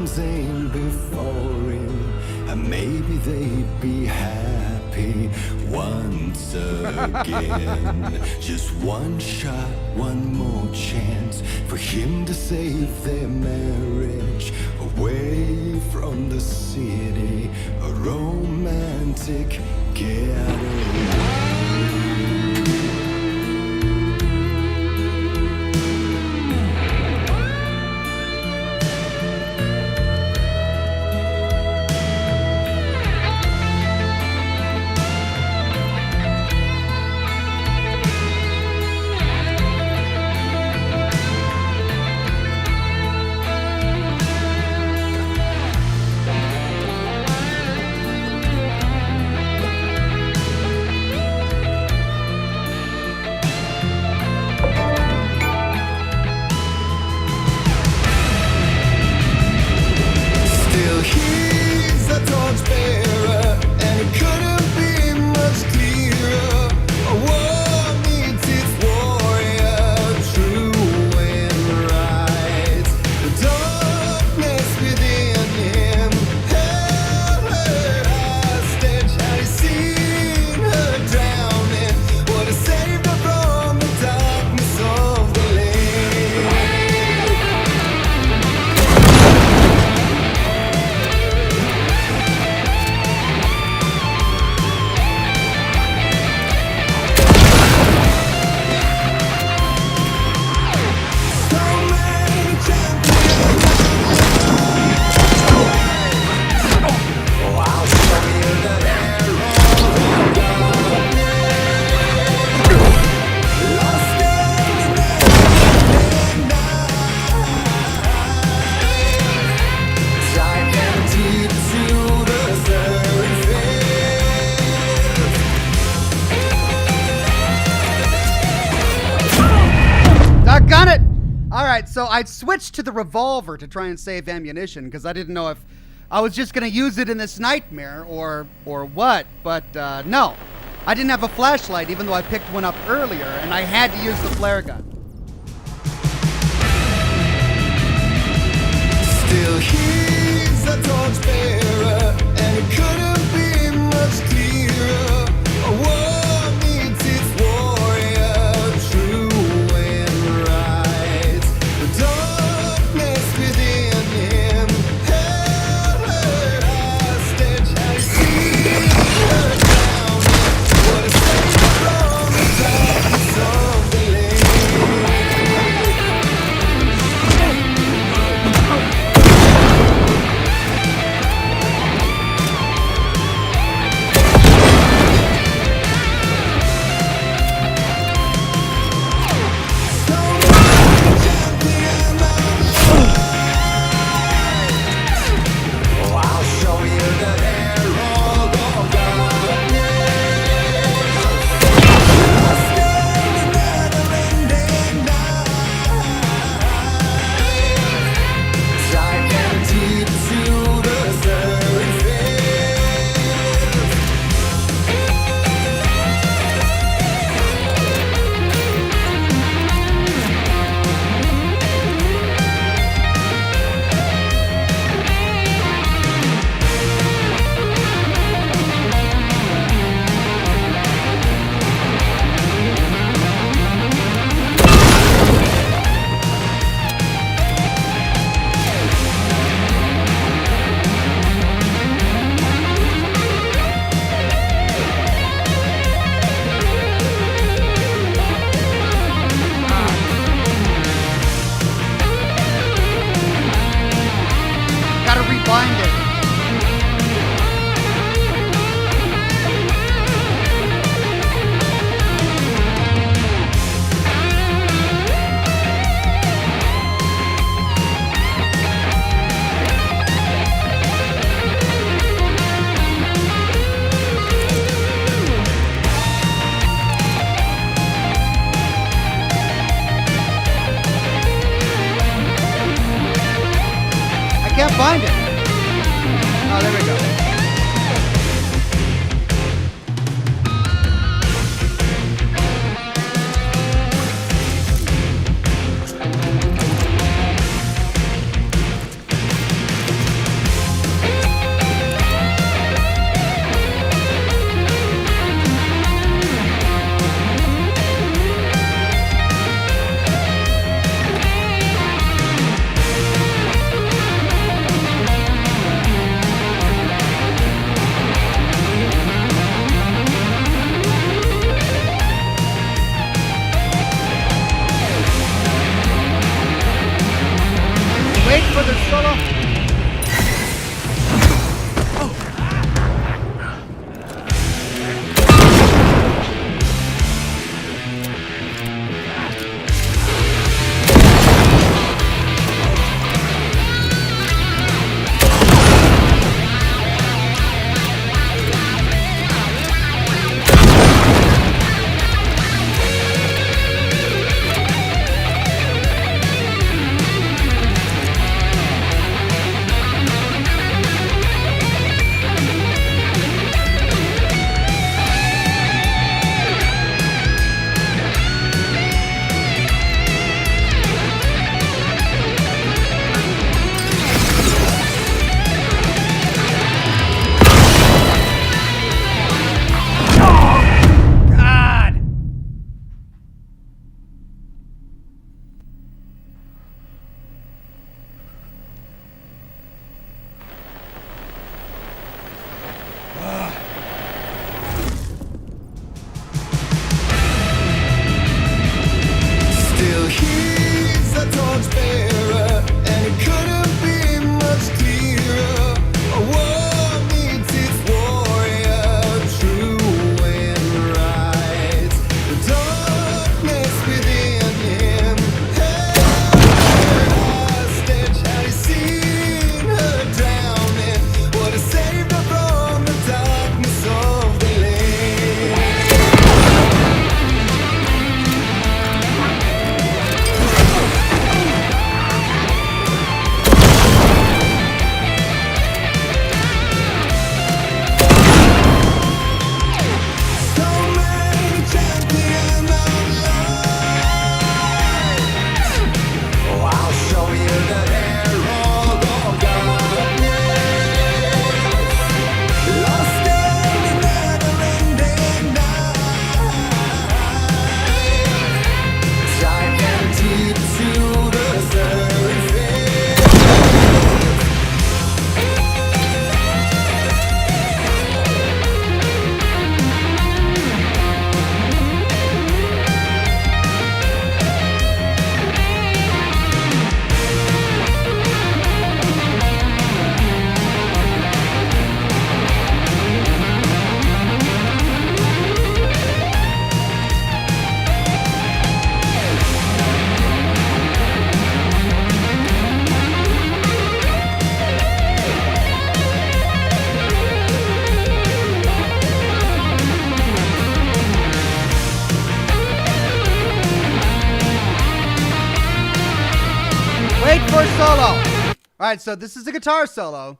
Same before him, and maybe they'd be happy once again. Just one shot, one more chance for him to save their marriage away from the city, a romantic getaway.
Got it! Alright, so I switched to the revolver to try and save ammunition because I didn't know if I was just going to use it in this nightmare or what, but no. I didn't have a flashlight even though I picked one up earlier and I had to use the flare gun.
Still he's a torchbearer, and it couldn't be much clearer. A war needs its warrior, true and right. The darkness within him held her hostage, and he seen her drowning. What a saint from the darkness of the lake. I'll show you the Herald of Darkness. A scary never-ending night. Dive down deep to the surface.
Gotta rebind it. I can't find it. Oh, there we go. Wait for the solo. Wait for solo. All right, so this is a guitar solo.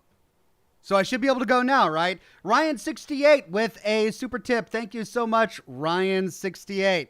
So I should be able to go now, right? Ryan68 with a super tip. Thank you so much, Ryan68.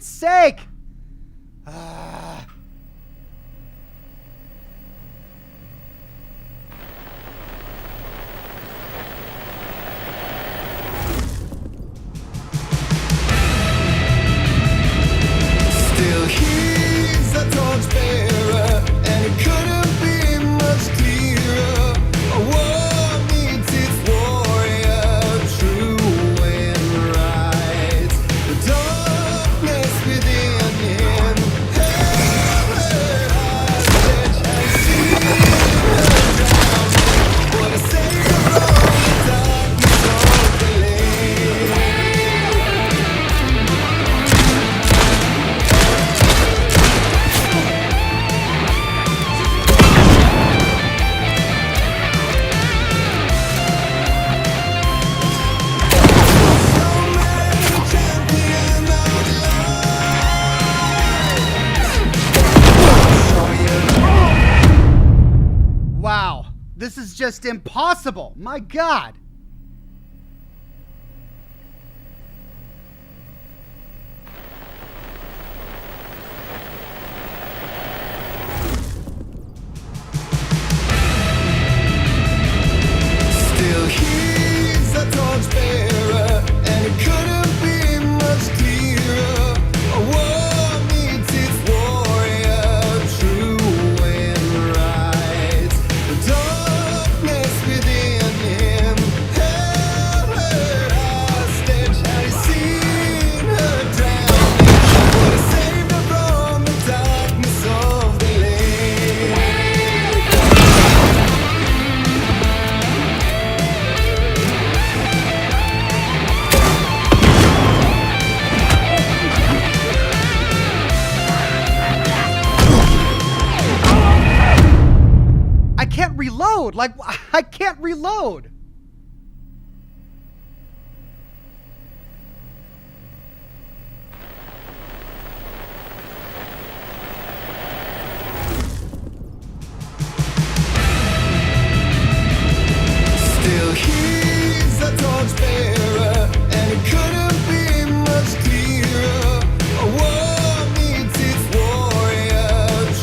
Sake!
Still he's a torchbearer, and it couldn't be much clearer. A war needs its warrior, true and right. The darkness within him, held hostage, and seen her drowning. For the sake of all the darkness of the lane.
Wow, this is just impossible. My God.
Still he's a torchbearer, and it couldn't be much clearer. A war needs its warrior, true and right. The darkness within him held her hostage. Had he seen her drowning, would have saved her from the darkness of the lake.
I can't reload. Like, I can't reload.
Still he's a torchbearer, and it couldn't be much clearer. A war needs its warrior,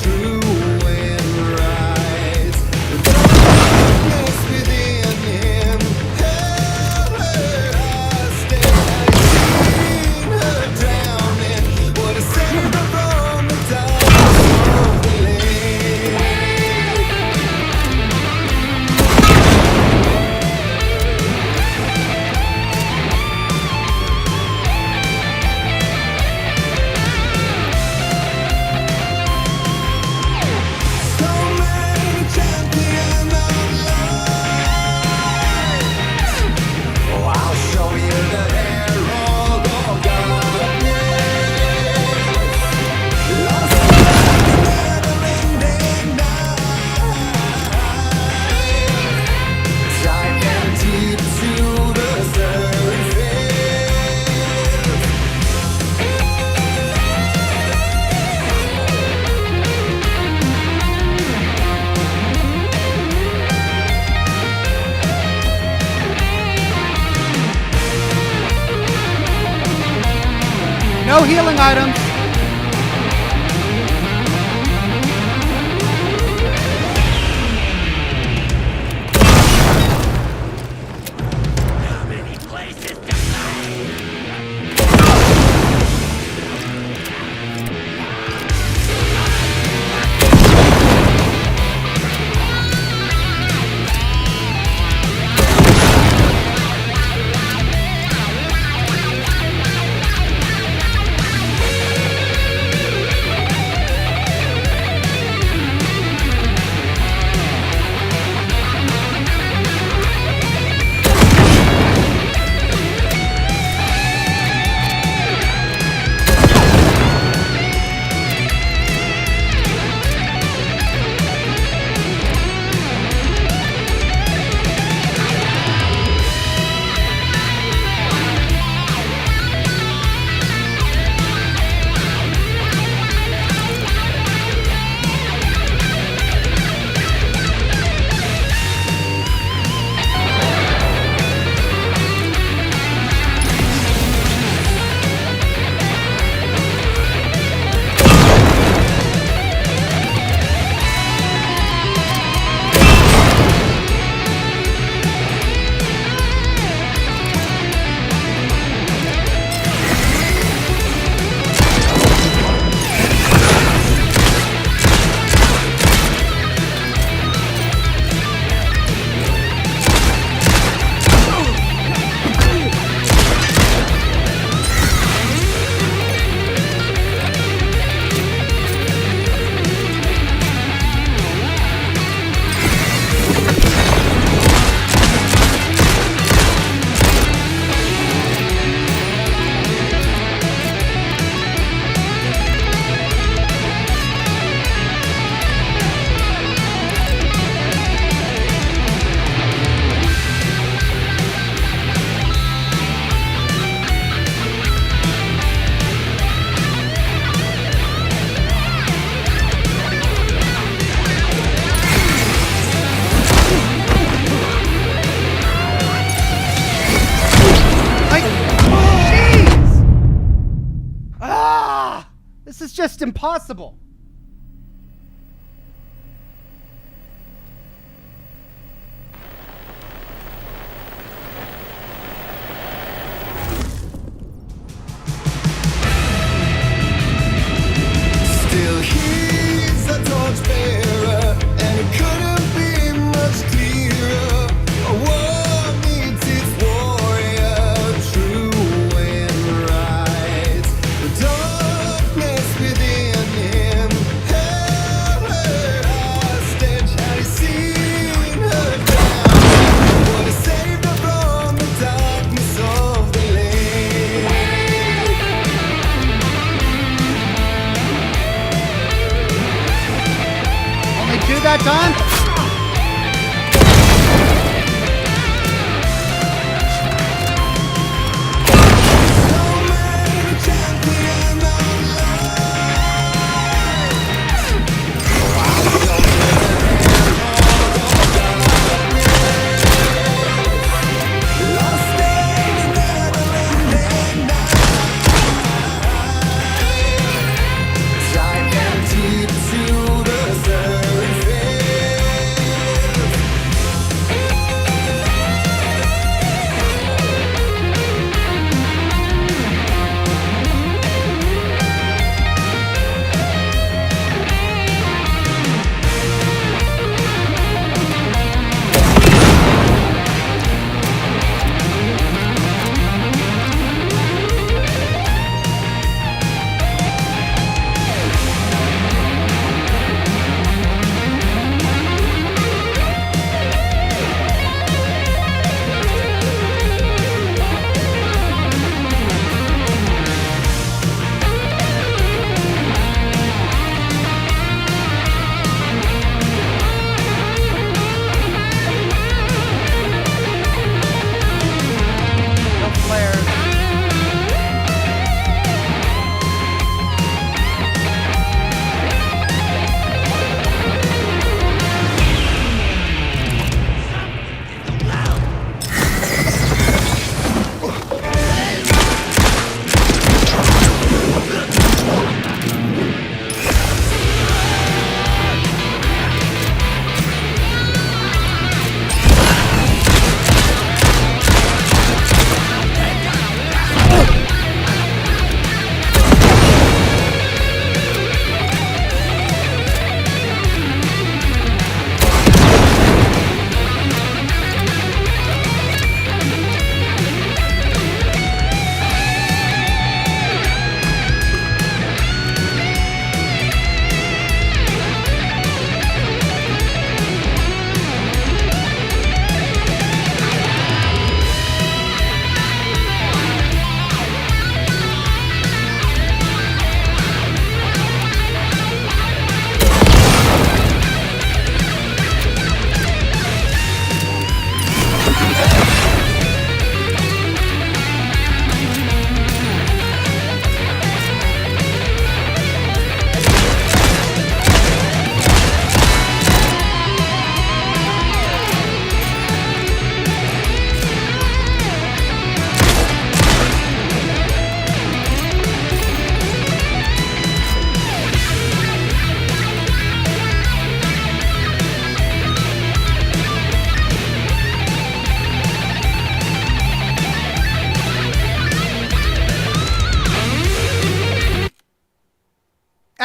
true and right. The darkness within him
healing items. This is just impossible.
Still he's a torchbearer, and it couldn't be much clearer. A war meets its warrior, true and right. The darkness within him held her hostage. Had he seen her down, would have saved her from the darkness of the lake.
Only two that time?
Dive deep to the surface.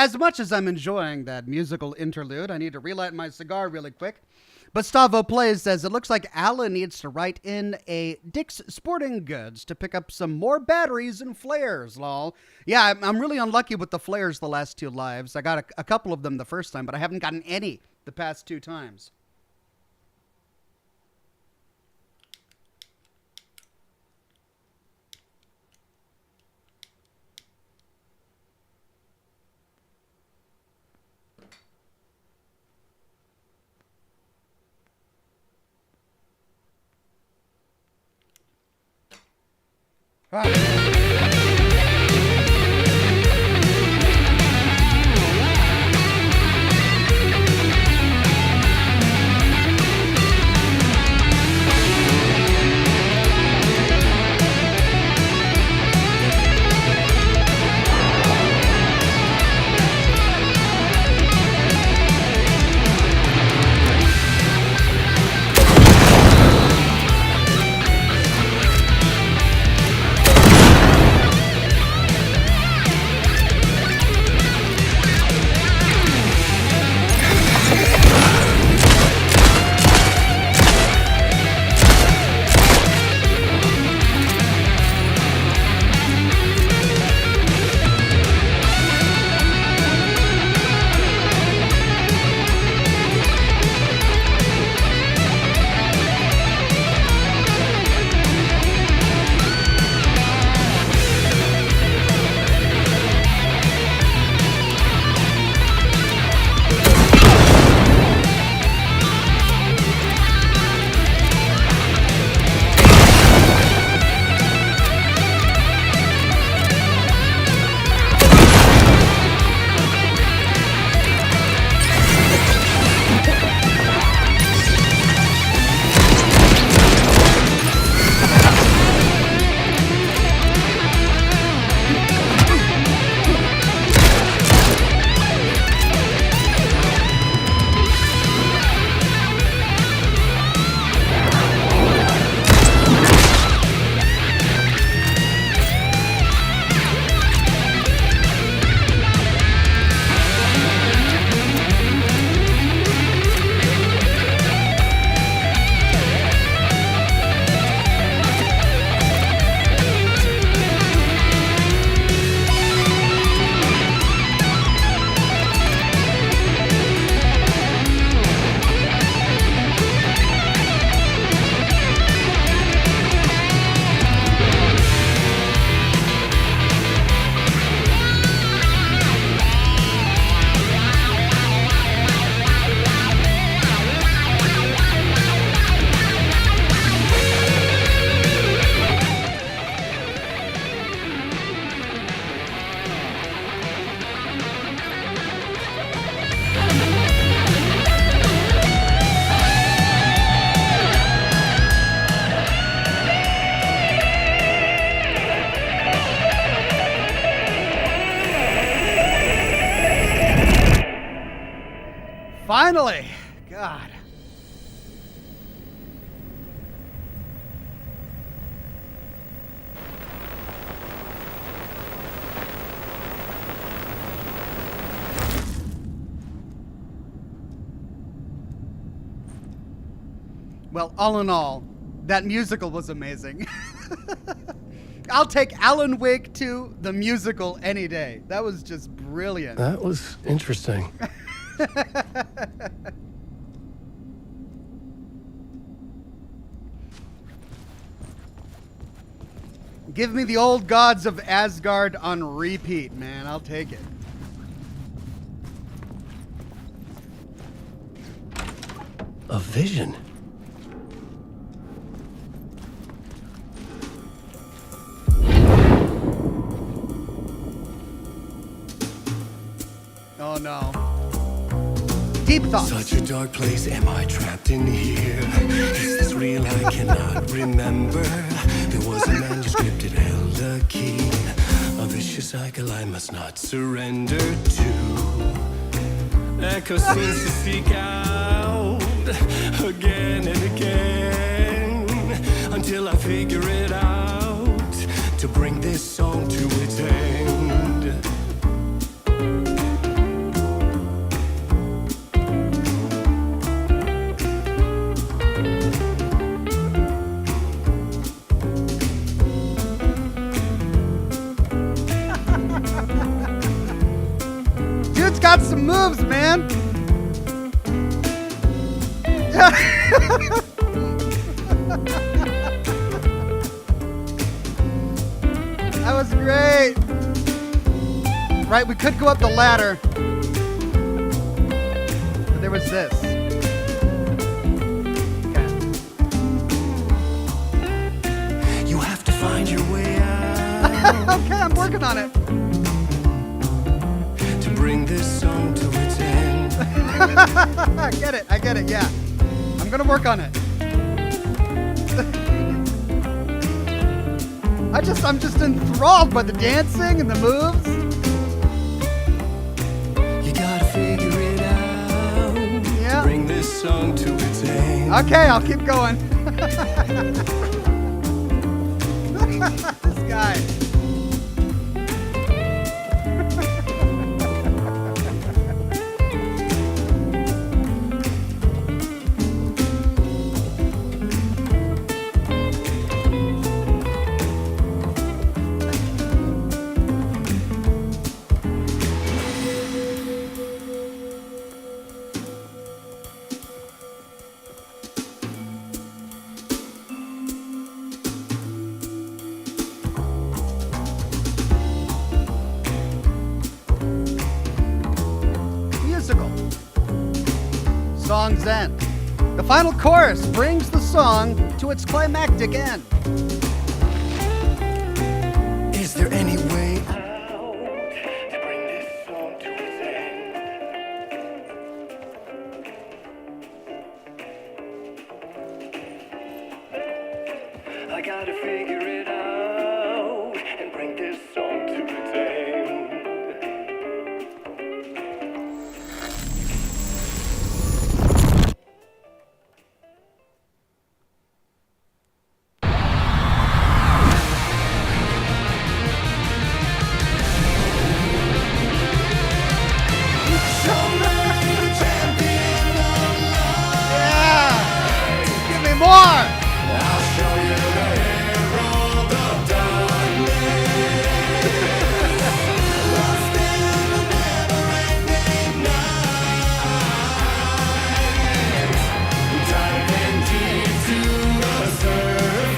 as much as I'm enjoying that musical interlude, I need to relight my cigar really quick. Gustavo Plays says, it looks like Alan needs to write in a Dick's Sporting Goods to pick up some more batteries and flares, lol. Yeah, I'm really unlucky with the flares the last 2 lives. I got a couple of them the first time, but I haven't gotten any the past 2 times. Finally! God. Well, all in all, that musical was amazing. I'll take Alan Wake 2, the musical, any day. That was just brilliant.
That was interesting.
Give me the old gods of Asgard on repeat, man. I'll take it.
A vision.
Oh no. Deep thoughts.
Such a dark place, am I trapped in here? Is this real? I cannot remember. There was a manuscript, it held a key. A vicious cycle I must not surrender to. Echo seems to seek out again and again until I figure it out to bring this song to its end.
man. That was great. Right, we could go up the ladder. But there was this.
Okay. You have to find your way out.
Okay, I'm working on it.
To bring this song to its end.
I get it, yeah. I'm gonna work on it. I'm just enthralled by the dancing and the moves.
You gotta figure it out.
Yeah.
Bring this song to its end.
Okay, I'll keep going. This guy. Song's end. The final chorus brings the song to its climactic end.
Is there any way
out to bring this song to its end? I gotta figure it out and bring this song to its end.
More!
I'll show you the Herald of Darkness. Lost in the never-ending night. Diving deep to the surface.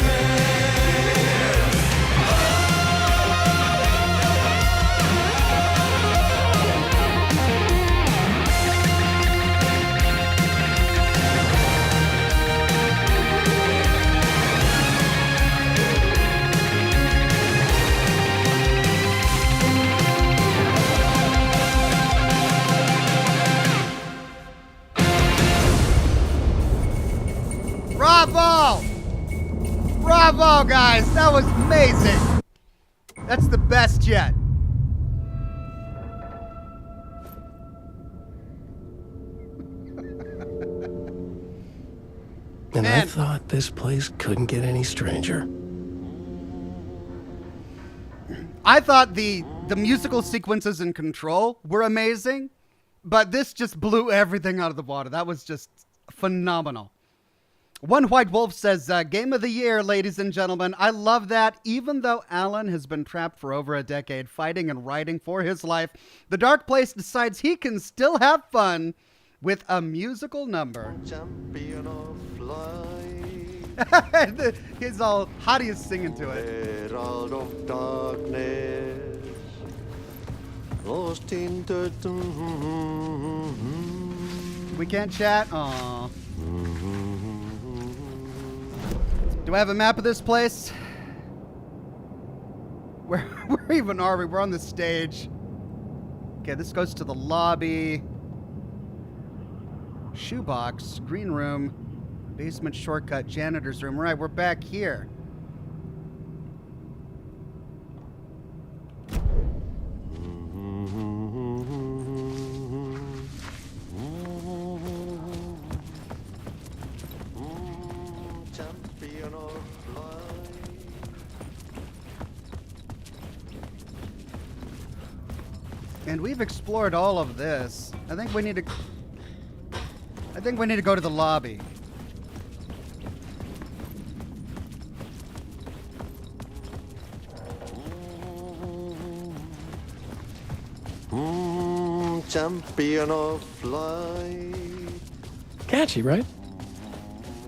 Bravo! Bravo, guys! That was amazing! That's the best yet.
And I
Man.
thought this place couldn't get any stranger.
I thought the musical sequences in Control were amazing, but this just blew everything out of the water. That was just phenomenal. One White Wolf says, Game of the Year, ladies and gentlemen. I love that. Even though Alan has been trapped for over a decade, fighting and writing for his life, the Dark Place decides he can still have fun with a musical number.
Champion of light,
He's all, how do you sing into it?
Herald of Darkness, lost in the
We can't chat? Aww. Do I have a map of this place? Where even are we? We're on the stage. Okay, this goes to the lobby. Shoebox, green room, basement shortcut, janitor's room. Right, we're back here.
champion of light.
And we've explored all of this. I think we need to go to the lobby.
champion of flight.
Catchy, right?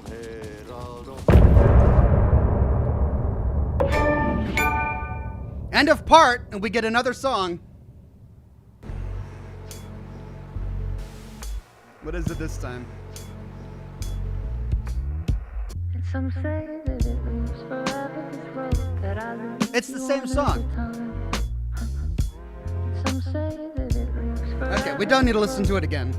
Herald of
End of part, and we get another song. What is it this time?
And some say that it moves forever, this road that I lead
It's the
you
same
on
song.
every time. And some say that it moves forever.
Okay, we don't need to listen to it again.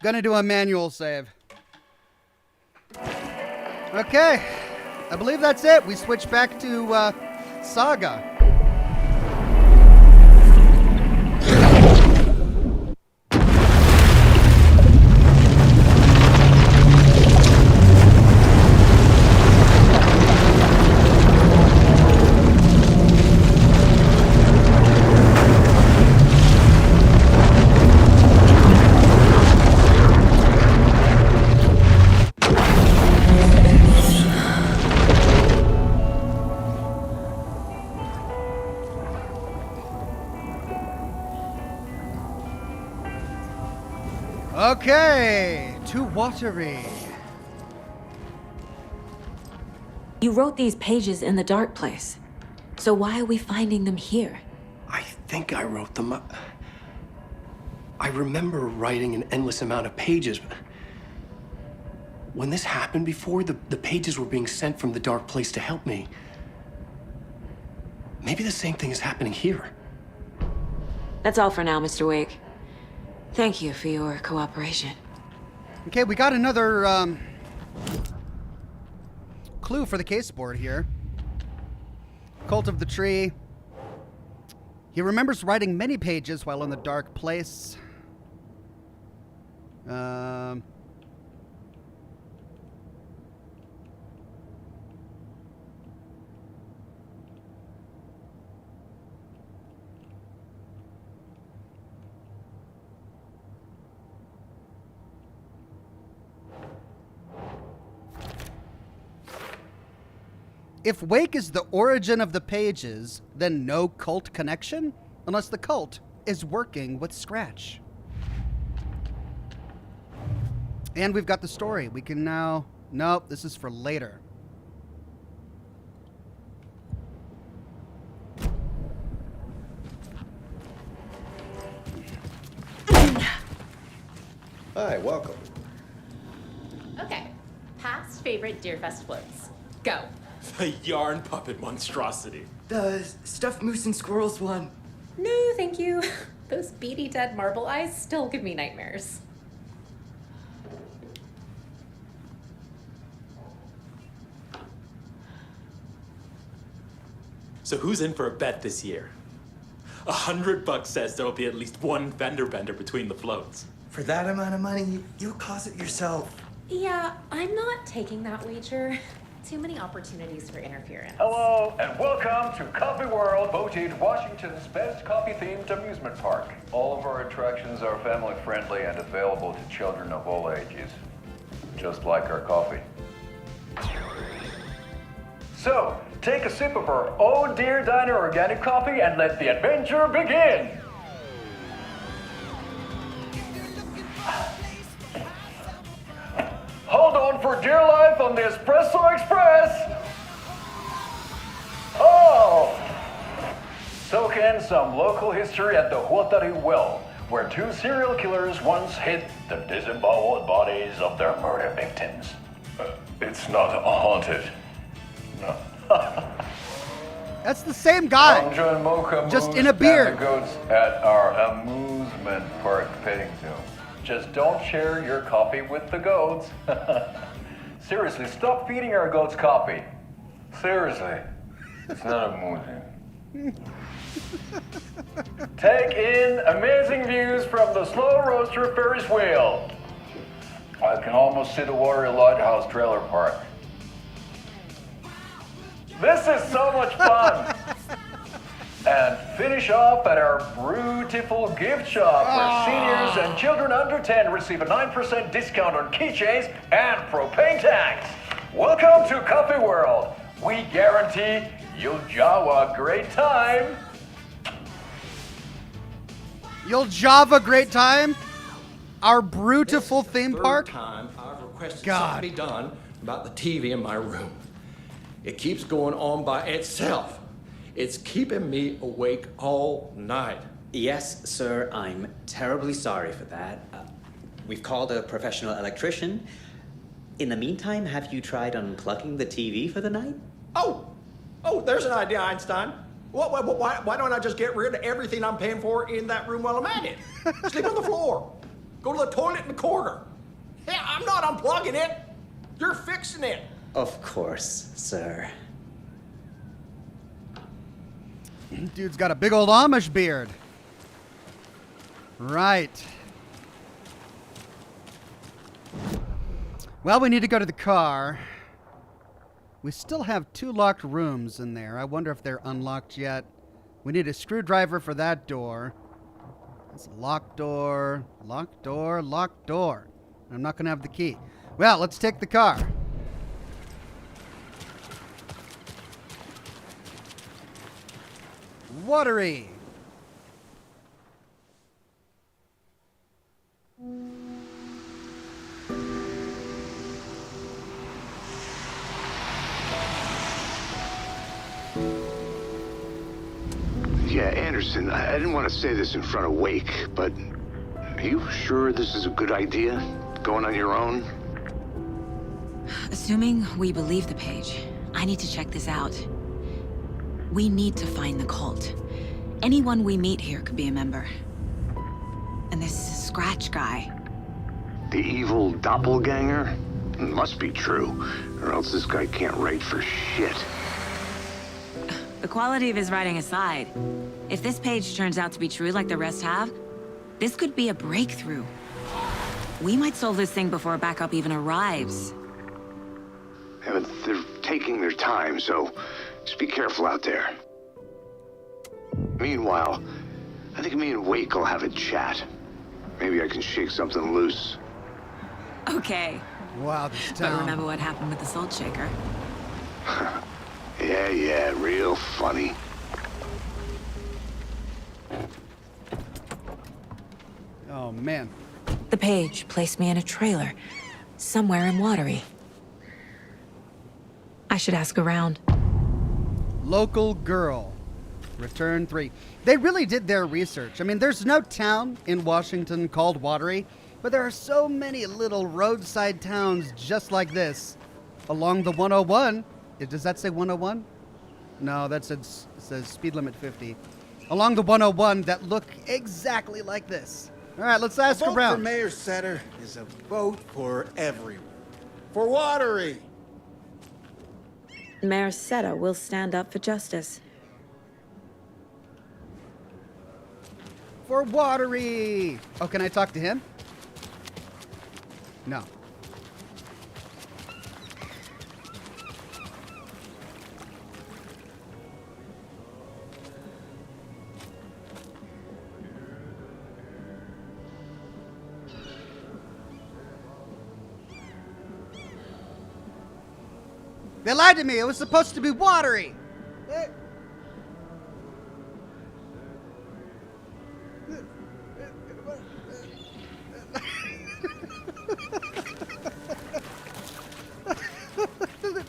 Gonna do a manual save. Okay, I believe that's it. We switch back to Saga. Okay, to Watery.
You wrote these pages in the dark place. So why are we finding them here?
I think I wrote them. I remember writing an endless amount of pages. When this happened before, the pages were being sent from the dark place to help me. Maybe the same thing is happening here.
That's all for now, Mr. Wake. Thank you for your cooperation.
Okay, we got another clue for the case board here. Cult of the Tree. He remembers writing many pages while in the dark place. If Wake is the origin of the pages, then no cult connection? Unless the cult is working with Scratch. And we've got the story. We can now... Nope, this is for later.
Hi, welcome.
Okay, past favorite Deerfest floats. Go.
The yarn puppet monstrosity.
The stuffed moose and squirrels one.
No, thank you. Those beady dead marble eyes still give me nightmares.
So who's in for a bet this year? $100 says there'll be at least one fender bender between the floats.
For that amount of money, you'll cause it yourself.
Yeah, I'm not taking that wager. Too many opportunities for interference.
Hello, and welcome to Coffee World, voted Washington's best coffee-themed amusement park. All of our attractions are family-friendly and available to children of all ages, just like our coffee. So, take a sip of our Oh Dear Diner organic coffee and let the adventure begin! Hold on for dear life on the Espresso Express! Oh! Soak in some local history at the Watery well, where two serial killers once hid the disemboweled bodies of their murder victims. It's not haunted. No.
That's the same guy.
Anja and Mocha
just
Moose
in a beard.
and the goats at our amusement park petting zoo. Just don't share your coffee with the goats. Seriously, stop feeding our goats coffee. Seriously. It's not amusing. Take in amazing views from the Slow Roaster Ferris wheel. I can almost see the Watery Lighthouse trailer park. This is so much fun! And finish off at our beautiful gift shop where seniors and children under 10 receive a 9% discount on keychains and propane tanks. Welcome to Coffee World. We guarantee you'll jaw a great time.
You'll Java great time? Our beautiful theme park?
Time I've requested
God.
something be done about the TV in my room. It keeps going on by itself. It's keeping me awake all night.
Yes, sir, I'm terribly sorry for that. We've called a professional electrician. In the meantime, have you tried unplugging the TV for the night?
Oh, there's an idea, Einstein. Why don't I just get rid of everything I'm paying for in that room while I'm at it? Sleep on the floor. Go to the toilet in the corner. Hey, I'm not unplugging it. You're fixing it.
Of course, sir.
Dude's got a big old Amish beard. Right. Well, we need to go to the car. We still have 2 locked rooms in there. I wonder if they're unlocked yet. We need a screwdriver for that door. It's a locked door, locked door, locked door. I'm not going to have the key. Well, let's take the car. Watery.
Yeah, Anderson, I didn't want to say this in front of Wake, but are you sure this is a good idea? Going on your own?
Assuming we believe the page, I need to check this out. We need to find the cult. Anyone we meet here could be a member. And this Scratch guy.
The evil doppelganger? Must be true, or else this guy can't write for shit.
The quality of his writing aside, if this page turns out to be true like the rest have, this could be a breakthrough. We might solve this thing before backup even arrives.
Yeah, but they're taking their time, so just be careful out there. Meanwhile, I think me and Wake will have a chat. Maybe I can shake something loose.
Okay.
Wow, this
But
town.
remember what happened with the salt shaker?
Yeah, real funny.
Oh, man.
The page placed me in a trailer, somewhere in Watery. I should ask around.
Local girl. Return 3. They really did their research. I mean, there's no town in Washington called Watery, but there are so many little roadside towns just like this along the 101. Does that say 101? No, that says speed limit 50. Along the 101 that look exactly like this. All right, let's ask
a vote
around.
for Mayor Setter is a vote for everyone. For Watery.
Mayor Seta will stand up for justice.
For Watery. Oh, can I talk to him? No. They lied to me. It was supposed to be Watery.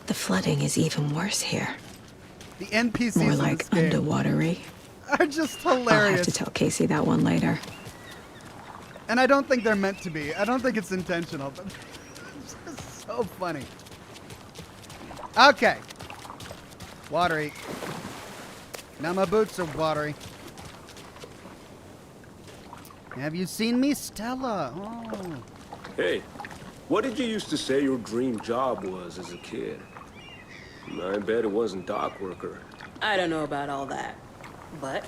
The flooding is even worse here.
The NPCs
More
in
like
this game
underwatery.
are just
I'll have
hilarious.
to tell Casey that one later.
And I don't think they're meant to be. I don't think it's intentional, but it's just so funny. Okay. Watery. Now my boots are watery. Have you seen me, Stella? Oh.
Hey, what did you used to say your dream job was as a kid? I bet it wasn't dock worker.
I don't know about all that, but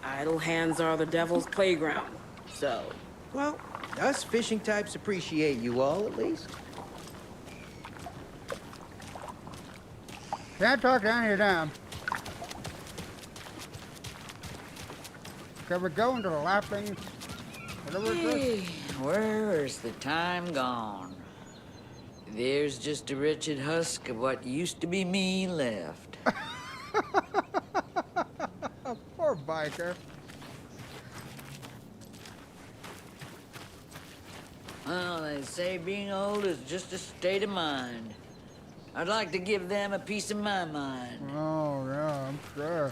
idle hands are the devil's playground. So, well,
Us fishing types appreciate you all, at least.
Can't talk to any of them. Can we go into the lapping?
Hey, where's the time gone? There's just a wretched husk of what used to be me left.
Poor biker.
Well, they say being old is just a state of mind. I'd like to give them a piece of my mind.
Oh, yeah, I'm sure.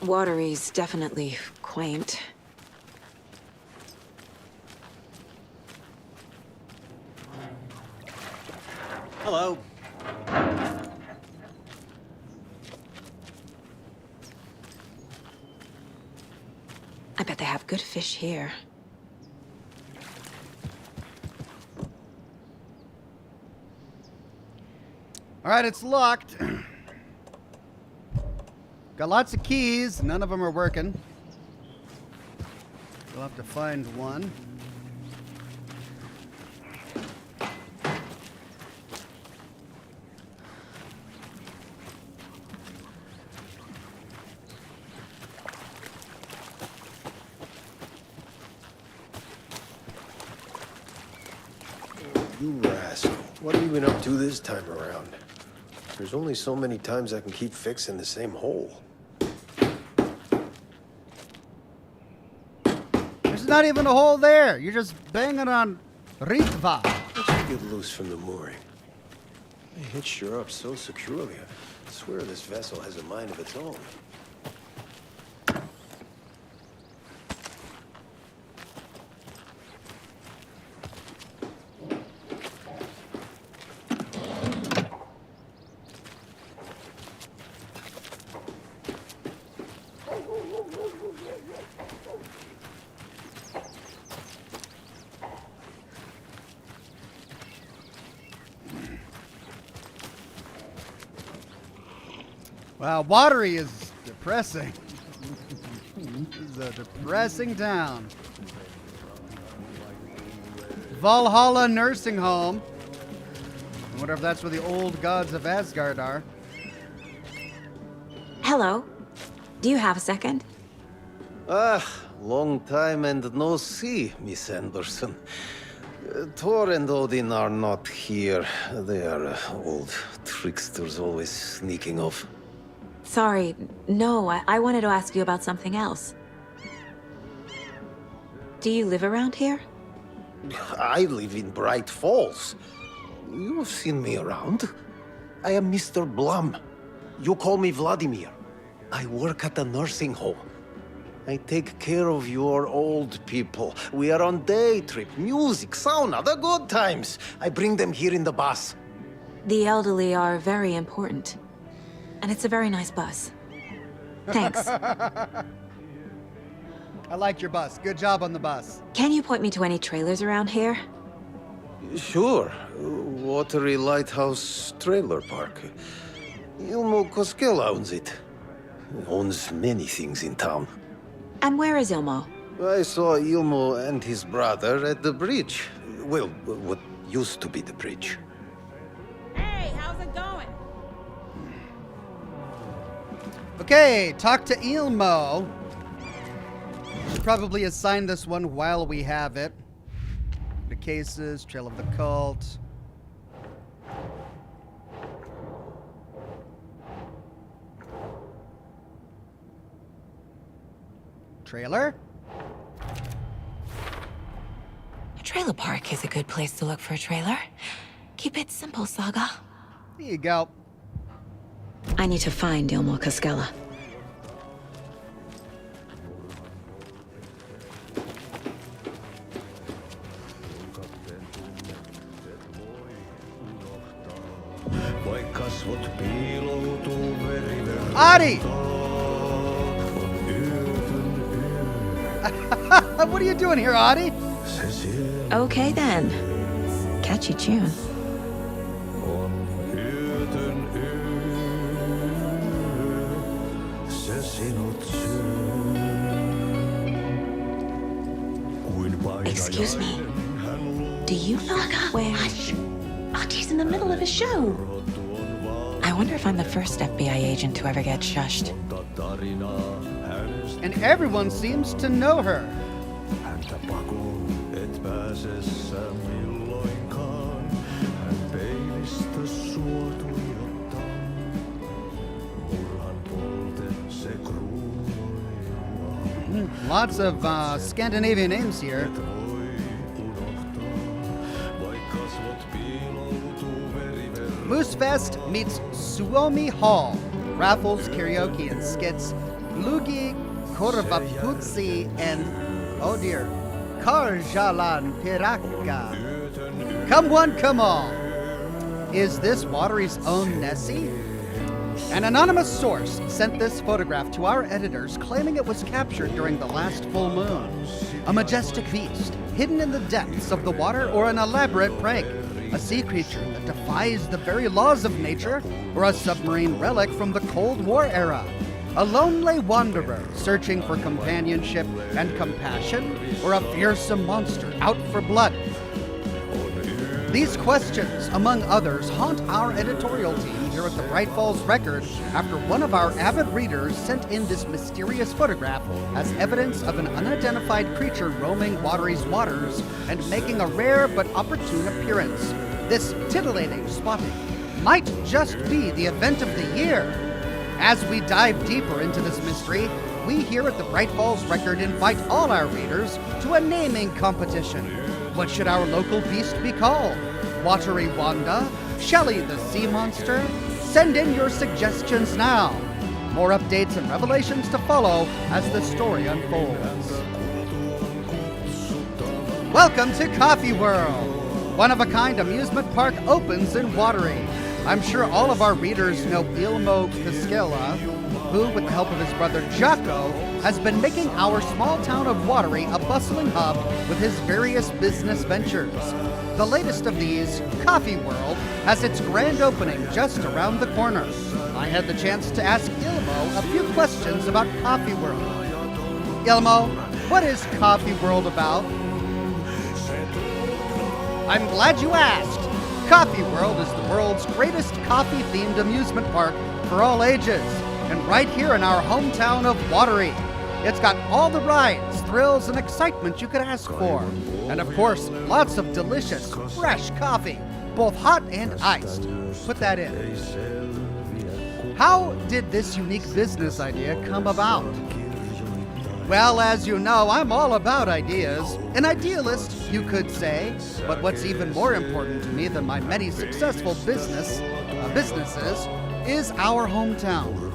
Watery's definitely quaint.
Hello.
I bet they have good fish here.
All right, it's locked. Got lots of keys. None of them are working. We'll have to find one.
You rascal. What have you been up to this time around? There's only so many times I can keep fixing the same hole.
There's not even a hole there. You're just banging on Ritva.
Let's get loose from the mooring. They hitched her up so securely. I swear this vessel has a mind of its own.
Wow, Watery is depressing. This is a depressing town. Valhalla Nursing Home. I wonder if that's where the old gods of Asgard are.
Hello. Do you have a second?
Long time and no see, Miss Anderson. Thor and Odin are not here. They are old tricksters always sneaking off.
Sorry, no, I wanted to ask you about something else. Do you live around here?
I live in Bright Falls. You've seen me around. I am Mr. Blum. You call me Vladimir. I work at a nursing home. I take care of your old people. We are on day trip, music, sauna, the good times. I bring them here in the bus.
The elderly are very important. And it's a very nice bus. Thanks.
I liked your bus. Good job on the bus.
Can you point me to any trailers around here?
Sure. Watery Lighthouse Trailer Park. Ilmo Koskela owns it. He owns many things in town.
And where is Ilmo?
I saw Ilmo and his brother at the bridge. Well, what used to be the bridge.
Hey, how's it going?
Okay, talk to Ilmo. Should probably assign this one while we have it. The cases, Trail of the Cult. Trailer?
A trailer park is a good place to look for a trailer. Keep it simple, Saga.
There you go.
I need to find Ilmo Koskela.
Adi! What are you doing here, Adi?
Okay then. Catchy tune.
Excuse me. Do you know where...
Archie's in the middle of a show. I wonder if I'm the first FBI agent to ever get shushed.
And everyone seems to know her. Lots of Scandinavian names here. Moosefest meets Suomi Hall. Raffles, karaoke, and skits. Lugi, Korvaputsi, and, oh dear, Karjalan Piraka. Come one, come all. Is this Watery's own Nessie? An anonymous source sent this photograph to our editors claiming it was captured during the last full moon. A majestic beast, hidden in the depths of the water, or an elaborate prank. A sea creature that defies the very laws of nature, or a submarine relic from the Cold War era. A lonely wanderer searching for companionship and compassion, or a fearsome monster out for blood. These questions, among others, haunt our editorial team here at the Bright Falls Record after one of our avid readers sent in this mysterious photograph as evidence of an unidentified creature roaming Watery's waters and making a rare but opportune appearance. This titillating spotting might just be the event of the year. As we dive deeper into this mystery, we here at the Bright Falls Record invite all our readers to a naming competition. What should our local beast be called? Watery Wanda? Shelly the Sea Monster? Send in your suggestions now. More updates and revelations to follow as the story unfolds. Welcome to Coffee World! One-of-a-kind amusement park opens in Watery. I'm sure all of our readers know Ilmo Piscella, who, with the help of his brother Jocko, has been making our small town of Watery a bustling hub with his various business ventures. The latest of these, Coffee World, has its grand opening just around the corner. I had the chance to ask Ilmo a few questions about Coffee World. Ilmo, what is Coffee World about? I'm glad you asked. Coffee World is the world's greatest coffee-themed amusement park for all ages, and right here in our hometown of Watery. It's got all the rides, thrills, and excitement you could ask for. And of course, lots of delicious, fresh coffee, both hot and iced. Put that in. How did this unique business idea come about? Well, as you know, I'm all about ideas. An idealist, you could say. But what's even more important to me than my many successful businesses is our hometown.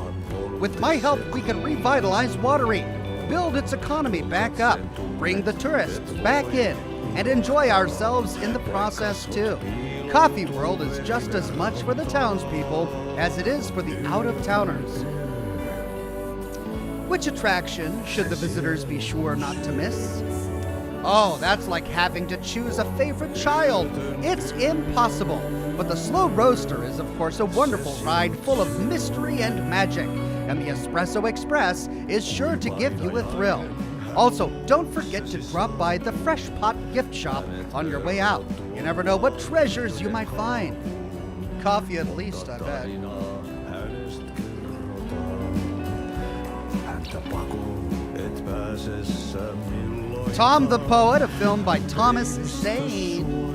With my help, we can revitalize Watery, build its economy back up, bring the tourists back in, and enjoy ourselves in the process too. Coffee World is just as much for the townspeople as it is for the out-of-towners. Which attraction should the visitors be sure not to miss? Oh, that's like having to choose a favorite child. It's impossible. But the Slow Roaster is, of course, a wonderful ride full of mystery and magic. And the Espresso Express is sure to give you a thrill. Also, don't forget to drop by the Fresh Pot gift shop on your way out. You never know what treasures you might find. Coffee at least, I bet. Tom the Poet, a film by Thomas Zane.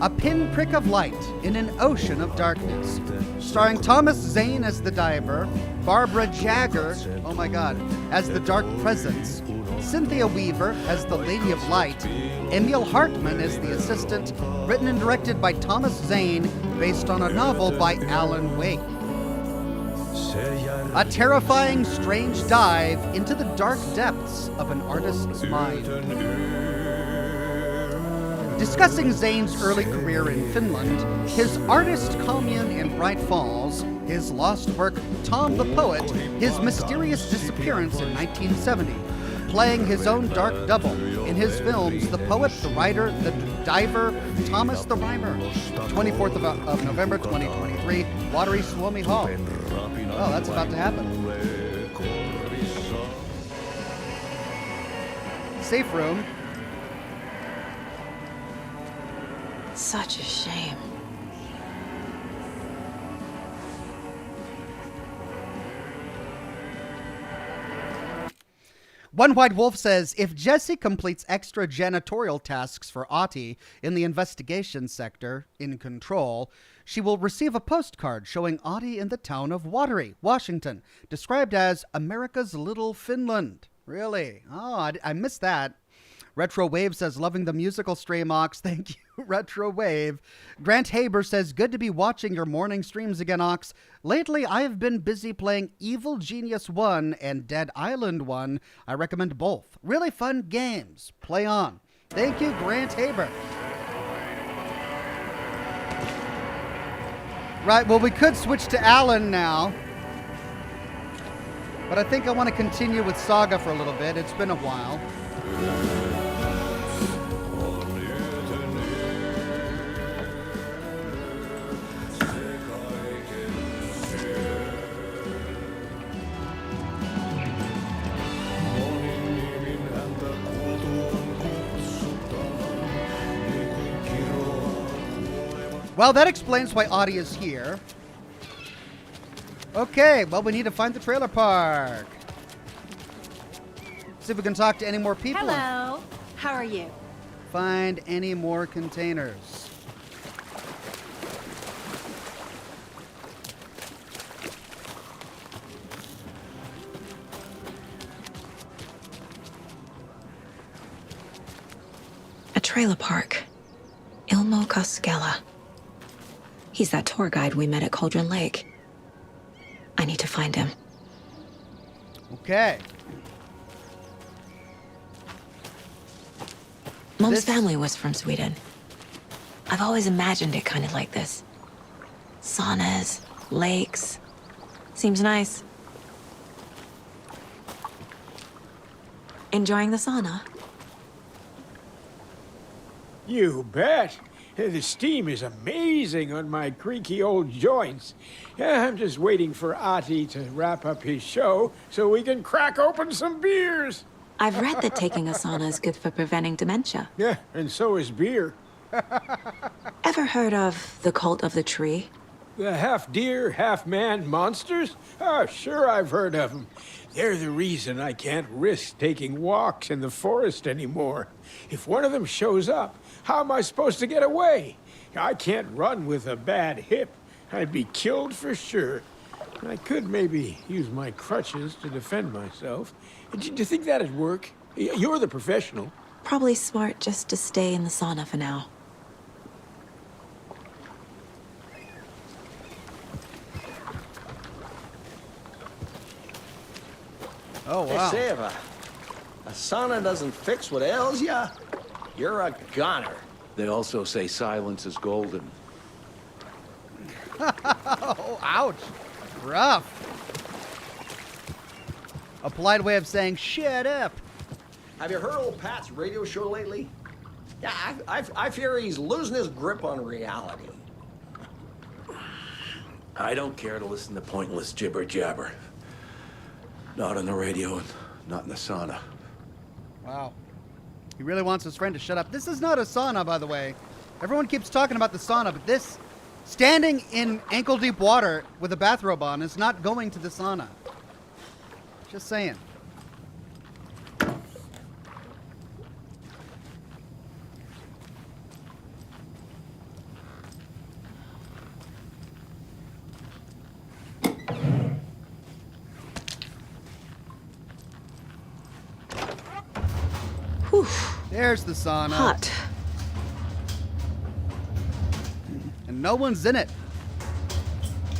A pinprick of light in an ocean of darkness. Starring Thomas Zane as the diver, Barbara Jagger, oh my god, as the dark presence, Cynthia Weaver as the Lady of Light, Emil Hartman as the assistant, written and directed by Thomas Zane, based on a novel by Alan Wake. A terrifying, strange dive into the dark depths of an artist's mind. Discussing Zane's early career in Finland, his artist commune in Bright Falls, his lost work, Tom the Poet, his mysterious disappearance in 1970, playing his own dark double in his films The Poet, the Writer, the Diver, Thomas the Rhymer. 24th of November 2023, Watery Suomi Hall. Oh, that's about to happen. Safe room.
Such a shame.
One White Wolf says, if Jessie completes extra janitorial tasks for Ati in the investigation sector in Control, she will receive a postcard showing Ati in the town of Watery, Washington, described as America's Little Finland. Really? Oh, I missed that. Retro Wave says, loving the musical stream, Ox. Thank you, Retro Wave. Grant Haber says, good to be watching your morning streams again, Ox. Lately, I have been busy playing Evil Genius 1 and Dead Island 1. I recommend both. Really fun games. Play on. Thank you, Grant Haber. Right, well, we could switch to Alan now. But I think I want to continue with Saga for a little bit. It's been a while. Well, that explains why Audie is here. Okay, well, we need to find the trailer park. See if we can talk to any more people.
Hello. How are you?
Find any more containers.
A trailer park. Ilmo Koskela. He's that tour guide we met at Cauldron Lake. I need to find him.
Okay.
Mom's family was from Sweden. I've always imagined it kind of like this. Saunas, lakes. Seems nice. Enjoying the sauna?
You bet. The steam is amazing on my creaky old joints. I'm just waiting for Ati to wrap up his show so we can crack open some beers.
I've read that taking a sauna is good for preventing dementia.
Yeah, and so is beer.
Ever heard of the cult of the tree?
The half-deer, half-man monsters? Oh, sure I've heard of them. They're the reason I can't risk taking walks in the forest anymore. If one of them shows up, how am I supposed to get away? I can't run with a bad hip. I'd be killed for sure. I could maybe use my crutches to defend myself. Do you think that'd work? You're the professional.
Probably smart just to stay in the sauna for now.
Oh, wow.
They say if a sauna doesn't fix what ails ya, you're a goner.
They also say silence is golden.
Oh, ouch. Rough. A polite way of saying, shut up.
Have you heard old Pat's radio show lately? Yeah, I fear he's losing his grip on reality.
I don't care to listen to pointless jibber jabber. Not on the radio and not in the sauna.
Wow. He really wants his friend to shut up. This is not a sauna, by the way. Everyone keeps talking about the sauna, but this, standing in ankle-deep water with a bathrobe on, is not going to the sauna. Just saying.
Whew.
There's the sauna.
Hot.
And no one's in it.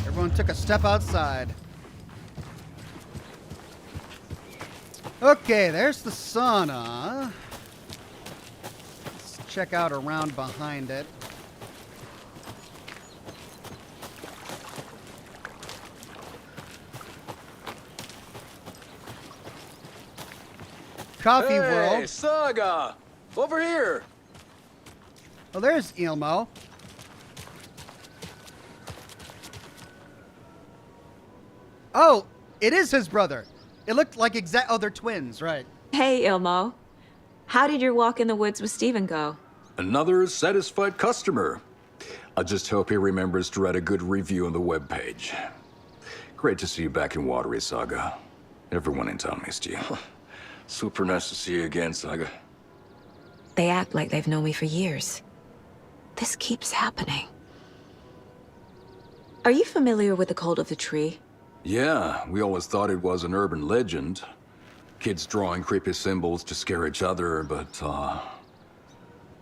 Everyone took a step outside. Okay, there's the sauna. Let's check out around behind it. Coffee
Hey,
World.
Saga! Over here!
Oh, there's Ilmo. Oh, it is his brother. It looked like oh, they're twins, right?
Hey, Ilmo. How did your walk in the woods with Steven go?
Another satisfied customer. I just hope he remembers to write a good review on the webpage. Great to see you back in Watery, Saga. Everyone in town missed you. Super nice to see you again, Saga.
They act like they've known me for years. This keeps happening. Are you familiar with the cult of the tree?
Yeah, we always thought it was an urban legend. Kids drawing creepy symbols to scare each other, but,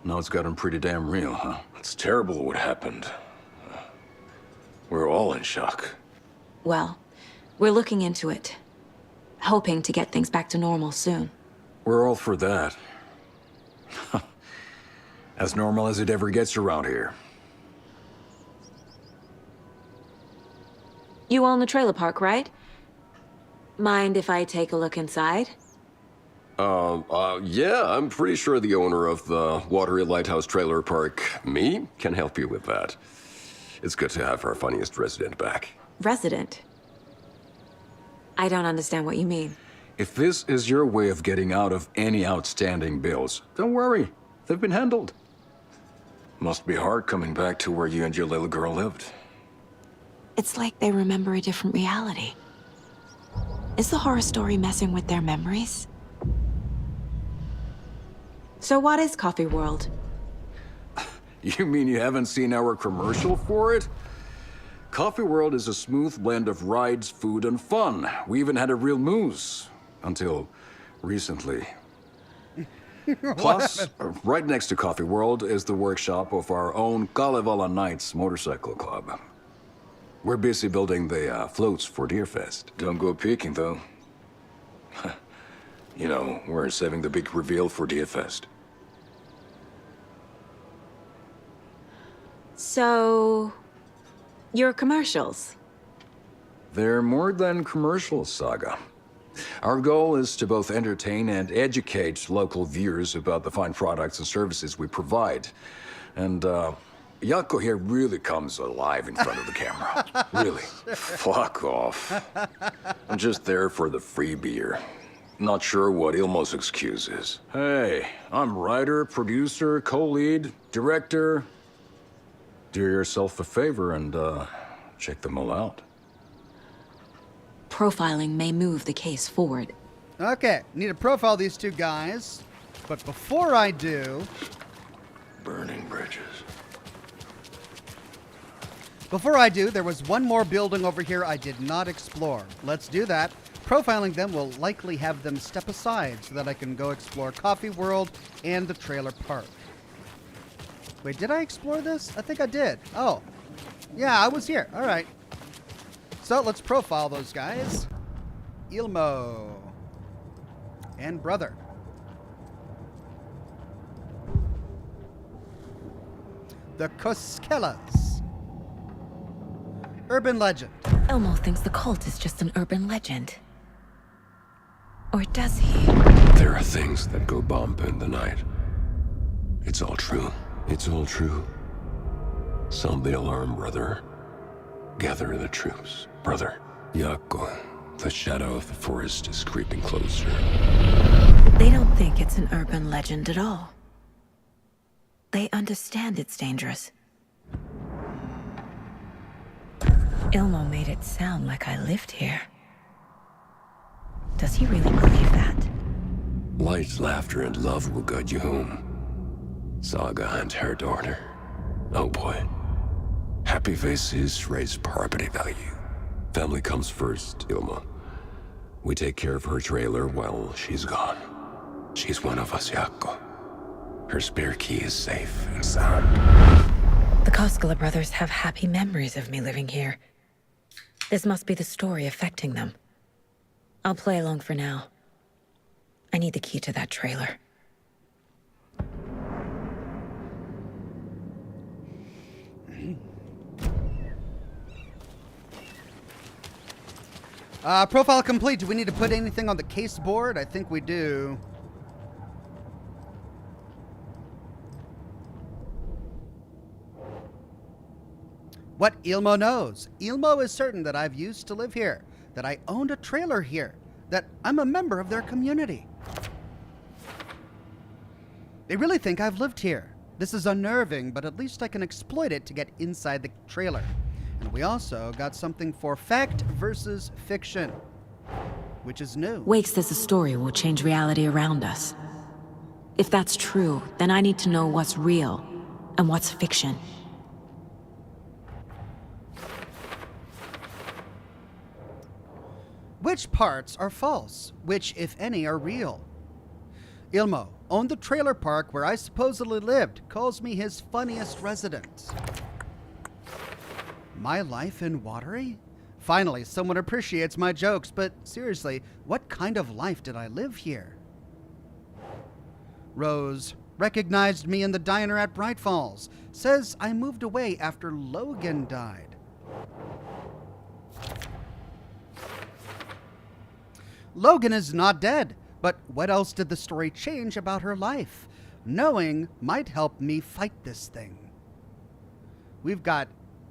now it's gotten pretty damn real, huh? It's terrible what happened. We're all in shock.
Well, we're looking into it. Hoping to get things back to normal soon.
We're all for that. As normal as it ever gets around here.
You own the trailer park, right? Mind if I take a look inside?
Yeah, I'm pretty sure the owner of the Watery Lighthouse Trailer Park, me, can help you with that. It's good to have our funniest resident back.
Resident? I don't understand what you mean.
If this is your way of getting out of any outstanding bills, don't worry. They've been handled. Must be hard coming back to where you and your little girl lived.
It's like they remember a different reality. Is the horror story messing with their memories? So what is Coffee World?
You mean you haven't seen our commercial for it? Coffee World is a smooth blend of rides, food, and fun. We even had a real moose. Until recently. Plus, right next to Coffee World is the workshop of our own Kalevala Knights motorcycle club. We're busy building the floats for Deerfest. Don't go peeking, though. You know, we're saving the big reveal for Deerfest.
So... your commercials?
They're more than commercials, Saga. Our goal is to both entertain and educate local viewers about the fine products and services we provide. And, Jaakko here really comes alive in front of the camera. Really. Fuck off. I'm just there for the free beer. Not sure what Ilmo's excuse is. Hey, I'm writer, producer, co-lead, director. Do yourself a favor and, check them all out.
Profiling may move the case forward.
Okay, need to profile these two guys. But before I do...
Burning bridges.
Before I do, there was one more building over here I did not explore. Let's do that. Profiling them will likely have them step aside so that I can go explore Coffee World and the trailer park. Wait, did I explore this? I think I did. Oh. Yeah, I was here. All right. So let's profile those guys. Ilmo. And brother. The Koskelas. Urban legend.
Ilmo thinks the cult is just an urban legend. Or does he?
There are things that go bump in the night. It's all true. It's all true. Sound the alarm, brother. Gather the troops, brother. Jaakko, the shadow of the forest is creeping closer.
They don't think it's an urban legend at all. They understand it's dangerous. Ilmo made it sound like I lived here. Does he really believe that?
Light, laughter, and love will guide you home. Saga and her daughter. Oh boy. Happy faces raise property value. Family comes first, Ilma. We take care of her trailer while she's gone. She's one of us, Jaakko. Her spare key is safe and sound.
The Koskela brothers have happy memories of me living here. This must be the story affecting them. I'll play along for now. I need the key to that trailer.
Profile complete. Do we need to put anything on the case board? I think we do. What Ilmo knows. Ilmo is certain that I've used to live here, that I owned a trailer here, that I'm a member of their community. They really think I've lived here. This is unnerving, but at least I can exploit it to get inside the trailer. And we also got something for fact versus fiction, which is new.
Wake says the story will change reality around us. If that's true, then I need to know what's real and what's fiction.
Which parts are false? Which, if any, are real? Ilmo owned the trailer park where I supposedly lived, calls me his funniest resident. My life in Watery? Finally, someone appreciates my jokes, but seriously, what kind of life did I live here? Rose recognized me in the diner at Bright Falls, says I moved away after Logan died. Logan is not dead, but what else did the story change about her life? Knowing might help me fight this thing. We've got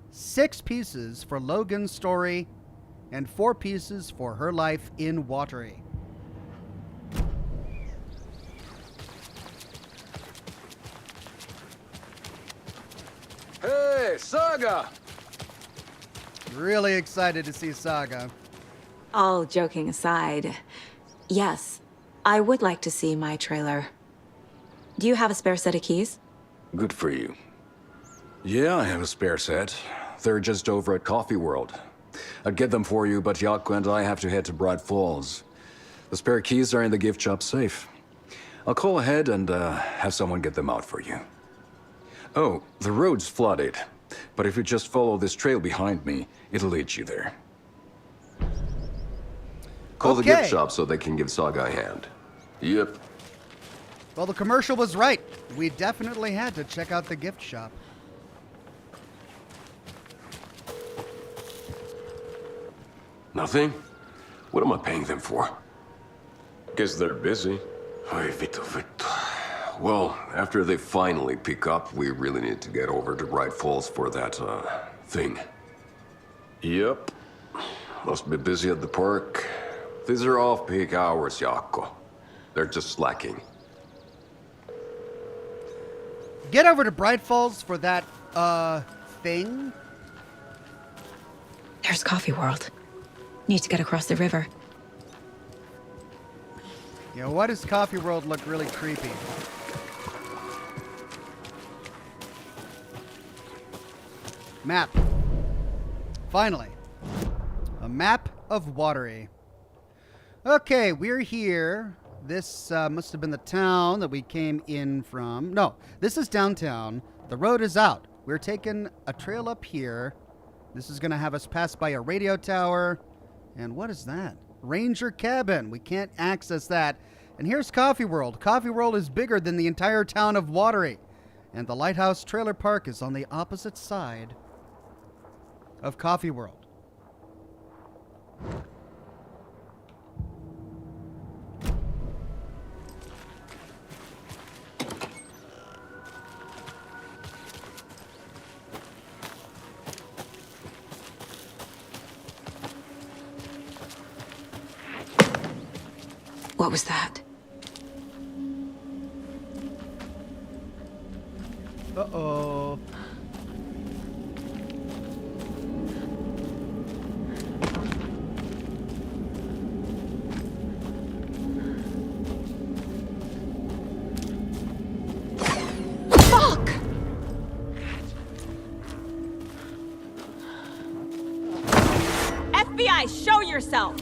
6 pieces for Logan's story and 4 pieces for her life in Watery.
Hey, Saga!
Really excited to see Saga.
All joking aside, yes, I would like to see my trailer. Do you have a spare set of keys?
Good for you. Yeah, I have a spare set. They're just over at Coffee World. I'd get them for you, but Yaku and I have to head to Bright Falls. The spare keys are in the gift shop safe. I'll call ahead and have someone get them out for you. Oh, the road's flooded, but if you just follow this trail behind me, it'll lead you there.
Call the gift shop so they can give Saga a hand. Yep.
Well, the commercial was right. We definitely had to check out the gift shop.
Nothing? What am I paying them for?
Guess they're busy.
Ay, Vito. Well, after they finally pick up, we really need to get over to Bright Falls for that, thing.
Yep.
Must be busy at the park. These are off-peak hours, Jaakko. They're just slacking.
Get over to Bright Falls for that, thing?
There's Coffee World. Need to get across the river.
You know, why does Coffee World look really creepy? Map. Finally. A map of Watery. Okay, we're here. This must have been the town that we came in from. No, this is downtown. The road is out. We're taking a trail up here. This is going to have us pass by a radio tower. And what is that? Ranger cabin. We can't access that. And here's Coffee World. Coffee World is bigger than the entire town of Watery. And the Lighthouse Trailer Park is on the opposite side of Coffee World.
What was that?
Uh-oh.
Fuck!
FBI, show yourself!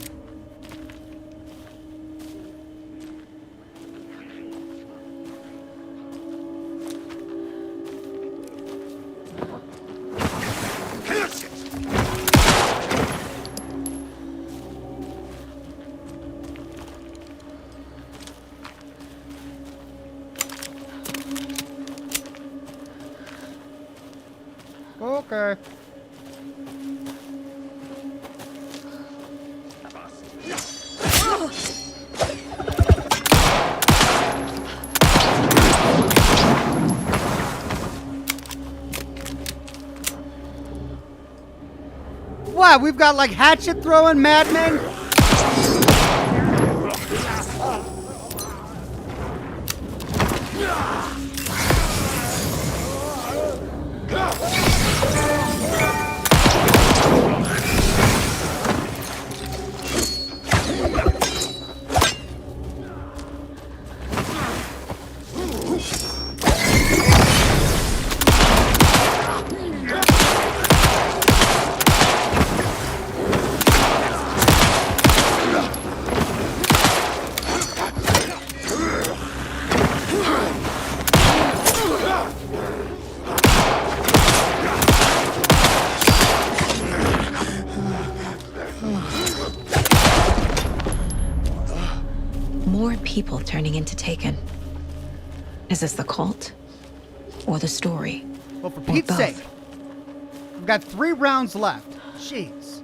Okay. What? We've got like hatchet throwing madmen?
people turning into Taken. Is this the cult? Or the story?
Well, for
Or
Pete's
both?
sake. We've got 3 rounds left. Jeez.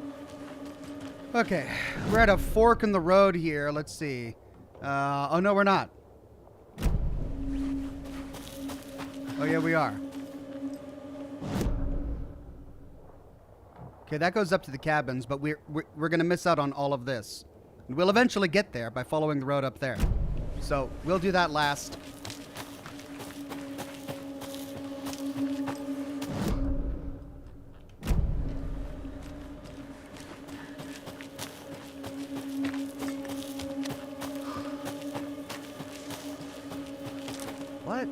Okay, we're at a fork in the road here. Let's see. Oh, no, we're not. Oh, yeah, we are. Okay, that goes up to the cabins, but we're going to miss out on all of this. And we'll eventually get there by following the road up there. So we'll do that last. What?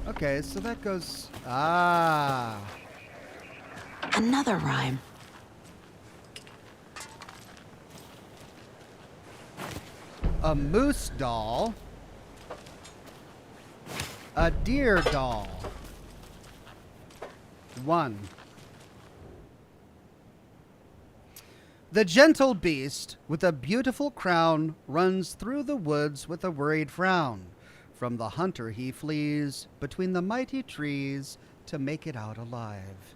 Okay, so that goes... Ah.
Another rhyme.
A moose doll. A deer doll. 1. The gentle beast with a beautiful crown runs through the woods with a worried frown. From the hunter he flees between the mighty trees to make it out alive.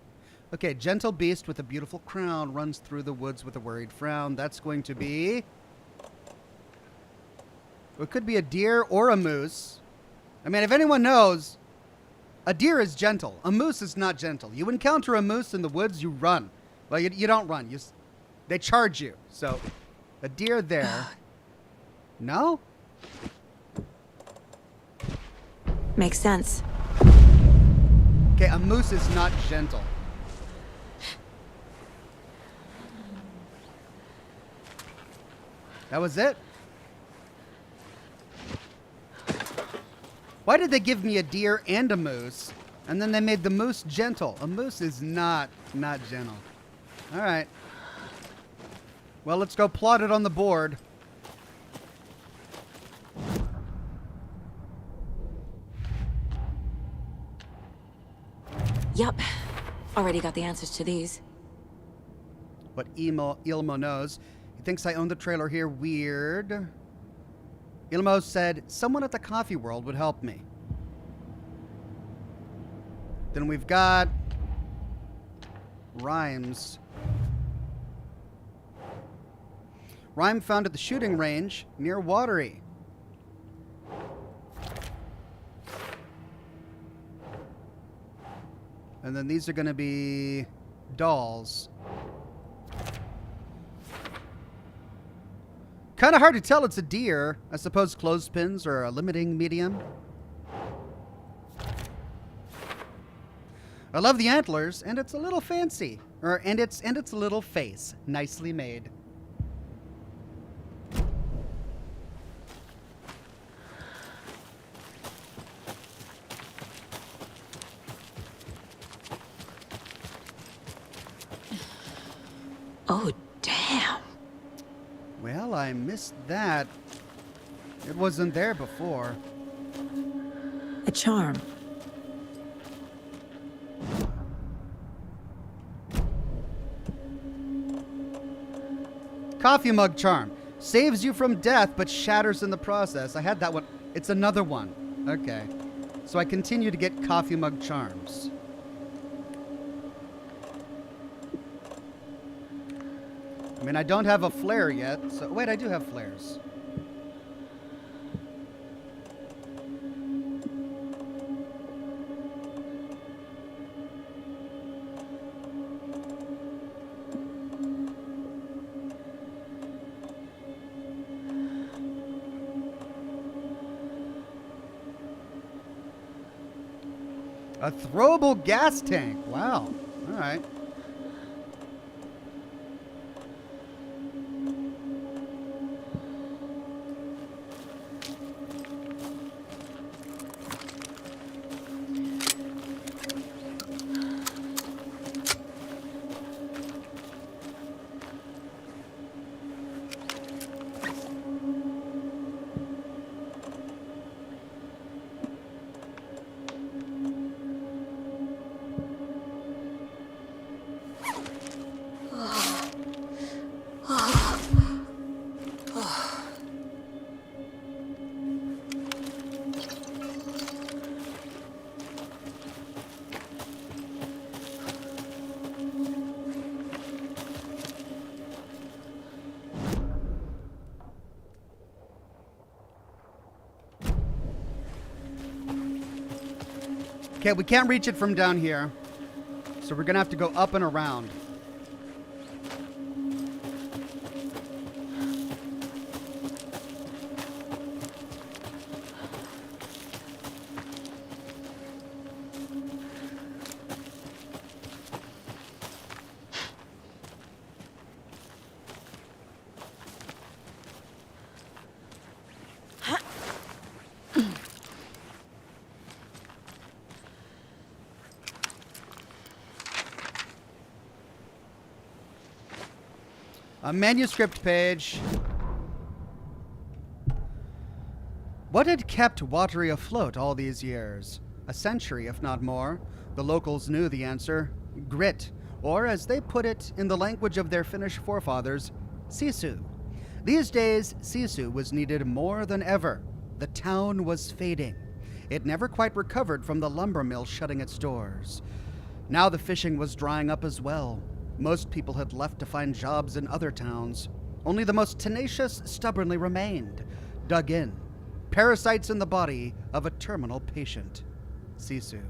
Okay, gentle beast with a beautiful crown runs through the woods with a worried frown. That's going to be... It could be a deer or a moose. I mean, if anyone knows, a deer is gentle. A moose is not gentle. You encounter a moose in the woods, you run. Well, you don't run. They charge you. So, a deer there. No?
Makes sense.
Okay, a moose is not gentle. That was it? Why did they give me a deer and a moose, and then they made the moose gentle? A moose is not gentle. All right. Well, let's go plot it on the board.
Yup. Already got the answers to these.
What Ilmo knows. He thinks I own the trailer here. Weird. Ilmo said someone at the coffee world would help me. Then we've got Rhymes. Rhyme found at the shooting range near Watery. And then these are going to be dolls. Kind of hard to tell it's a deer. I suppose clothespins are a limiting medium. I love the antlers, and it's a little fancy. And it's a little face. Nicely made.
Oh, damn.
Well, I missed that. It wasn't there before.
A charm.
Coffee mug charm. Saves you from death, but shatters in the process. I had that one. It's another one. Okay. So I continue to get coffee mug charms. I mean, I don't have a flare yet. So wait, I do have flares. A throwable gas tank. Wow. All right. Okay, we can't reach it from down here. So we're gonna have to go up and around. A manuscript page. What had kept Watery afloat all these years? A century, if not more. The locals knew the answer. Grit, or as they put it in the language of their Finnish forefathers, sisu. These days, sisu was needed more than ever. The town was fading. It never quite recovered from the lumber mill shutting its doors. Now the fishing was drying up as well. Most people had left to find jobs in other towns. Only the most tenacious stubbornly remained, dug in. Parasites in the body of a terminal patient. Sisu.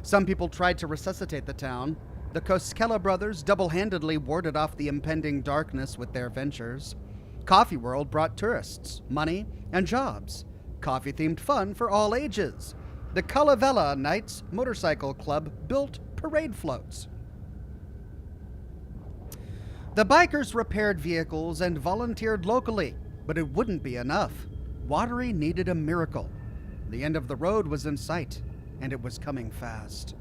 Some people tried to resuscitate the town. The Koskela brothers double-handedly warded off the impending darkness with their ventures. Coffee World brought tourists, money, and jobs. Coffee-themed fun for all ages. The Kalavela Knights Motorcycle Club built parade floats. The bikers repaired vehicles and volunteered locally, but it wouldn't be enough. Watery needed a miracle. The end of the road was in sight, and it was coming fast.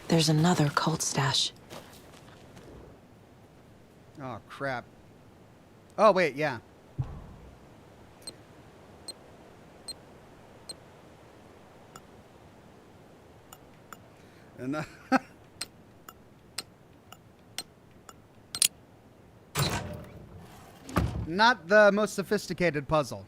There's another cult stash.
Oh, crap. Oh, wait, yeah. And not the most sophisticated puzzle.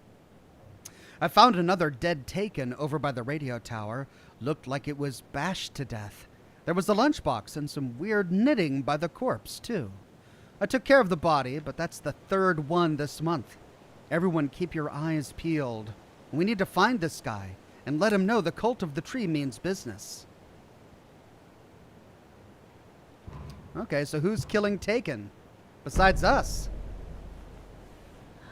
I found another dead taken over by the radio tower. Looked like it was bashed to death. There was a lunchbox and some weird knitting by the corpse, too. I took care of the body, but that's the third one this month. Everyone keep your eyes peeled. We need to find this guy and let him know the cult of the tree means business. Okay, so who's killing Taken? Besides us.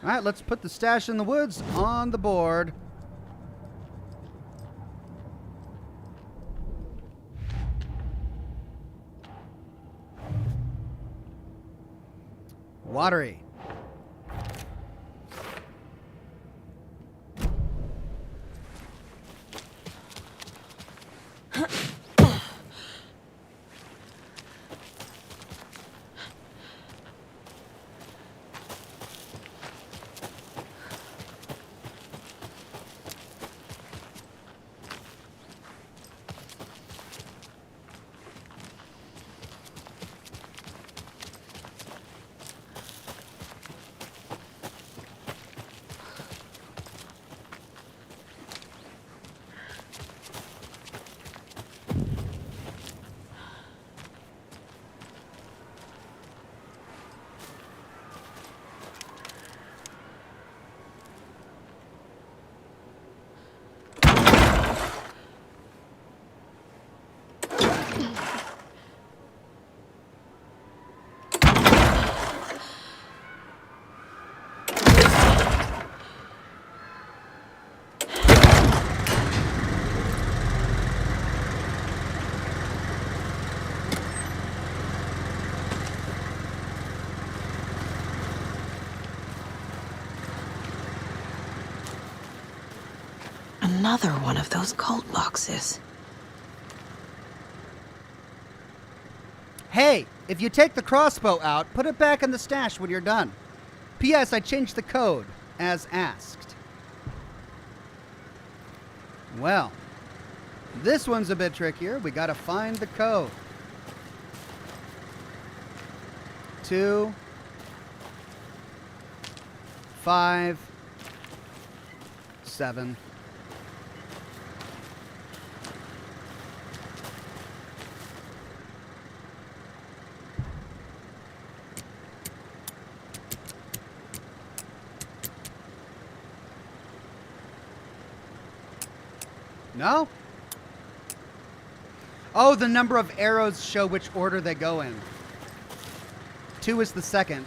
Alright, let's put the stash in the woods on the board. Watery.
Another one of those cult boxes.
Hey, if you take the crossbow out, put it back in the stash when you're done. P.S. I changed the code, as asked. Well, this one's a bit trickier. We gotta find the code. 2, 5, 7. No? Oh, the number of arrows show which order they go in. 2 is the second.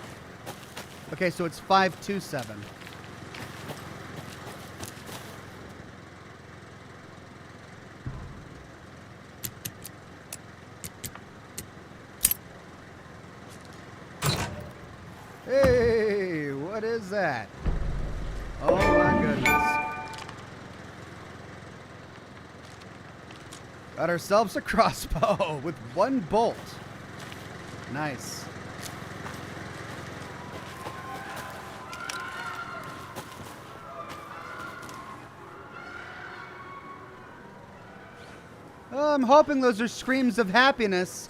Okay, so it's 527. Hey, what is that? Oh my goodness. Got ourselves a crossbow with 1 bolt. Nice. Oh, I'm hoping those are screams of happiness.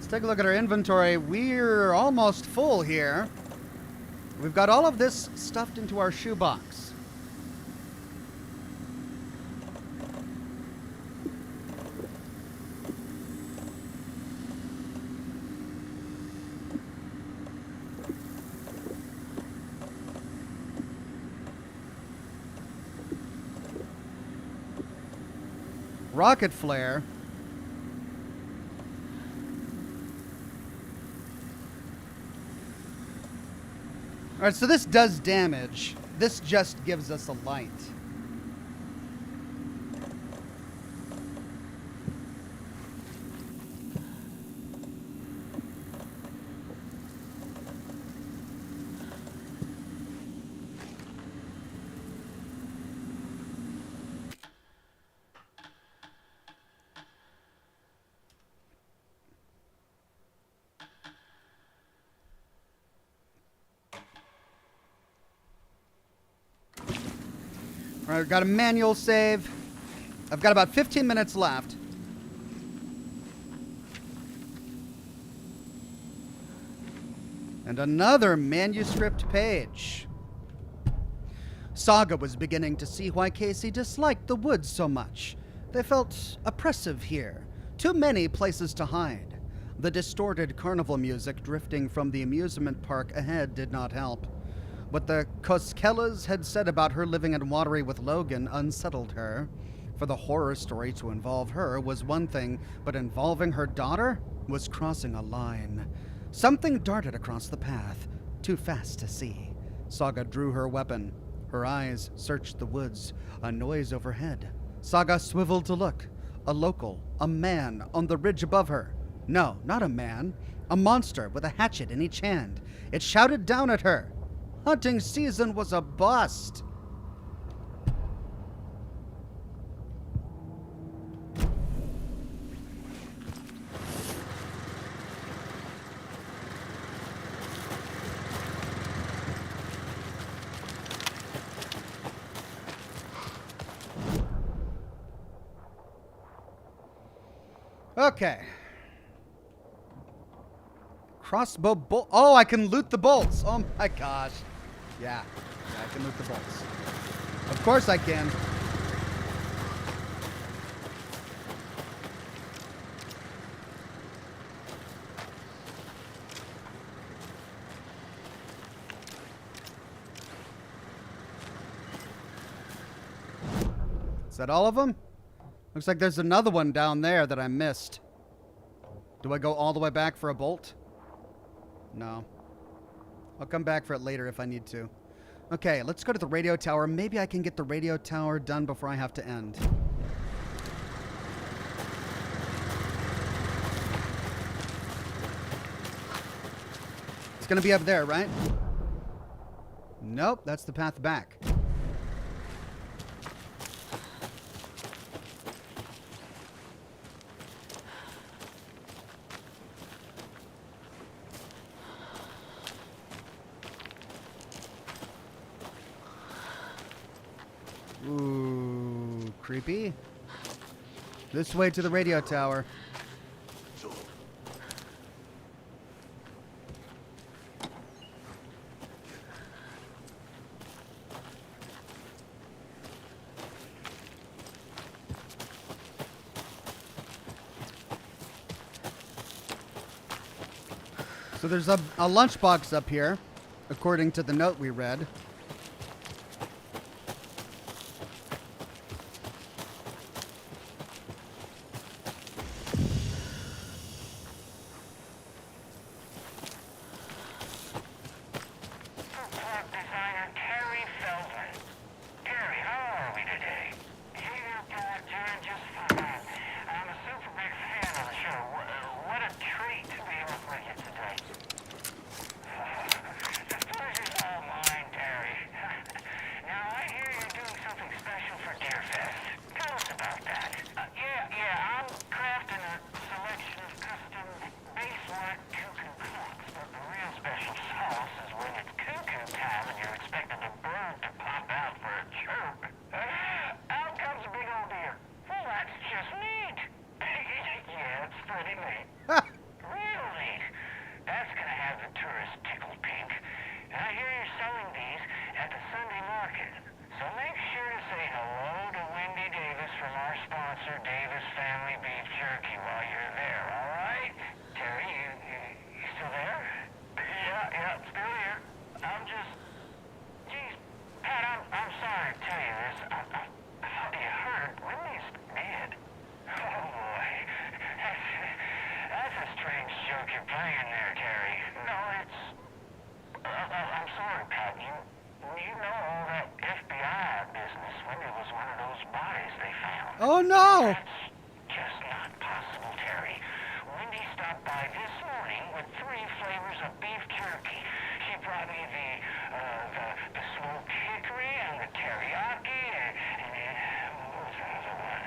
Take a look at our inventory. We're almost full here. We've got all of this stuffed into our shoebox. Rocket flare. All right, so this does damage. This just gives us a light. All right, we've got a manual save. I've got about 15 minutes left. And another manuscript page. Saga was beginning to see why Casey disliked the woods so much. They felt oppressive here. Too many places to hide. The distorted carnival music drifting from the amusement park ahead did not help. What the Koskellas had said about her living in Watery with Logan unsettled her. For the horror story to involve her was one thing, but involving her daughter was crossing a line. Something darted across the path, too fast to see. Saga drew her weapon. Her eyes searched the woods, a noise overhead. Saga swiveled to look. A local, a man on the ridge above her. No, not a man. A monster with a hatchet in each hand. It shouted down at her. Hunting season was a bust. Okay. Crossbow bolt. Oh, I can loot the bolts. Oh my gosh. Yeah, I can loot the bolts. Of course I can. Is that all of them? Looks like there's another one down there that I missed. Do I go all the way back for a bolt? No. I'll come back for it later if I need to. Okay, let's go to the radio tower. Maybe I can get the radio tower done before I have to end. It's gonna be up there, right? Nope, that's the path back. Ooh, creepy. This way to the radio tower. there's a lunchbox up here, according to the note we read. Oh no!
Just not possible, Terry. Wendy stopped by this morning with 3 flavors of beef jerky. She brought me the smoked hickory and the teriyaki and what was the other one?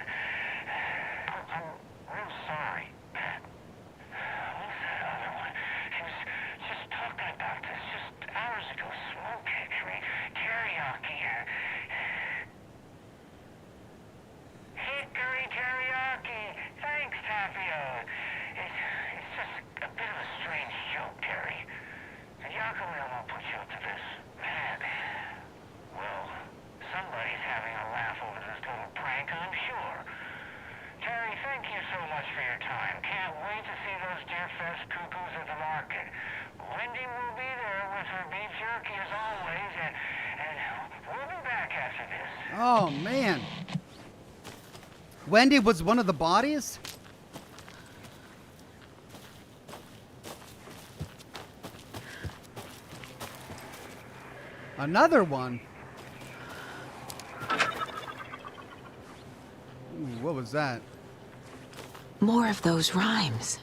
I'm real sorry, Pat. What was that other one? She was just talking about this just hours ago. Smoked hickory, teriyaki, hickory teriyaki. Thanks, Tapio. It's just a bit of a strange joke, Terry. Yakuza won't put you up to this. Man, well, somebody's having a laugh over this little prank, I'm sure. Terry, thank you so much for your time. Can't wait to see those Deerfest cuckoos at the market. Wendy will be there with her beef jerky as always, and we'll be back after this.
Oh, man. Wendy was one of the bodies? Another one? Ooh, what was that?
More of those rhymes.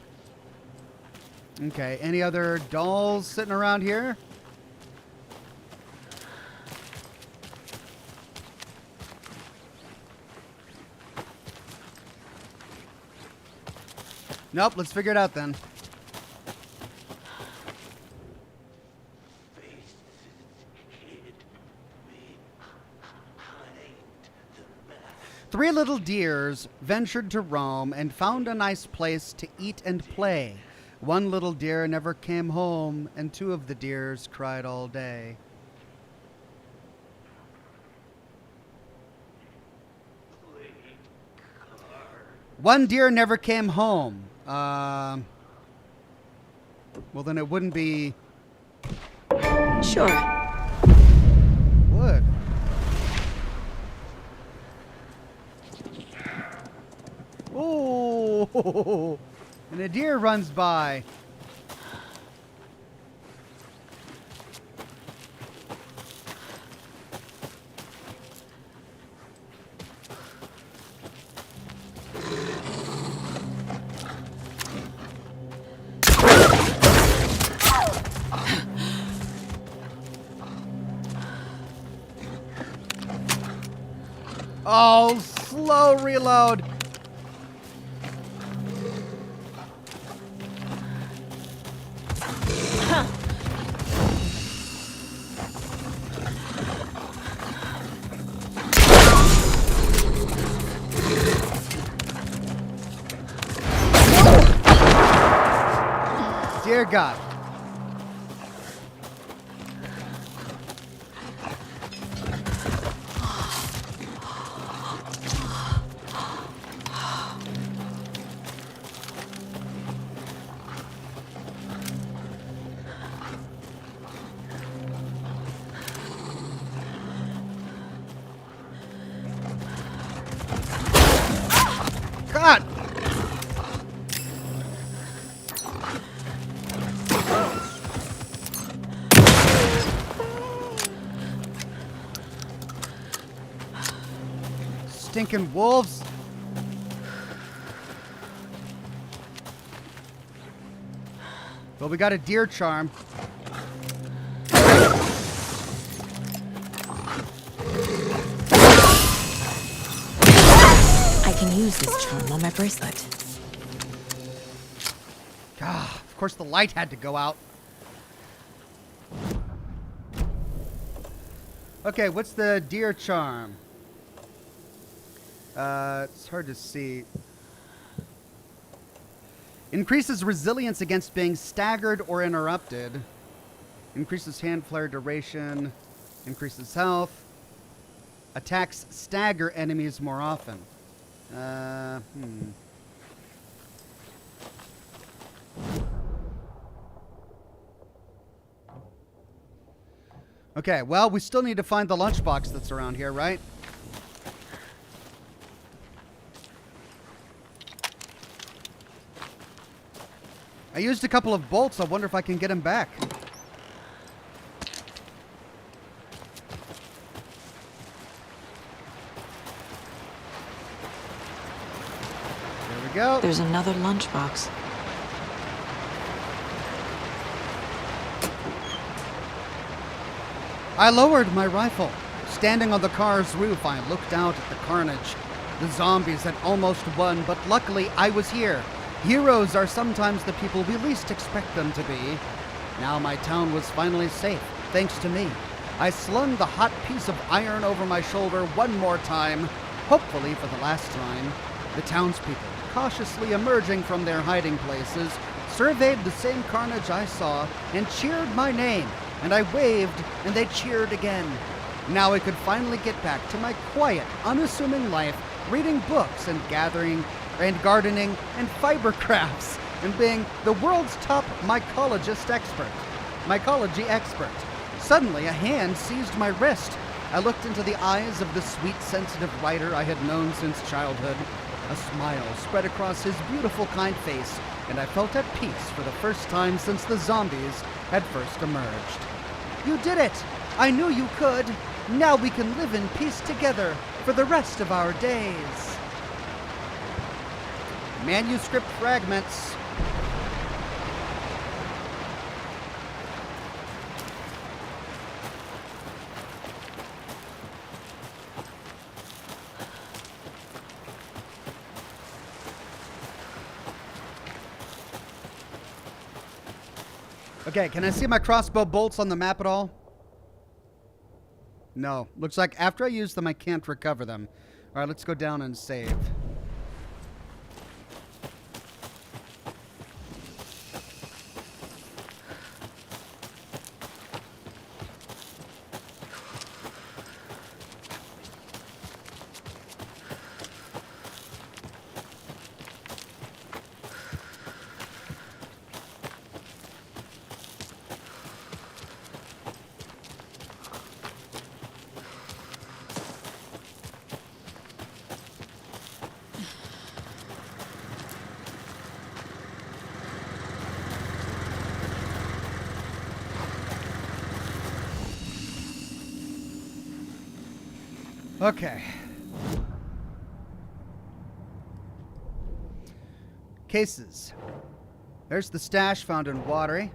Okay, any other dolls sitting around here? Nope, let's figure it out then. Three little deers ventured to roam and found a nice place to eat and play. One little deer never came home, and 2 of the deers cried all day. One deer never came home. Well, then it wouldn't be...
Sure.
Would. Oh, and a deer runs by. Oh, slow reload. Dear God. stinking wolves. Well, we got a deer charm.
I can use this charm on my bracelet.
Ah, of course the light had to go out. Okay, what's the deer charm? It's hard to see. Increases resilience against being staggered or interrupted. Increases hand flare duration. Increases health. Attacks stagger enemies more often. Okay, well, we still need to find the lunchbox that's around here, right? I used a couple of bolts. I wonder if I can get him back. There we go.
There's another lunchbox.
I lowered my rifle. Standing on the car's roof, I looked out at the carnage. The zombies had almost won, but luckily I was here. Heroes are sometimes the people we least expect them to be. Now my town was finally safe, thanks to me. I slung the hot piece of iron over my shoulder one more time, hopefully for the last time. The townspeople, cautiously emerging from their hiding places, surveyed the same carnage I saw and cheered my name, and I waved and they cheered again. Now I could finally get back to my quiet, unassuming life, reading books and gathering and gardening and fiber crafts and being the world's top mycology expert. Suddenly, a hand seized my wrist. I looked into the eyes of the sweet, sensitive writer I had known since childhood. A smile spread across his beautiful, kind face, and I felt at peace for the first time since the zombies had first emerged. You did it! I knew you could! Now we can live in peace together for the rest of our days. Manuscript fragments. Okay, can I see my crossbow bolts on the map at all? No. Looks like after I use them, I can't recover them. All right, let's go down and save. Okay. Cases. There's the stash found in Watery.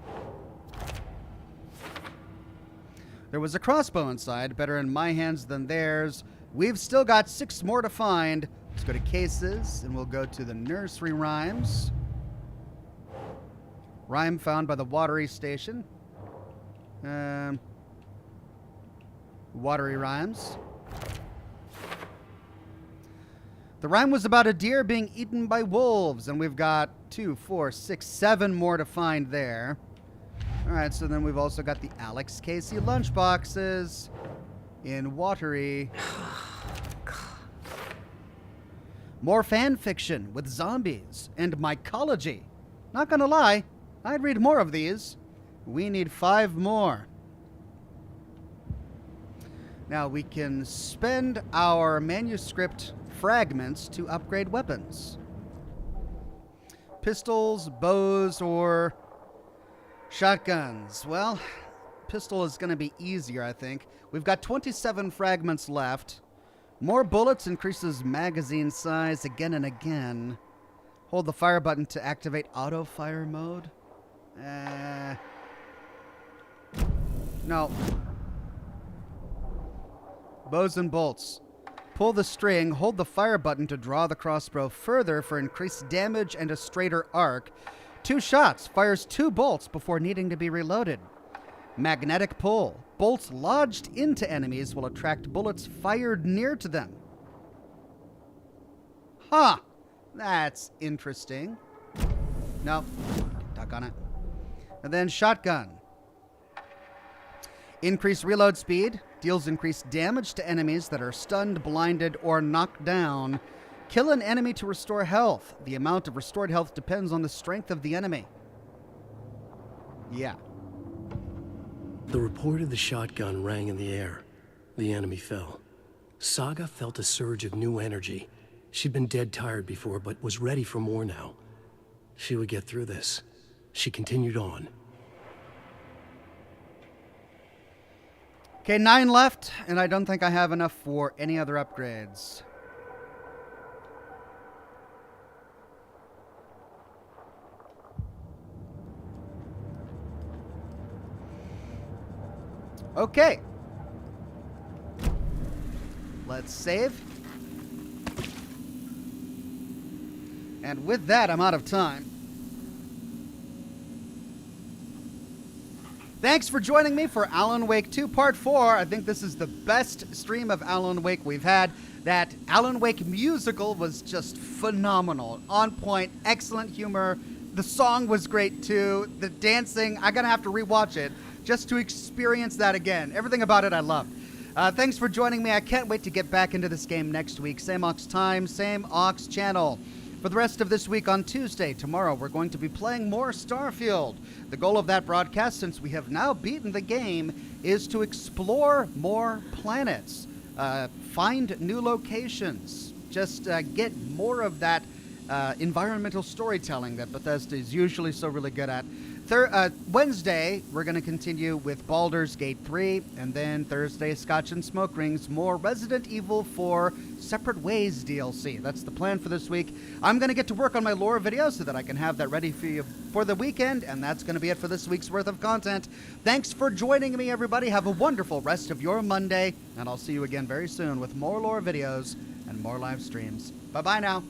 There was a crossbow inside, better in my hands than theirs. We've still got 6 more to find. Let's go to cases, and we'll go to the nursery rhymes. Rhyme found by the Watery station. Watery rhymes. The rhyme was about a deer being eaten by wolves, and we've got 2, 4, 6, 7 more to find there. All right, so then we've also got the Alex Casey lunchboxes in Watery. More fan fiction with zombies and mycology. Not gonna lie, I'd read more of these. We need 5 more. Now we can spend our manuscript fragments to upgrade weapons. Pistols, bows, or shotguns. Well, pistol is going to be easier, I think. We've got 27 fragments left. More bullets increases magazine size again and again. Hold the fire button to activate auto fire mode. No. Bows and bolts. Pull the string, hold the fire button to draw the crossbow further for increased damage and a straighter arc. 2 shots, fires 2 bolts before needing to be reloaded. Magnetic pull. Bolts lodged into enemies will attract bullets fired near to them. Huh. That's interesting. No. Duck on it. And then shotgun. Increase reload speed. Deals increased damage to enemies that are stunned, blinded, or knocked down. Kill an enemy to restore health. The amount of restored health depends on the strength of the enemy. Yeah.
The report of the shotgun rang in the air. The enemy fell. Saga felt a surge of new energy. She'd been dead tired before, but was ready for more now. She would get through this. She continued on.
Okay, 9 left, and I don't think I have enough for any other upgrades. Okay. Let's save. And with that, I'm out of time. Thanks for joining me for Alan Wake 2 Part 4. I think this is the best stream of Alan Wake we've had. That Alan Wake musical was just phenomenal. On point, excellent humor. The song was great too. The dancing, I'm gonna have to rewatch it just to experience that again. Everything about it I loved. Thanks for joining me. I can't wait to get back into this game next week. Same Ox time, same Ox channel. For the rest of this week on Tuesday, tomorrow, we're going to be playing more Starfield. The goal of that broadcast, since we have now beaten the game, is to explore more planets, find new locations, just get more of that environmental storytelling that Bethesda is usually so really good at. Wednesday, we're going to continue with Baldur's Gate 3, and then Thursday, Scotch and Smoke Rings, more Resident Evil 4 Separate Ways DLC. That's the plan for this week. I'm going to get to work on my lore video so that I can have that ready for you for the weekend, and that's going to be it for this week's worth of content. Thanks for joining me, everybody. Have a wonderful rest of your Monday, and I'll see you again very soon with more lore videos and more live streams. Bye-bye now.